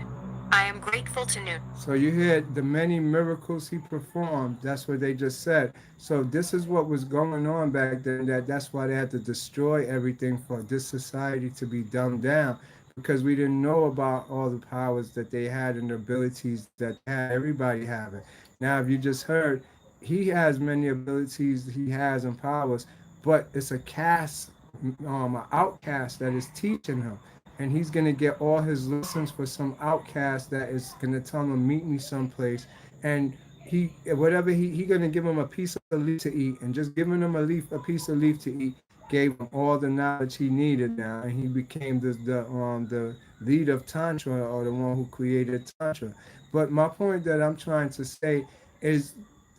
I am grateful to New. So you hear the many miracles he performed. That's what they just said. So this is what was going on back then. That's why they had to destroy everything for this society to be dumbed down, because we didn't know about all the powers that they had and the abilities that they had. Everybody have it. Now, if you just heard, he has many abilities he has and powers, but it's a caste, an outcast that is teaching him. and he's gonna get all his lessons for some outcast that is gonna tell him meet me someplace, and he gonna give him a piece of leaf to eat, and just giving him a piece of leaf to eat gave him all the knowledge he needed now, and he became the lead of Tantra, or the one who created Tantra. But my point that I'm trying to say is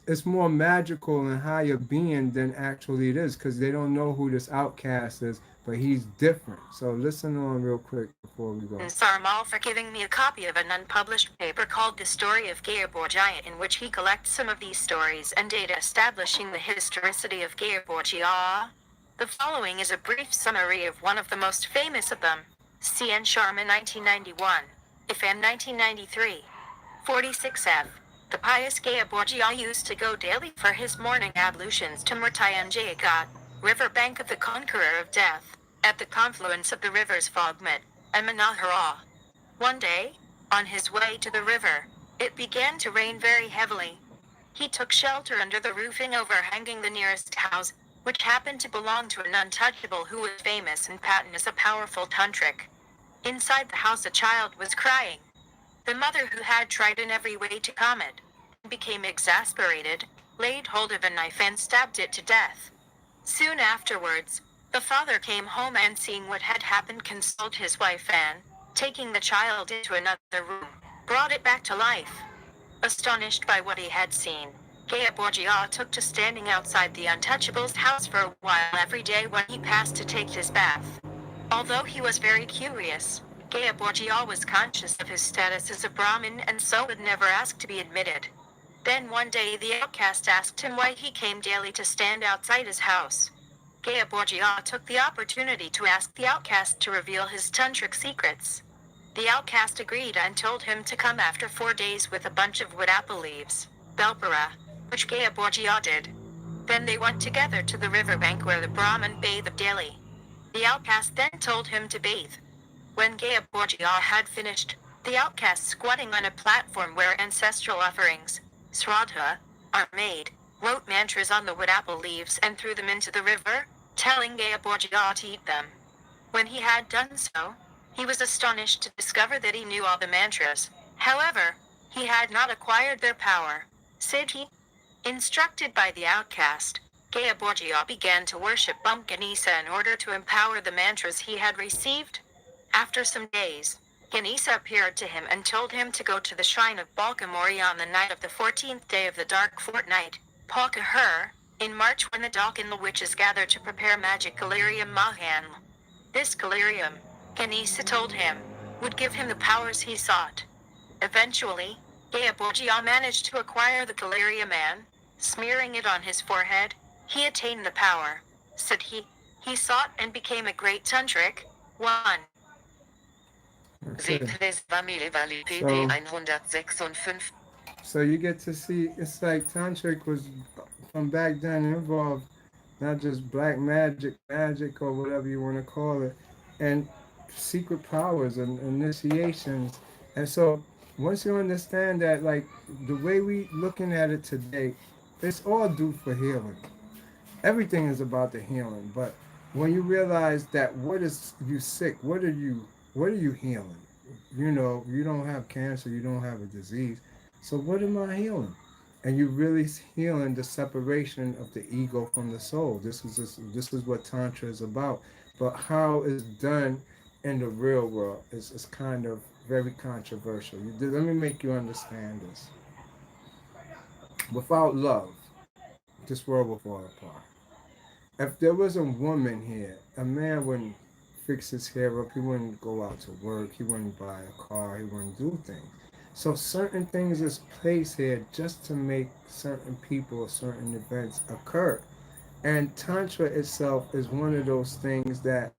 it's more magical and higher being than actually it is, because they don't know who this outcast is, but he's different. So listen on real quick before we go. Sarmal for giving me a copy of an unpublished paper called The Story of Gaya Borgia, in which he collects some of these stories and data establishing the historicity of Gaya Borgia. The following is a brief summary of one of the most famous of them. C.N. Sharma 1991. IFM 1993. 46F. The pious Gaya Borgia used to go daily for his morning ablutions to Murtayanjayagat, river bank of the conqueror of death, at the confluence of the rivers Fogmet and Manahara. One day, on his way to the river, it began to rain very heavily. He took shelter under the roofing overhanging the nearest house, which happened to belong to an untouchable who was famous in Patan as a powerful tantric. Inside the house a child was crying. The mother, who had tried in every way to calm it, became exasperated, laid hold of a knife and stabbed it to death. Soon afterwards, the father came home and, seeing what had happened, consoled his wife and, taking the child into another room, brought it back to life. Astonished by what he had seen, Gaya Borgia took to standing outside the untouchable's house for a while every day when he passed to take his bath. Although he was very curious, Gaya Borgia was conscious of his status as a Brahmin and so would never ask to be admitted. Then one day the outcast asked him why he came daily to stand outside his house. Gaya Borgia took the opportunity to ask the outcast to reveal his tantric secrets. The outcast agreed and told him to come after 4 days with a bunch of wood apple leaves, Belpara, which Gaya Borgia did. Then they went together to the riverbank where the Brahmin bathed daily. The outcast then told him to bathe. When Gaya Borgia had finished, the outcast, squatting on a platform where ancestral offerings, Sraddha, are made, wrote mantras on the wood apple leaves and threw them into the river, telling Gaya Borgia to eat them. When he had done so, he was astonished to discover that he knew all the mantras. However, he had not acquired their power, said he. Instructed by the outcast, Gaya Borgia began to worship Ganesa in order to empower the mantras he had received. After some days, Ganesa appeared to him and told him to go to the shrine of Balkamori on the night of the 14th day of the dark fortnight, Palkahur, in March, when the Dalk and the witches gathered to prepare magic Galerium Mahan. This Galerium, Ganesa told him, would give him the powers he sought. Eventually, Gaya Borgia managed to acquire the Galerium and, smearing it on his forehead, he attained the power, said he. He sought and became a great tantric. 1. Okay. PT So 156. so you get to see, it's like tantric was from back then involved not just black magic or whatever you want to call it, and secret powers and initiations. And so once you understand that, like the way we looking at it today, it's all due for healing. Everything is about the healing, but when you realize that what is you sick, what are you healing? You know, you don't have cancer, you don't have a disease. So what am I healing? And you really healing the separation of the ego from the soul. This is what Tantra is about. But how it's done in the real world is kind of very controversial. Let me make you understand this. Without love, this world will fall apart. If there was a woman here, a man wouldn't fix his hair up, he wouldn't go out to work, he wouldn't buy a car, he wouldn't do things. So certain things is placed here just to make certain people or certain events occur. And Tantra itself is one of those things that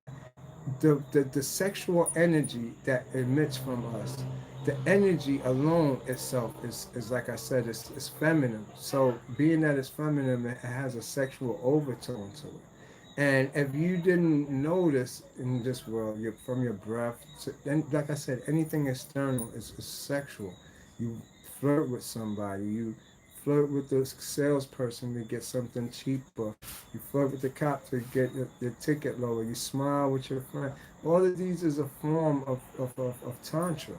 the sexual energy that emits from us, the energy alone itself is like I said, is feminine. So being that it's feminine, it has a sexual overtone to it. And if you didn't notice in this world, from your breath, and like I said, anything external is sexual. You flirt with somebody, you flirt with the salesperson to get something cheaper. You flirt with the cop to get your ticket lower. You smile with your friend. All of these is a form of Tantra.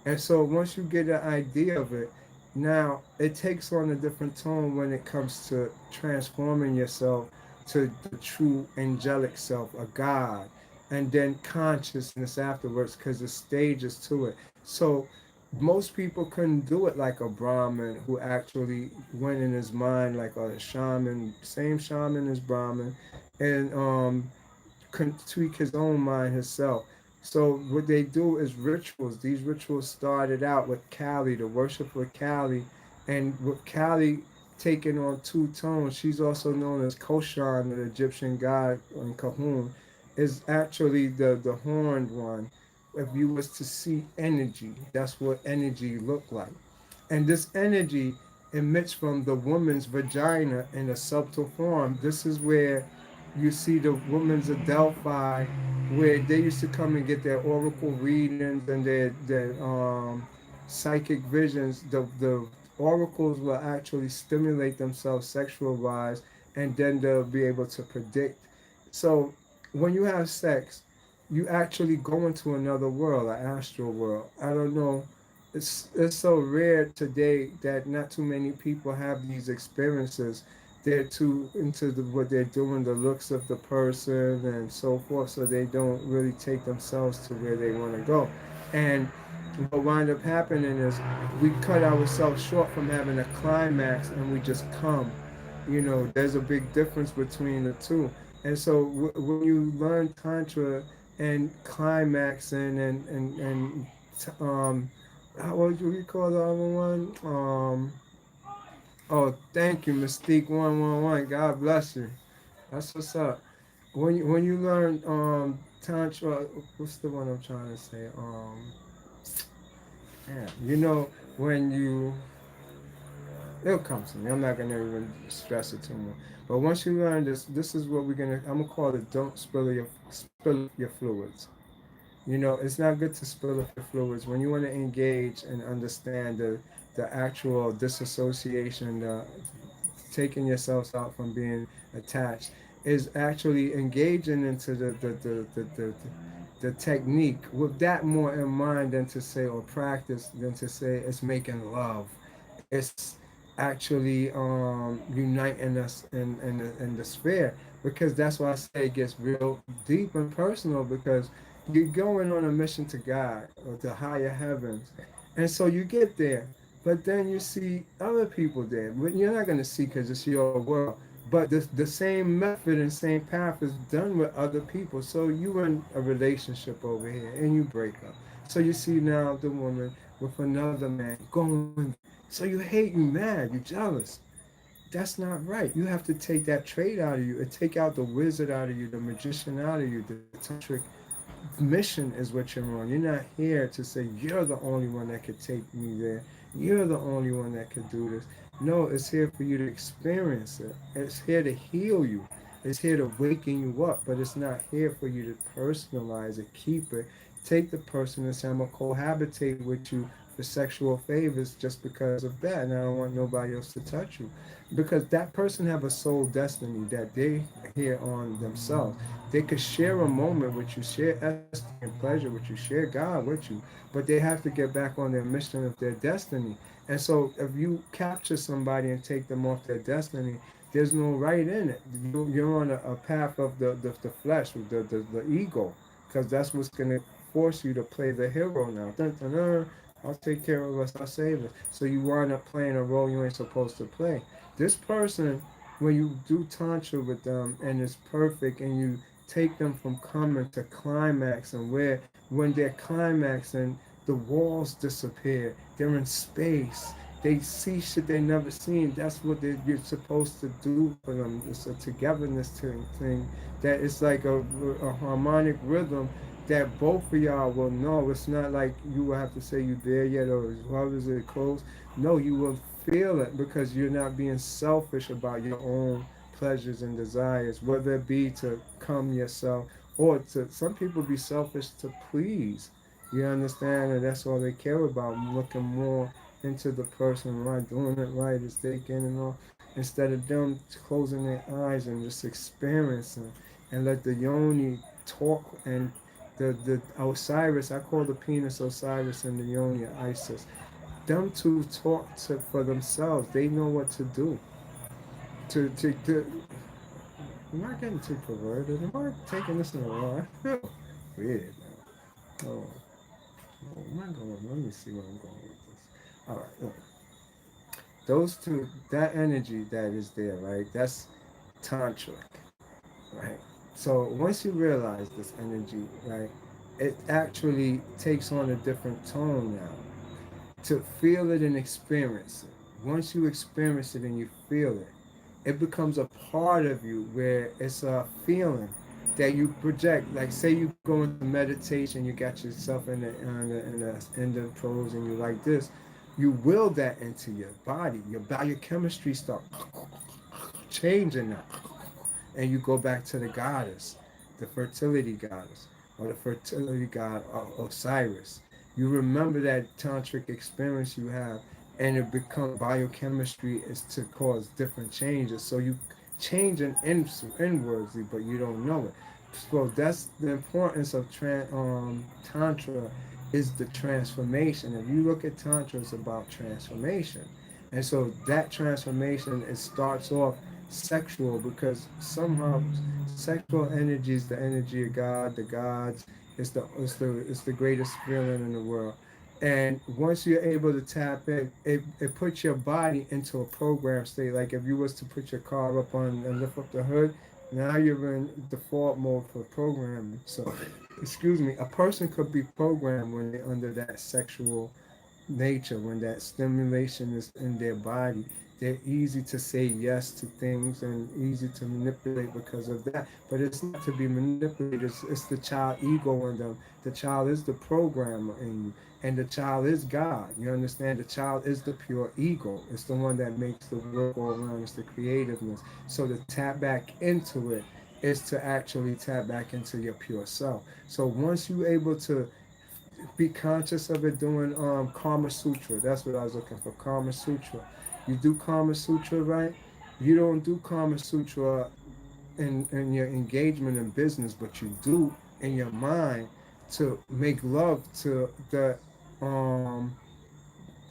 And so once you get an idea of it, now it takes on a different tone when it comes to transforming yourself to the true angelic self, a God, and then consciousness afterwards because there's stages to it. So most people couldn't do it like a Brahmin who actually went in his mind like a shaman, same shaman as Brahmin, and can tweak his own mind himself. So what they do is rituals. These rituals started out with Kali, the worship of Kali, and with Kali taking on two tones, she's also known as Koshan, the Egyptian god, and Kahun, is actually the horned one. If you was to see energy, that's what energy looked like. And this energy emits from the woman's vagina in a subtle form. This is where you see the women's of Delphi, where they used to come and get their oracle readings and their psychic visions. The oracles will actually stimulate themselves sexual wise, and then they'll be able to predict. So when you have sex, you actually go into another world, an astral world. I don't know, it's so rare today that not too many people have these experiences. They're too into what they're doing, the looks of the person and so forth, so they don't really take themselves to where they want to go. And what wind up happening is we cut ourselves short from having a climax and we just come. You know, there's a big difference between the two. And so when you learn Tantra and climaxing and what do we call the other one? Oh, thank you, Mystique 111. God bless you. That's what's up. When you learn Tantra, what's the one I'm trying to say? Yeah, you know when you it'll come to me. I'm not gonna even stress it too much. But once you learn this, this is what we're gonna. I'm gonna call it. Don't spill your fluids. You know, it's not good to spill up your fluids when you want to engage and understand the actual disassociation, the taking yourselves out from being attached, is actually engaging into the technique with that more in mind than to say or practice than to say it's making love. It's actually uniting us in the sphere, because that's why I say it gets real deep and personal, because you're going on a mission to God or to higher heavens, and so you get there, but then you see other people there. But you're not going to see because it's your world. But the same method and same path is done with other people. So you in a relationship over here and you break up. So you see now the woman with another man going. So you hate, you mad, you jealous. That's not right. You have to take that trait out of you and take out the wizard out of you, the magician out of you, the tantric mission is what you're on. You're not here to say you're the only one that could take me there. You're the only one that could do this. No, it's here for you to experience it. It's here to heal you. It's here to waken you up, but it's not here for you to personalize it, keep it. Take the person and say, I'm going to cohabitate with you for sexual favors just because of that, and I don't want nobody else to touch you. Because that person have a soul destiny that they here on themselves. They could share a moment with you, share ecstasy and pleasure with you, share God with you, but they have to get back on their mission of their destiny. And so if you capture somebody and take them off their destiny, there's no right in it. You're on a path of the flesh, the ego, because that's what's going to force you to play the hero now. Dun, dun, dun, I'll take care of us, I'll save us. So you wind up playing a role you ain't supposed to play. This person, when you do tantra with them and it's perfect and you take them from coming to climax, and where when they're climaxing, the walls disappear. They're in space. They see shit they never seen. That's what you're supposed to do for them. It's a togetherness thing that it's like a harmonic rhythm that both of y'all will know. It's not like you will have to say you there yet or how is it close. No, you will feel it because you're not being selfish about your own pleasures and desires, whether it be to come yourself or to some people be selfish to please. You understand? And that's all they care about, looking more into the person. Am I doing it right? Is they getting off? Instead of them closing their eyes and just experiencing and let the yoni talk and the Osiris, I call the penis Osiris and the yoni Isis. Them two talk for themselves. They know what to do. To am I getting too perverted? Am I taking this in the wrong? I feel weird now. Oh, am I going? Let me see where I'm going with this. All right, look. Those two, that energy that is there, right? That's tantric, right? So once you realize this energy, right, it actually takes on a different tone now. To feel it and experience it. Once you experience it and you feel it, it becomes a part of you where it's a feeling that you project. Like say you go into meditation, you got yourself in the pros and you like this, you will that into your body. Your biochemistry start changing now, and you go back to the goddess, the fertility goddess, or the fertility god Osiris. You remember that tantric experience you have, and it becomes biochemistry is to cause different changes. So you changing inwardly, but you don't know it. So that's the importance of tantra is the transformation. If you look at tantra, it's about transformation, and so that transformation it starts off sexual because somehow sexual energy is the energy of God, the gods. It's the greatest feeling in the world. And once you're able to tap in, it puts your body into a program state. Like if you was to put your car up on and lift up the hood, now you're in default mode for programming. So, excuse me, a person could be programmed when they're under that sexual nature, when that stimulation is in their body, they're easy to say yes to things and easy to manipulate because of that. But it's not to be manipulated, it's the child ego in them. The child is the programmer in you, and the child is God. You understand? The child is the pure ego. It's the one that makes the world go around, it's the creativeness. So to tap back into it is to actually tap back into your pure self. So once you're able to be conscious of it doing Karma Sutra. That's what I was looking for. Karma Sutra. You do Karma Sutra right. You don't do Karma Sutra in your engagement in business, but you do in your mind to make love to the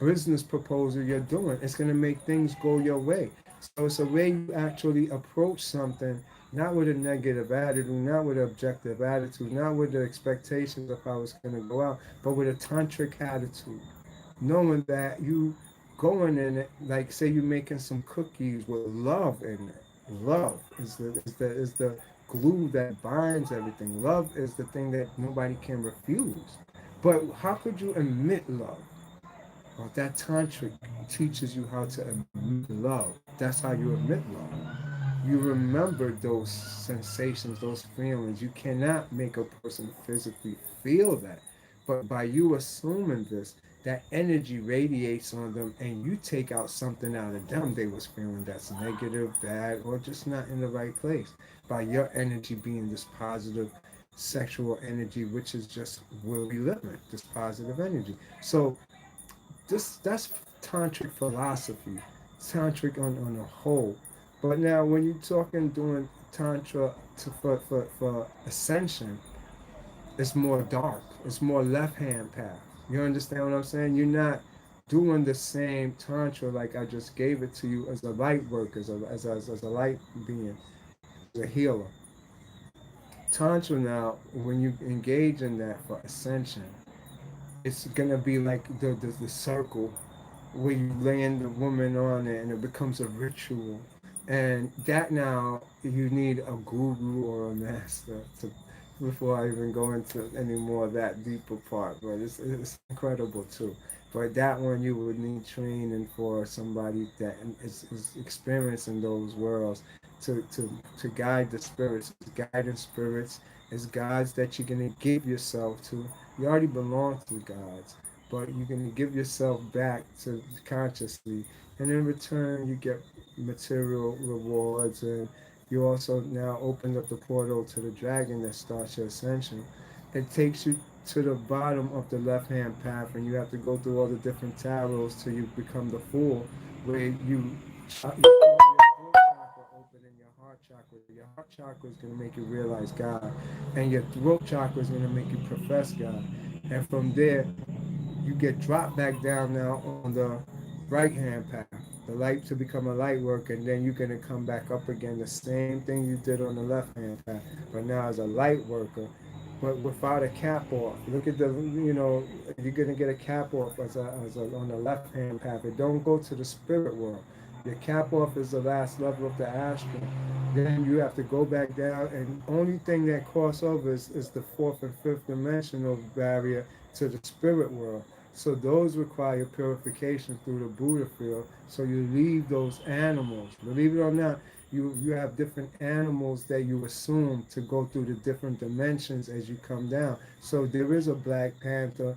business proposal you're doing. It's going to make things go your way. So it's a way you actually approach something, not with a negative attitude, not with an objective attitude, not with the expectations of how it's going to go out, but with a tantric attitude, knowing that you going in it, like say you're making some cookies with love in it. Love is the glue that binds everything. Love is the thing that nobody can refuse. But how could you admit love? Well, that tantric teaches you how to admit love. That's how you admit love. You remember those sensations, those feelings. You cannot make a person physically feel that. But by you assuming this, that energy radiates on them and you take out something out of them they was feeling that's negative, bad, or just not in the right place. By your energy being this positive sexual energy, which is just where we live in, this positive energy. So that's tantric philosophy, tantric on a whole. But now when you're talking doing tantra for ascension, it's more dark. It's more left hand path. You understand what I'm saying? You're not doing the same tantra like I just gave it to you as a light work, as a light being, as a healer. Tantra now, when you engage in that for ascension, it's gonna be like the circle where you land the woman on it and it becomes a ritual. And that now you need a guru or a master to before I even go into any more of that deeper part. But it's incredible too. But that one you would need training for somebody that is experiencing those worlds to guide the spirits, guiding spirits, is gods that you're gonna give yourself to. You already belong to gods, but you're going to give yourself back to consciously, and in return you get material rewards, and you also now open up the portal to the dragon that starts your ascension. It takes you to the bottom of the left hand path, and you have to go through all the different tarots till you become the Fool, where you call your throat chakra open and your heart chakra. Your heart chakra is going to make you realize God, and your throat chakra is going to make you profess God. And from there, you get dropped back down now on the right hand path, the light to become a light worker, and then you're going to come back up again, the same thing you did on the left hand path, but now as a light worker, but without a cap off. Look at the, you're going to get a cap off on the left hand path. It don't go to the spirit world. Your cap off is the last level of the astral. Then you have to go back down, and only thing that cross over is the fourth and fifth dimensional barrier to the spirit world. So those require purification through the Buddha field. So you leave those animals. Believe it or not, you have different animals that you assume to go through the different dimensions as you come down. So there is a Black Panther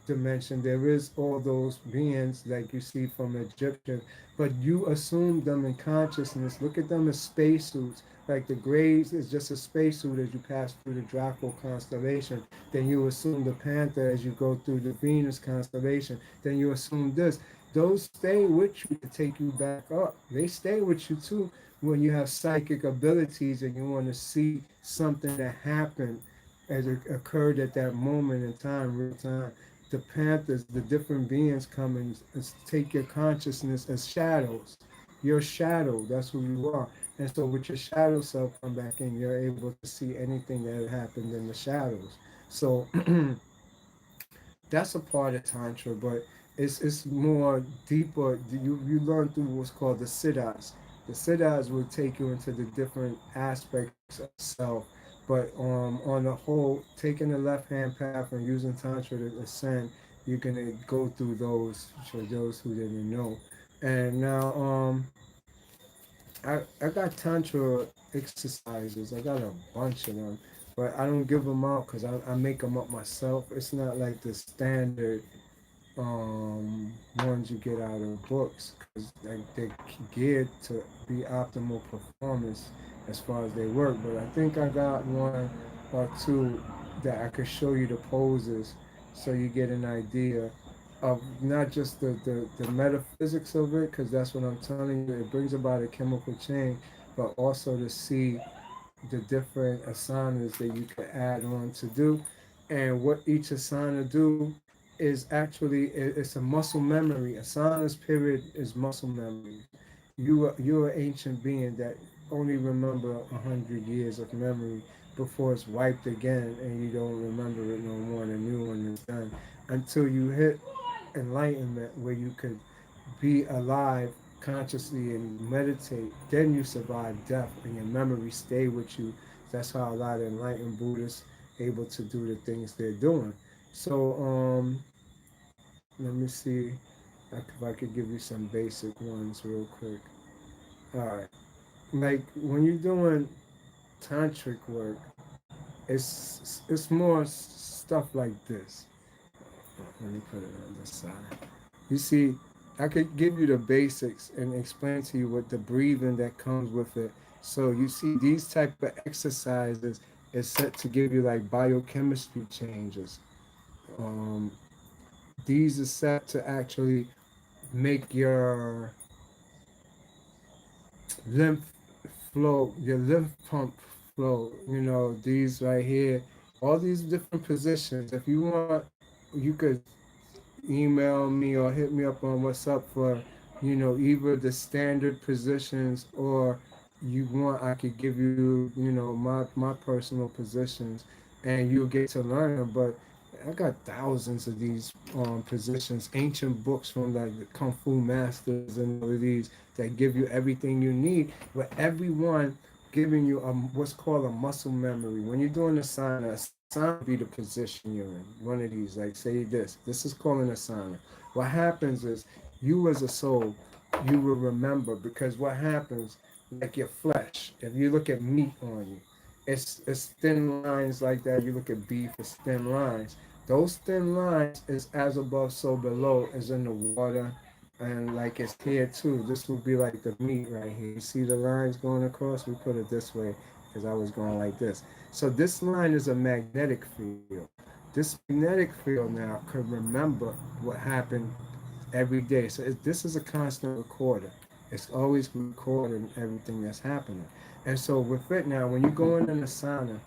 dimension. There is all those beings like you see from Egyptian, but you assume them in consciousness. Look at them as spacesuits. Like the Grays is just a spacesuit as you pass through the Draco constellation. Then you assume the Panther as you go through the Venus constellation. Then you assume this. Those stay with you to take you back up. They stay with you too when you have psychic abilities and you want to see something that happened as it occurred at that moment in time, real time. The Panthers, the different beings come and take your consciousness as shadows. You're a shadow, that's who you are. And so with your shadow self come back in, you're able to see anything that happened in the shadows. So that's a part of Tantra, but it's more deeper. You learn through what's called the siddhas. The siddhas will take you into the different aspects of self, but on the whole, taking the left hand path and using Tantra to ascend, you're gonna go through those for those who didn't know. And now I got Tantra exercises. I got a bunch of them, but I don't give them out because I make them up myself. It's not like the standard ones you get out of books because they're geared to be optimal performance as far as they work. But I think I got one or two that I could show you the poses so you get an idea of not just the metaphysics of it, because that's what I'm telling you. It brings about a chemical change, but also to see the different asanas that you can add on to do. And what each asana do is actually it's a muscle memory. Asanas period is muscle memory. You're an ancient being that only remember 100 years of memory before it's wiped again and you don't remember it no more and a new one is done until you hit enlightenment where you could be alive consciously and meditate. Then you survive death and your memory stay with you. That's how a lot of enlightened Buddhists able to do the things they're doing. So let me see if I could give you some basic ones real quick. All right, like when you're doing tantric work, it's more stuff like this. Let me put it on this side. You see, I could give you the basics and explain to you what the breathing that comes with it. So you see, these type of exercises is set to give you like biochemistry changes. Um, these are set to actually make your lymph flow, your lymph pump flow. You know, these right here, all these different positions. If you want, you could email me or hit me up on WhatsApp for, either the standard positions or you want, I could give you, my personal positions and you'll get to learn them. But I got thousands of these positions, ancient books from like the Kung Fu masters and all of these that give you everything you need, with everyone giving you what's called a muscle memory. When you're doing asana would be the position you're in. One of these, like say this. This is called an asana. What happens is you as a soul, you will remember because what happens, like your flesh, if you look at meat on you, it's thin lines like that. You look at beef, it's thin lines. Those thin lines is as above, so below, is in the water, and like it's here too. This would be like the meat right here. You see the lines going across? We put it this way because I was going like this. So this line is a magnetic field. This magnetic field now could remember what happened every day. So this is a constant recorder. It's always recording everything that's happening. And so with it now, when you go in an asana,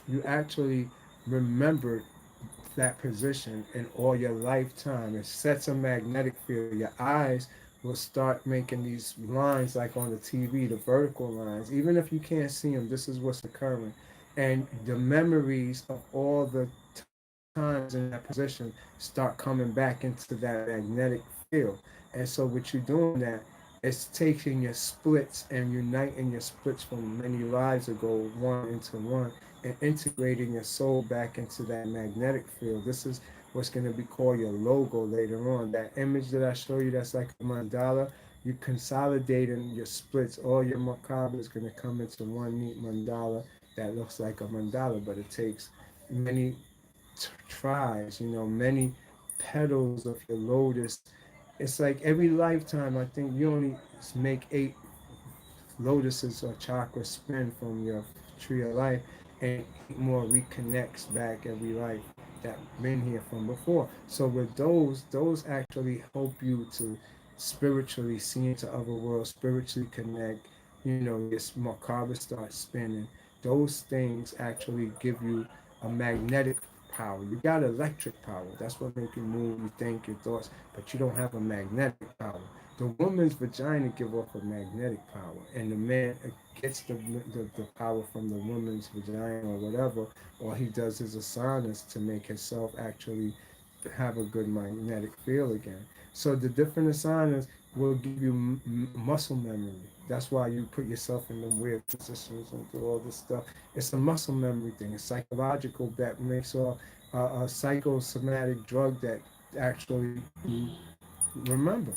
you actually remember that position in all your lifetime. It sets a magnetic field. Your eyes will start making these lines like on the TV, the vertical lines. Even if you can't see them, this is what's occurring. And the memories of all the times in that position start coming back into that magnetic field. And so what you're doing that is taking your splits and uniting your splits from many lives ago, one into one, and integrating your soul back into that magnetic field. This is what's going to be called your logo later on. That image that I show you that's like a mandala, you consolidating your splits. All your macabre is going to come into one neat mandala that looks like a mandala, but it takes many tries, many petals of your lotus. It's like every lifetime, I think you only make 8 lotuses or chakras spin from your tree of life, and 8 more reconnects back every life that been here from before. So with those actually help you to spiritually see into other worlds, spiritually connect. Your macabre starts spinning. Those things actually give you a magnetic power. You got electric power. That's what makes you move, you think, your thoughts, but you don't have a magnetic power. The woman's vagina give off a magnetic power, and the man gets the power from the woman's vagina or whatever, or he does his asanas to make himself actually have a good magnetic field again. So the different asanas will give you muscle memory. That's why you put yourself in the weird positions and do all this stuff. It's a muscle memory thing. It's psychological that makes a psychosomatic drug that actually you remember.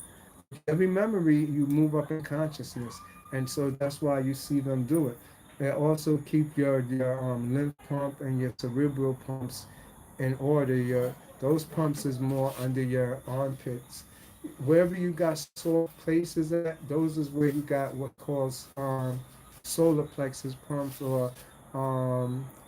Every memory you move up in consciousness, and so that's why you see them do it. They also keep your lymph pump and your cerebral pumps in order. Your Those pumps is more under your armpits. Wherever you got sore places at, those is where you got what calls solar plexus pumps, or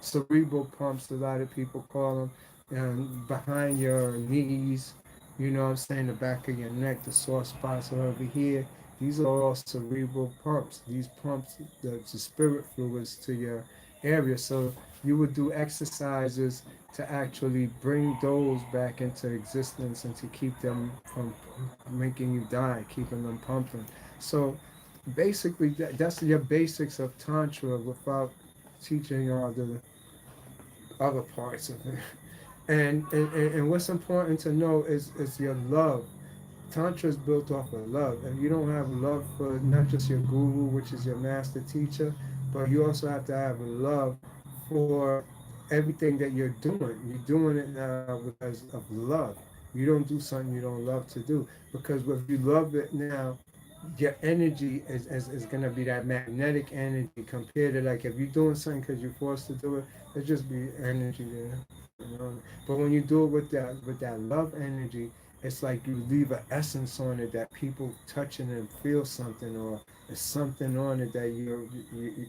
cerebral pumps, a lot of people call them, and behind your knees, what I'm saying, the back of your neck, the sore spots are over here. These are all cerebral pumps. These pumps the spirit fluids to your area. So you would do exercises to actually bring those back into existence and to keep them from making you die, keeping them pumping. So basically, that's your basics of Tantra without teaching all the other parts of it. And what's important to know is your love. Tantra is built off of love. If you don't have love for not just your guru, which is your master teacher, but you also have to have love for everything that you're doing. You're doing it now because of love. You don't do something you don't love to do. Because if you love it now, your energy is going to be that magnetic energy compared to, like, if you're doing something because you're forced to do it, there's just be energy there. But when you do it with that love energy, it's like you leave an essence on it that people touching and feel something, or it's something on it that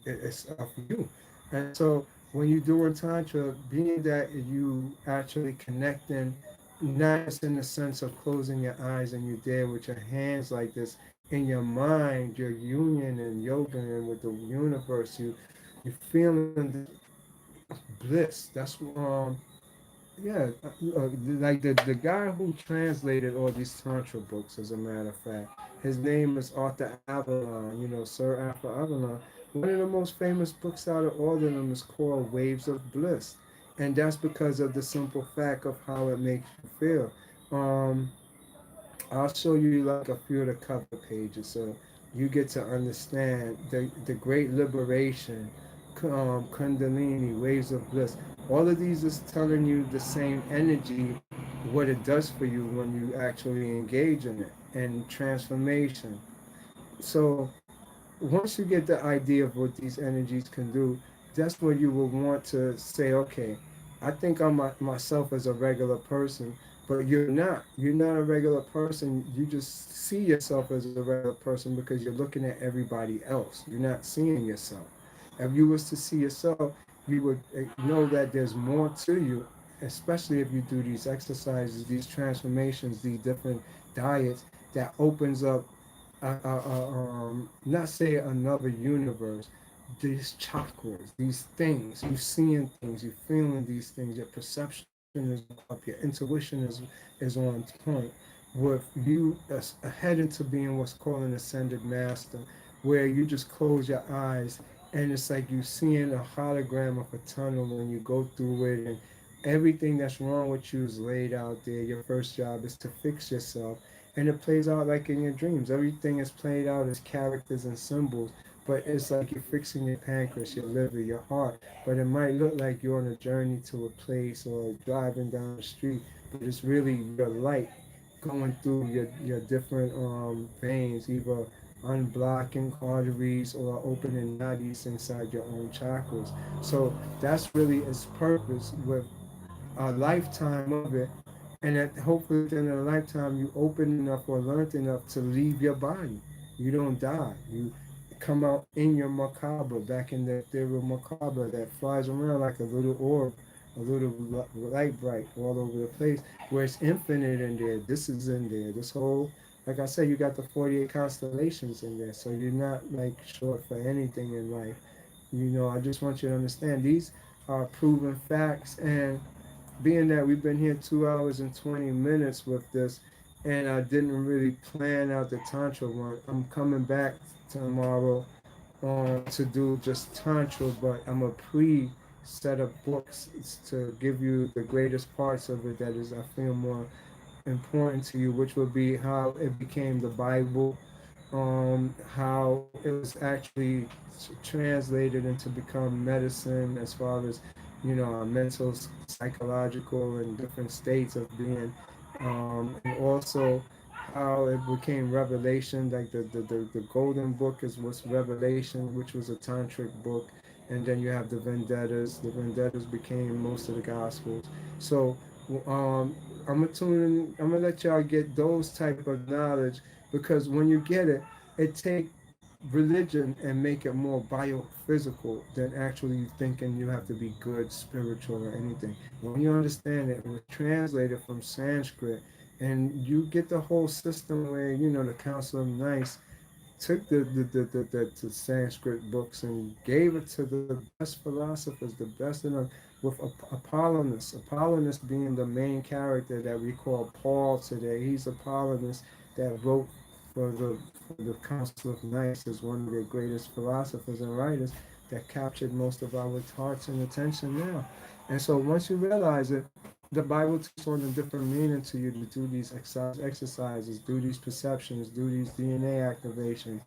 it's of you. And so when you do a tantra, being that you actually connecting, not just in the sense of closing your eyes and you're there with your hands like this, in your mind, your union and yoga and with the universe, you feeling this bliss. That's yeah, like the guy who translated all these tantra books, as a matter of fact, his name is Arthur Avalon. Sir Arthur Avalon. One of the most famous books out of all of them is called Waves of Bliss, and that's because of the simple fact of how it makes you feel. I'll show you like a few of the cover pages, so you get to understand the great liberation, Kundalini, waves of bliss. All of these is telling you the same energy, what it does for you when you actually engage in it, and transformation. So once you get the idea of what these energies can do, that's where you will want to say, okay, I think I'm myself as a regular person, but you're not. You're not a regular person. You just see yourself as a regular person because you're looking at everybody else. You're not seeing yourself. If you was to see yourself, you would know that there's more to you, especially if you do these exercises, these transformations, these different diets, that opens up, not say another universe, these chakras, these things, you seeing things, you feeling these things, your perception is up, your intuition is on point, with you ahead into being what's called an ascended master, where you just close your eyes and it's like you seeing a hologram of a tunnel when you go through it, and everything that's wrong with you is laid out there. Your first job is to fix yourself, and it plays out like in your dreams. Everything is played out as characters and symbols, but it's like you're fixing your pancreas, your liver, your heart, but it might look like you're on a journey to a place or driving down the street, but it's really your light going through your different veins, either unblocking arteries or opening nadis inside your own chakras. So that's really its purpose, with a lifetime of it, and that hopefully at the end of the lifetime you open enough or learned enough to leave your body. You don't die. You come out in your macabre, back in the ethereal macabre that flies around like a little orb, a little light bright all over the place, where it's infinite in there. This is in there. This whole, like I said, you got the 48 constellations in there, so you're not like short for anything in life. You know, I just want you to understand these are proven facts, and being that we've been here 2 hours and 20 minutes with this, and I didn't really plan out the Tantra one. I'm coming back tomorrow to do just Tantra, but I'm a set of books to give you the greatest parts of it that is, I feel, more important to you, which would be how it became the Bible, how it was actually translated into become medicine, as far as our mental, psychological, and different states of being, and also how it became revelation. Like the golden book is what's revelation, which was a tantric book, and then you have the vendettas. The vendettas became most of the gospels. So um, I'm gonna tune in. I'm gonna let y'all get those type of knowledge, because when you get it, it take religion and make it more biophysical than actually thinking you have to be good, spiritual, or anything. When you understand it, it was translated from Sanskrit, and you get the whole system where the Council of Nice took the Sanskrit books and gave it to the best philosophers, the best of them, with Apollonius. Apollonius being the main character that we call Paul today. He's Apollonius that wrote for the Council of Nice as one of their greatest philosophers and writers that captured most of our hearts and attention now. And so once you realize it, the Bible takes on a different meaning to you to do these exercises, do these perceptions, do these DNA activations,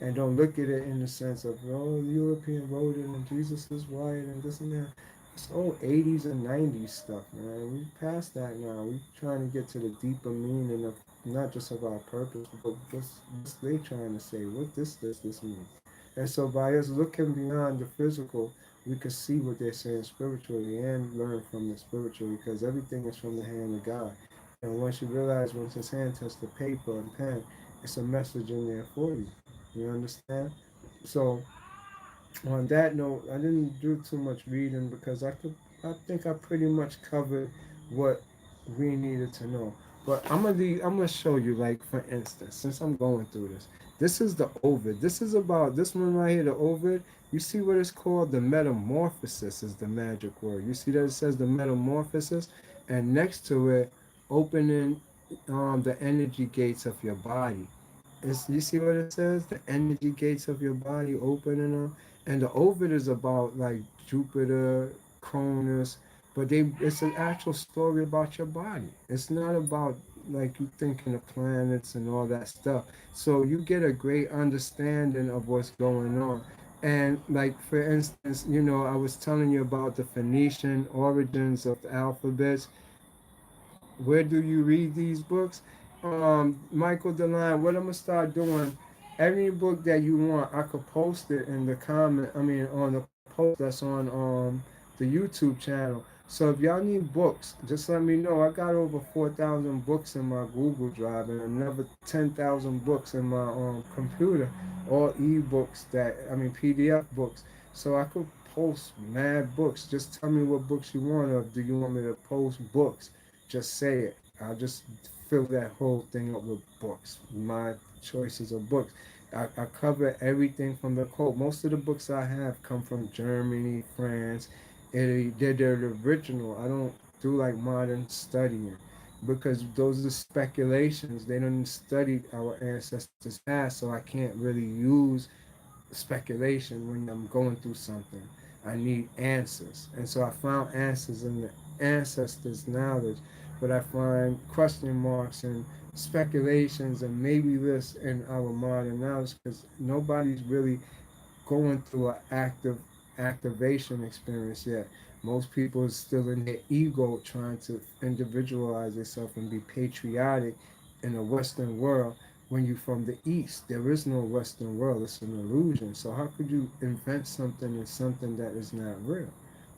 and don't look at it in the sense of, oh, the European wrote it and Jesus is white and this and that. It's old 80s and 90s stuff, man. We past that now. We trying to get to the deeper meaning of not just of our purpose, but what's they trying to say? What this mean? And so by us looking beyond the physical, we can see what they're saying spiritually and learn from it spiritually, because everything is from the hand of God. And once you realize, once his hand touches the paper and pen, it's a message in there for you. You understand? So on that note, I didn't do too much reading because I think I pretty much covered what we needed to know. But I'm gonna show you, like, for instance, since I'm going through this. This is the Ovid. This is about this one right here, the Ovid. You see what it's called? The metamorphosis is the magic word. You see that it says the metamorphosis, and next to it, opening the energy gates of your body. You see what it says? The energy gates of your body opening them. And the Ovid is about like Jupiter, Cronus, but it's an actual story about your body. It's not about like you thinking of planets and all that stuff. So you get a great understanding of what's going on. And like for instance, I was telling you about the Phoenician origins of the alphabets. Where do you read these books? Michael Deline, what I'm gonna start doing, any book that you want, I could post it in the comment. I mean, on the post that's on the YouTube channel. So if y'all need books, just let me know. I got over 4,000 books in my Google Drive and another 10,000 books in my computer, all e-books, that I mean PDF books. So I could post mad books. Just tell me what books you want, or do you want me to post books? Just say it. I'll just fill that whole thing up with books. My choices of books. I cover everything from the quote. Most of the books I have come from Germany, France, Italy. They're the original. I don't do like modern studying because those are speculations. They don't study our ancestors past, so I can't really use speculation when I'm going through something. I need answers. And so I found answers in the ancestors' knowledge, but I find question marks and speculations and maybe this in our modern knowledge because nobody's really going through an activation experience yet. Most people are still in their ego trying to individualize themselves and be patriotic in a Western world. When you're from the East, there is no Western world. It's an illusion. So how could you invent something in something that is not real?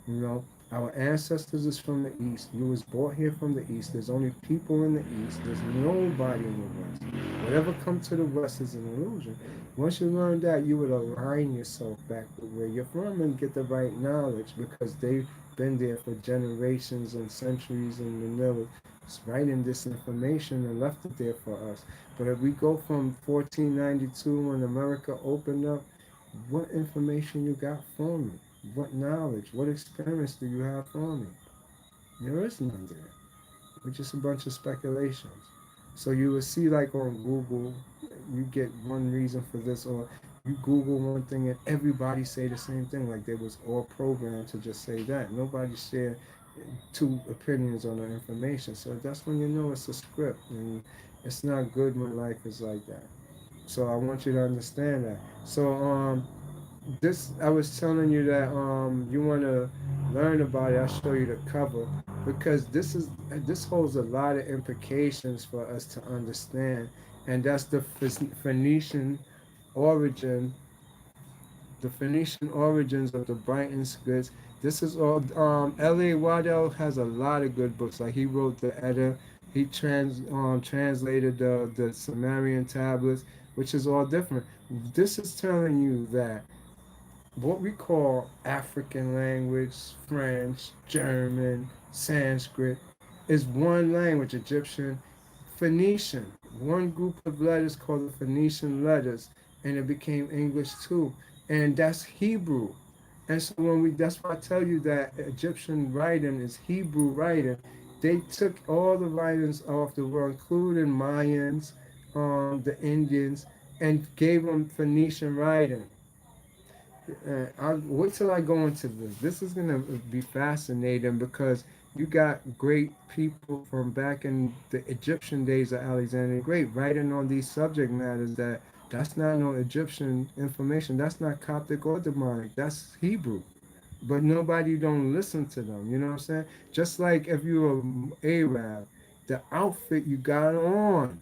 You know, our ancestors is from the East. You was brought here from the East. There's only people in the East. There's nobody in the West. Whatever comes to the West is an illusion. Once you learn that, you would align yourself back with where you're from and get the right knowledge because they've been there for generations and centuries in Manila writing this information and left it there for us. But if we go from 1492 when America opened up, what information you got for me? What knowledge? What experience do you have for me? There is none there. It's just a bunch of speculations. So you will see like on Google, you get one reason for this, or you Google one thing and everybody say the same thing, like they was all programmed to just say that. Nobody share two opinions on the information. So that's when you know it's a script, and it's not good when life is like that. So I want you to understand that. So this I was telling you that you want to learn about it. I'll show you the cover because this holds a lot of implications for us to understand, and that's the Phoenician origin, the Phoenician origins of the Brighton scripts. This is all. L.A. Waddell has a lot of good books. Like he wrote the Edda. He translated the Sumerian tablets, which is all different. This is telling you that what we call African language, French, German, Sanskrit, is one language, Egyptian, Phoenician, one group of letters called the Phoenician letters, and it became English too. And that's Hebrew. And so that's why I tell you that Egyptian writing is Hebrew writing. They took all the writings off the world, including Mayans, the Indians, and gave them Phoenician writing. I'll wait till I go into this. This is gonna be fascinating because you got great people from back in the Egyptian days of Alexander the Great writing on these subject matters that's not no Egyptian information. That's not Coptic or demonic. That's Hebrew. But nobody don't listen to them. You know what I'm saying? Just like if you're a Arab, the outfit you got on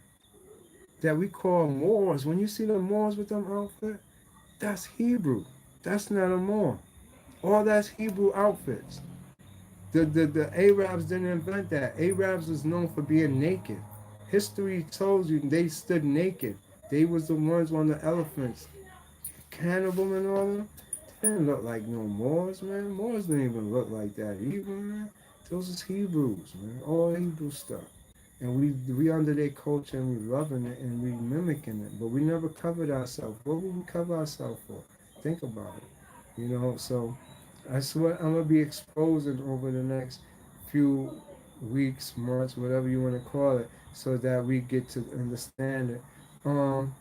that we call Moors. When you see the Moors with them outfit, that's Hebrew. That's not a Moor. All that's Hebrew outfits. The Arabs didn't invent that. Arabs is known for being naked. History tells you they stood naked. They was the ones on the elephants. Cannibal and all them. They didn't look like no Moors, man. Moors didn't even look like that either, man. Those is Hebrews, man. All Hebrew stuff. And we under their culture and we loving it and we mimicking it. But we never covered ourselves. What would we cover ourselves for? Think about it. You know, so that's what I'm gonna be exposing over the next few weeks, months, whatever you want to call it, so that we get to understand it. Um,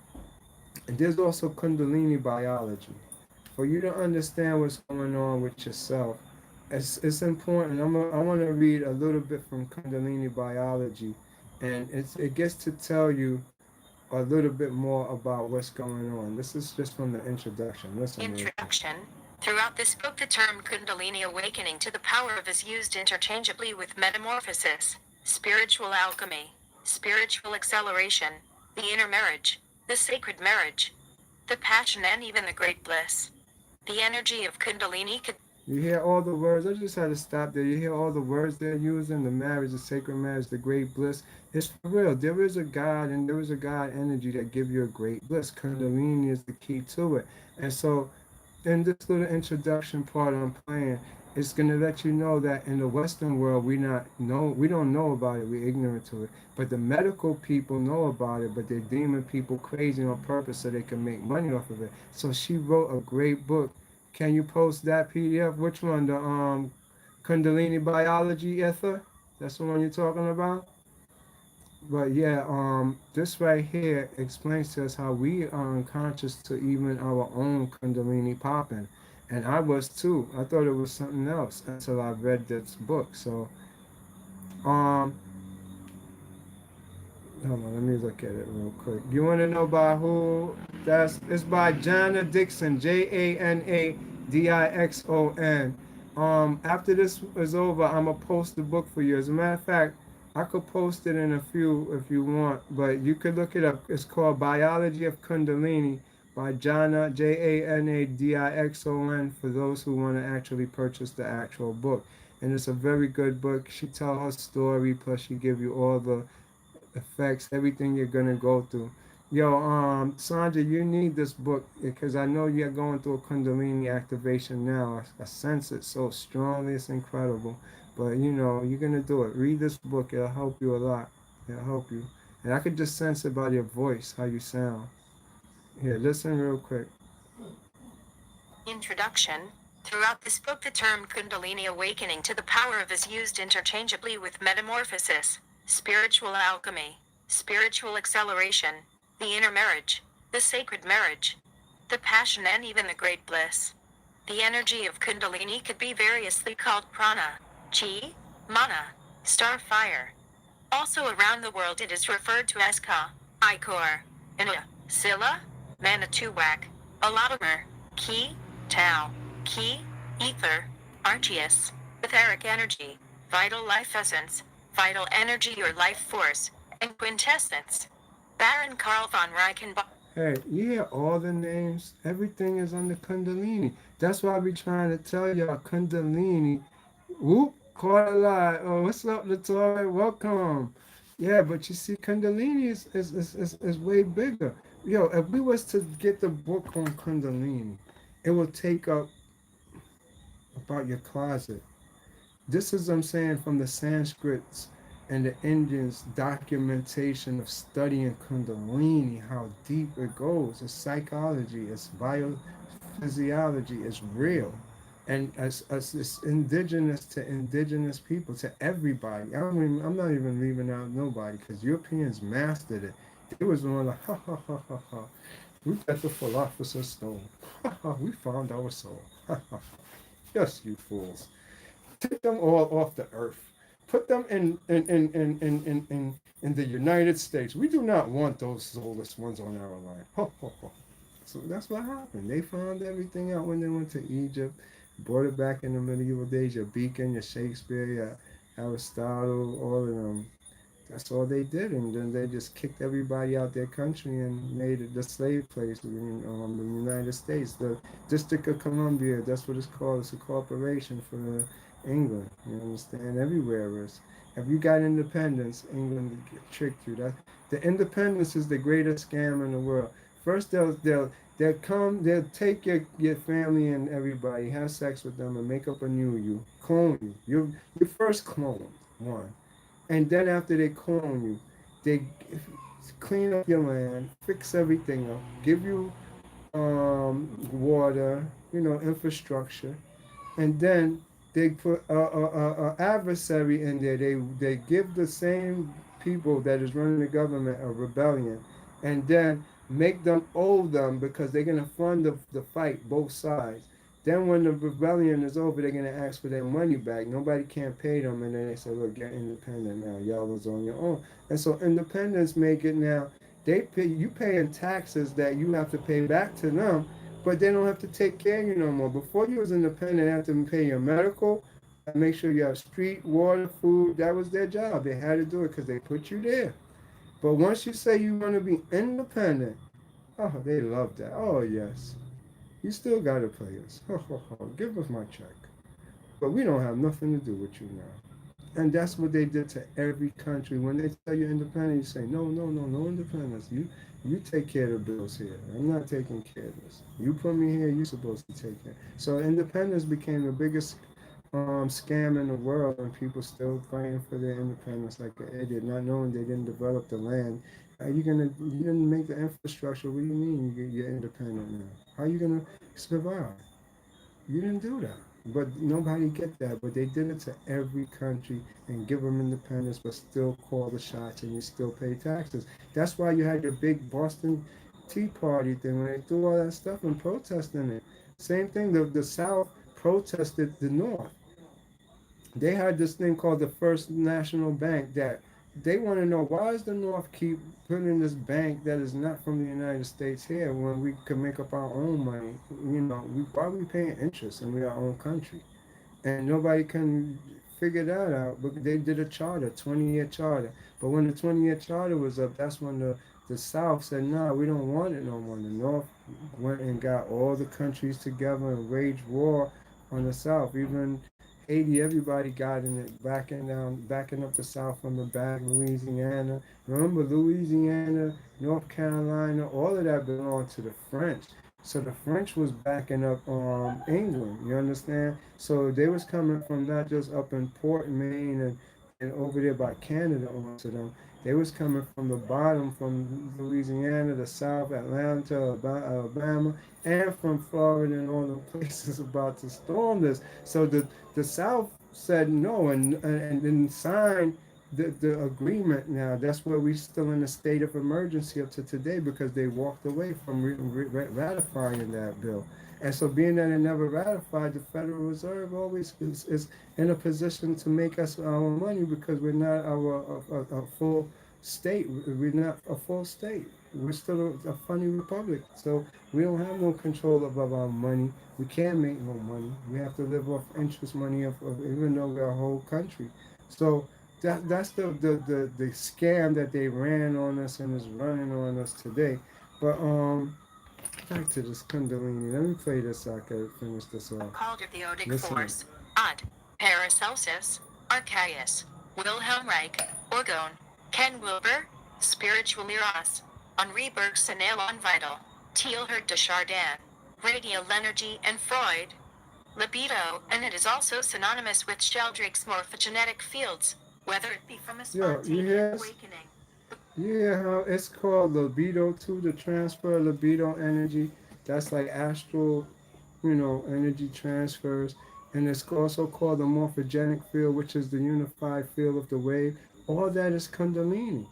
and there's also Kundalini biology. For you to understand what's going on with yourself, it's important. I want to read a little bit from Kundalini biology, and it gets to tell you a little bit more about what's going on. This is just from the introduction. Listen, Introduction. Throughout this book, the term Kundalini awakening to the power of is used interchangeably with metamorphosis, spiritual alchemy, spiritual acceleration, the inner marriage, the sacred marriage, the passion, and even the great bliss. The energy of Kundalini could. You hear all the words. I just had to stop there. You hear all the words they're using: the marriage, the sacred marriage, the great bliss. It's for real. There is a God, and there is a God energy that give you a great bliss. Kundalini is the key to it, and so in this little introduction part I'm playing, it's gonna let you know that in the Western world we don't know about it. We're ignorant to it. But the medical people know about it, but they're deeming people crazy on purpose so they can make money off of it. So she wrote a great book. Can you post that PDF? Which one? The Kundalini biology ether? That's the one you're talking about? But yeah, this right here explains to us how we are unconscious to even our own Kundalini popping. And I was too. I thought it was something else until I read this book. So, um, hold on, let me look at it real quick. You want to know by who? It's by Jana Dixon, Janadixon. After this is over, I'm gonna post the book for you. As a matter of fact, I could post it in a few if you want, but you could look it up. It's called Biology of Kundalini by Jana Janadixon. For those who want to actually purchase the actual book, and it's a very good book. She tell her story, plus she give you all the affects everything you're gonna go through. Yo, Sandra, you need this book because I know you're going through a Kundalini activation now. I sense it so strongly, it's incredible. But you know, you're gonna do it. Read this book, it'll help you a lot. It'll help you. And I could just sense it by your voice, how you sound. Here, listen real quick. Introduction. Throughout this book, the term Kundalini awakening to the power of is used interchangeably with metamorphosis, spiritual alchemy, spiritual acceleration, the inner marriage, the sacred marriage, the passion, and even the great bliss. The energy of Kundalini could be variously called prana, chi, mana, star fire. Also around the world, it is referred to as ka, ichor, ina, sila, manituwak, alabamer, ki, tau, ki, ether, archeus, etheric energy, vital life essence, vital energy or life force, and quintessence. Baron Karl von Reichenbach. Hey, you hear all the names? Everything is under Kundalini. That's why I be trying to tell y'all Kundalini. Whoop, caught a lie. Oh, what's up, Latoya? Welcome. Yeah, but you see, Kundalini is way bigger. Yo, if we was to get the book on Kundalini, it will take up about your closet. This is, I'm saying, from the Sanskrits and the Indians' documentation of studying Kundalini, how deep it goes. It's psychology, it's biophysiology, it's real. And as it's indigenous to indigenous people, to everybody. I'm not even leaving out nobody because Europeans mastered it. It was one like, ha ha ha ha ha. We got the philosopher's stone. Ha ha, we found our soul. Ha ha. Yes, you fools. Take them all off the earth. Put them in the United States. We do not want those soulless ones on our line. Ho, ho, ho. So that's what happened. They found everything out when they went to Egypt, brought it back in the medieval days. Your Beacon, your Shakespeare, your Aristotle, all of them. That's all they did, and then they just kicked everybody out their country and made it the slave place in the United States, the District of Columbia. That's what it's called. It's a corporation for England. You understand? Everywhere is. If you got independence, England tricked you. The independence is the greatest scam in the world. First, they'll take your family and everybody, have sex with them, and make up a new you, clone you. You first clone one. And then after they clone you, they clean up your land, fix everything up, give you water, infrastructure, and then they put a adversary in there. They give the same people that is running the government a rebellion, and then make them owe them because they're gonna fund the fight both sides. Then when the rebellion is over, they're gonna ask for their money back. Nobody can't pay them, and then they say, "Look, get independent now. Y'all was on your own." And so independence make it now. You paying taxes that you have to pay back to them, but they don't have to take care of you no more. Before you was independent, they have to pay your medical, make sure you have street, water, food. That was their job. They had to do it because they put you there. But once you say you want to be independent, oh, they love that. Oh, yes. You still got to pay us. Ho, ho, ho. Give us my check. But we don't have nothing to do with you now. And that's what they did to every country. When they tell you independent, you say, no, no, no, no independence. You take care of the bills here. I'm not taking care of this. You put me here, you're supposed to take care. So independence became the biggest scam in the world, and people still fighting for their independence like an idiot, not knowing they didn't develop the land. You didn't make the infrastructure. What do you mean you're independent now? How are you gonna survive? You didn't do that. But nobody get that. But they did it to every country and give them independence, but still call the shots and you still pay taxes. That's why you had your big Boston Tea Party thing when they threw all that stuff and protesting it. Same thing. The South protested the North. They had this thing called the First National Bank that they want to know why does the North keep putting this bank that is not from the United States here when we can make up our own money? Why are we paying interest and we're our own country? And nobody can figure that out. But they did a charter, 20-year charter. But when the 20-year charter was up, that's when the South said, "Nah, we don't want it no more." The North went and got all the countries together and waged war on the South. Even Haiti, everybody got in it, backing up the South from the back. Louisiana, remember Louisiana, North Carolina, all of that belonged to the French. So the French was backing up England. You understand? So they was coming from not just up in Port, Maine, and over there by Canada onto them. They was coming from the bottom, from Louisiana, the South, Atlanta, Alabama, and from Florida and all the places about to storm this. So the South said no and then signed the agreement. Now that's where we're still in a state of emergency up to today because they walked away from ratifying that bill. And so being that it never ratified, the Federal Reserve always is in a position to make us our money because we're not a full state. We're not a full state. We're still a funny republic. So we don't have no control above our money. We can't make no money. We have to live off interest money even though we're a whole country. So that's the scam that they ran on us and is running on us today. But back to this Kundalini. Let me play this so I can finish this off. Called the Odic Listen. Force, Odd, Paracelsus, Archaius, Wilhelm Reich, Orgone, Ken Wilber, Spiritual Eros, Henri Bergson Elan Vital, Teilhard de Chardin, Radial Energy, and Freud. Libido, and it is also synonymous with Sheldrake's morphogenetic fields, whether it be from a spontaneous awakening. You hear how it's called libido too, the transfer of libido energy. That's like astral, energy transfers. And it's also called the morphogenic field, which is the unified field of the wave. All that is Kundalini.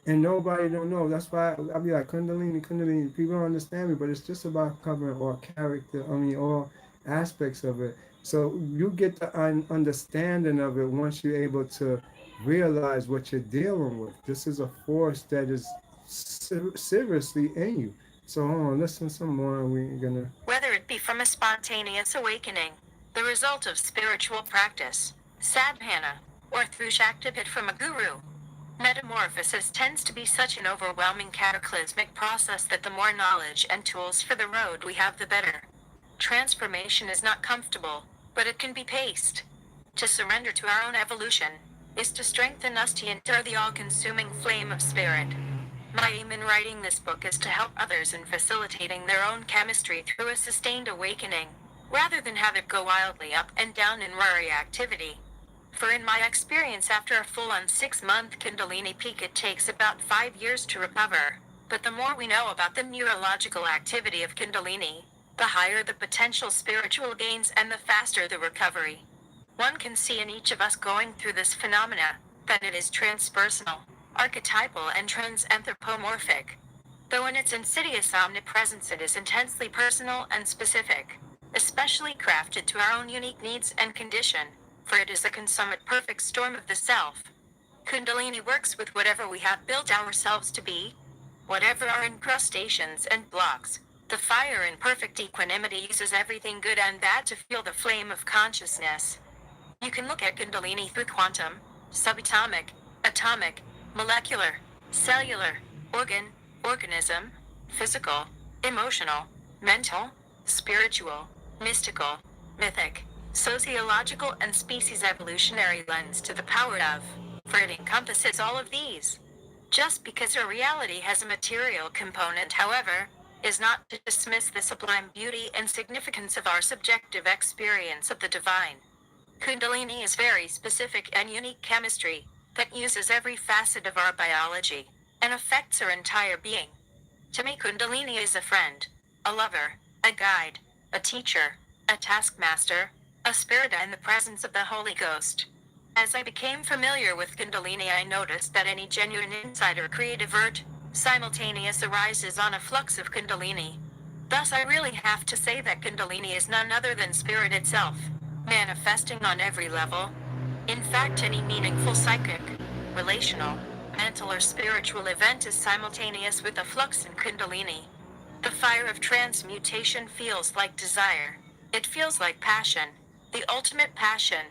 And nobody don't know. That's why I'll be like, Kundalini, Kundalini. People don't understand me, but it's just about covering all aspects of it. So you get the understanding of it once you're able to realize what you're dealing with. This is a force that is seriously in you. So hold on, listen some more and we're gonna... Whether it be from a spontaneous awakening, the result of spiritual practice, sadhana, or through Shaktipat from a guru. Metamorphosis tends to be such an overwhelming cataclysmic process that the more knowledge and tools for the road we have, the better. Transformation is not comfortable, but it can be paced. To surrender to our own evolution is to strengthen us to enter the all-consuming flame of spirit. My aim in writing this book is to help others in facilitating their own chemistry through a sustained awakening, rather than have it go wildly up and down in worry activity. For in my experience, after a full-on 6-month Kundalini peak, it takes about 5 years to recover. But the more we know about the neurological activity of Kundalini, the higher the potential spiritual gains and the faster the recovery. One can see in each of us going through this phenomena that it is transpersonal, archetypal, and transanthropomorphic. Though in its insidious omnipresence it is intensely personal and specific, especially crafted to our own unique needs and condition, for it is a consummate perfect storm of the self. Kundalini works with whatever we have built ourselves to be, whatever our incrustations and blocks. The fire in perfect equanimity uses everything good and bad to fuel the flame of consciousness. You can look at Kundalini through quantum, subatomic, atomic, molecular, cellular, organism, physical, emotional, mental, spiritual, mystical, mythic, sociological and species evolutionary lens to the power of, for it encompasses all of these. Just because our reality has a material component, however, is not to dismiss the sublime beauty and significance of our subjective experience of the divine. Kundalini is very specific and unique chemistry that uses every facet of our biology and affects our entire being. To me, Kundalini is a friend, a lover, a guide, a teacher, a taskmaster, a spirit, and the presence of the Holy Ghost. As I became familiar with Kundalini, I noticed that any genuine insight or creative urge simultaneous arises on a flux of Kundalini. Thus, I really have to say that Kundalini is none other than spirit itself, manifesting on every level. In fact, any meaningful psychic, relational, mental, or spiritual event is simultaneous with a flux in Kundalini. The fire of transmutation feels like desire. It feels like passion, the ultimate passion.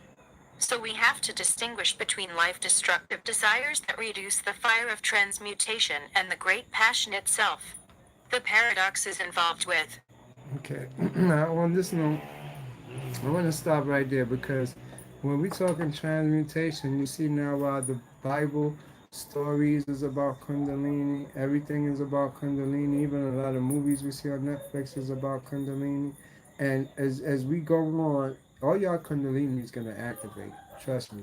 So we have to distinguish between life-destructive desires that reduce the fire of transmutation and the great passion itself. The paradoxes involved with. Okay. Now on this note, I want to stop right there because when we talking transmutation, you see now why the Bible stories is about Kundalini. Everything is about Kundalini. Even a lot of movies we see on Netflix is about Kundalini. And as we go on, all y'all Kundalini is gonna activate. Trust me.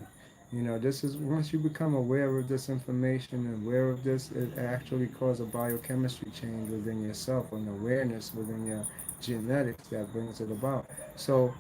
You know, this is once you become aware of this information and aware of this, it actually causes a biochemistry change within yourself, an awareness within your genetics that brings it about. So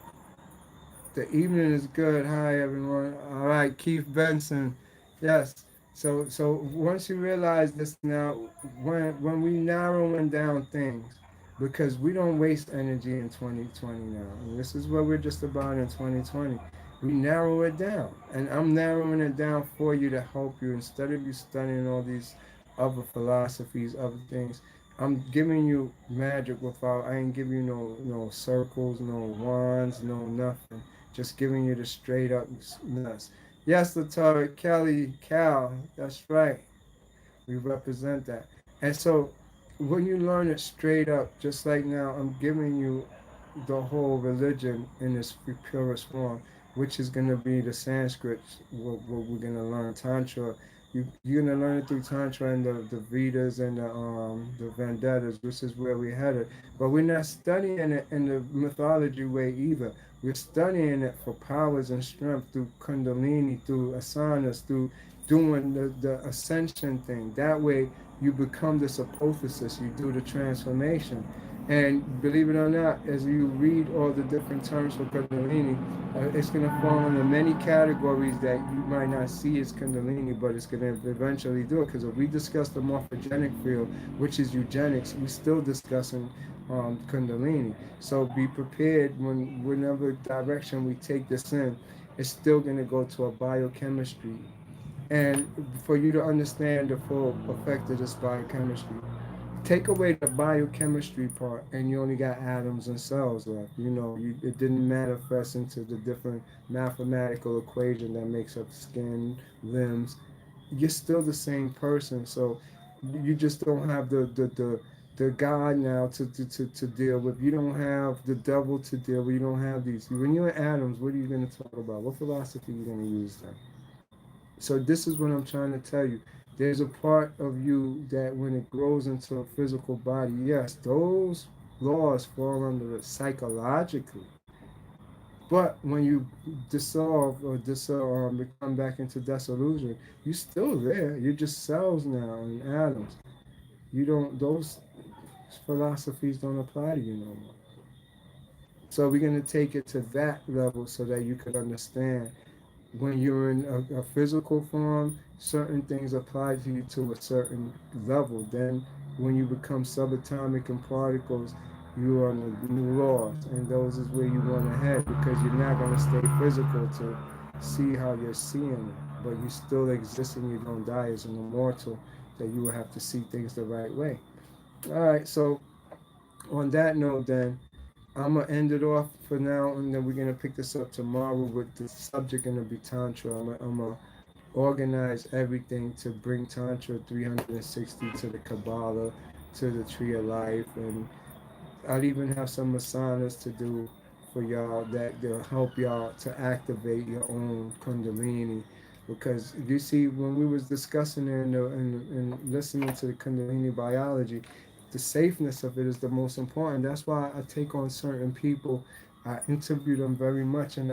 the evening is good. Hi everyone. All right, Keith Benson. Yes. So once you realize this now, when we narrowing down things, because we don't waste energy in 2020 now. And this is what we're just about in 2020. We narrow it down. And I'm narrowing it down for you to help you instead of you studying all these other philosophies, other things. I'm giving you magic without I ain't giving you no circles, no wands, no nothing. Just giving you the straight up nuts. Yes, Latara, Kelly, Cal, that's right. We represent that. And so when you learn it straight up, just like now, I'm giving you the whole religion in its purest form, which is going to be the Sanskrit, what we're going to learn. Tantra. You're going to learn it through Tantra and the Vedas and the Vendettas, which is where we're headed. But we're not studying it in the mythology way either. We're studying it for powers and strength through Kundalini, through asanas, through doing the ascension thing. That way you become this apotheosis, you do the transformation. And believe it or not, as you read all the different terms for Kundalini, it's going to fall into many categories that you might not see as Kundalini, but it's going to eventually do it. Because if we discuss the morphogenic field, which is eugenics, we're still discussing Kundalini. So be prepared whenever direction we take this in, it's still going to go to a biochemistry and for you to understand the full effect of this biochemistry. Take away the biochemistry part, and you only got atoms and cells left. It didn't manifest into the different mathematical equation that makes up skin, limbs. You're still the same person, so you just don't have the God now to deal with. You don't have the devil to deal with. You don't have these. When you're in atoms, what are you going to talk about? What philosophy are you going to use then? So this is what I'm trying to tell you. There's a part of you that when it grows into a physical body, yes, those laws fall under it psychologically. But when you dissolve or become back into dissolution, you're still there. You're just cells now and atoms. You don't. Those philosophies don't apply to you no more. So we're gonna take it to that level so that you could understand when you're in a physical form, certain things apply to you to a certain level. Then, when you become subatomic and particles, you are on the new laws, and those is where you want to head because you're not going to stay physical to see how you're seeing it, but you still exist and you don't die as an immortal. That you will have to see things the right way. All right, so on that note, then I'm gonna end it off for now, and then we're gonna pick this up tomorrow with the subject gonna be Tantra. I'm gonna organize everything to bring Tantra 360 to the Kabbalah, to the Tree of Life, and I'll even have some asanas to do for y'all that will help y'all to activate your own Kundalini. Because you see, when we was discussing it and listening to the Kundalini biology, the safeness of it is the most important. That's why I take on certain people. I interview them very much, and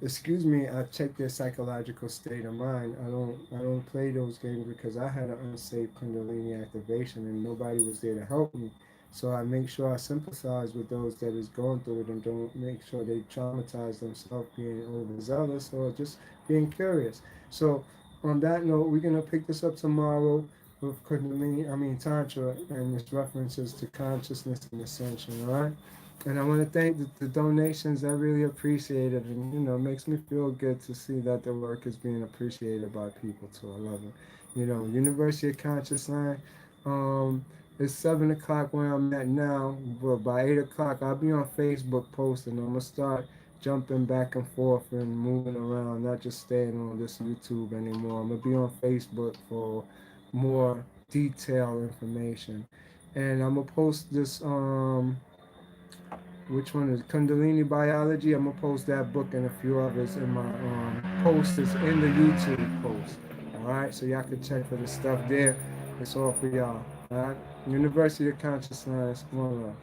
excuse me, I check their psychological state of mind. I don't play those games because I had an unsafe Kundalini activation, and nobody was there to help me. So I make sure I sympathize with those that is going through it, and don't make sure they traumatize themselves being overzealous or just being curious. So on that note, we're gonna pick this up tomorrow with Kundalini, I mean Tantra, and its references to consciousness and ascension. All right. And I want to thank the donations. I really appreciate it, and it makes me feel good to see that the work is being appreciated by people too. I love it. University of Conscious Line. Um, it's 7 o'clock where I'm at now, but by 8 o'clock I'll be on Facebook posting. I'm gonna start jumping back and forth and moving around, not just staying on this YouTube anymore. I'm gonna be on Facebook for more detailed information, and I'm gonna post this. Which one is Kundalini Biology? I'm gonna post that book and a few others in my post is in the YouTube post. All right, so y'all can check for the stuff there. It's all for y'all. All right, University of Consciousness. One love.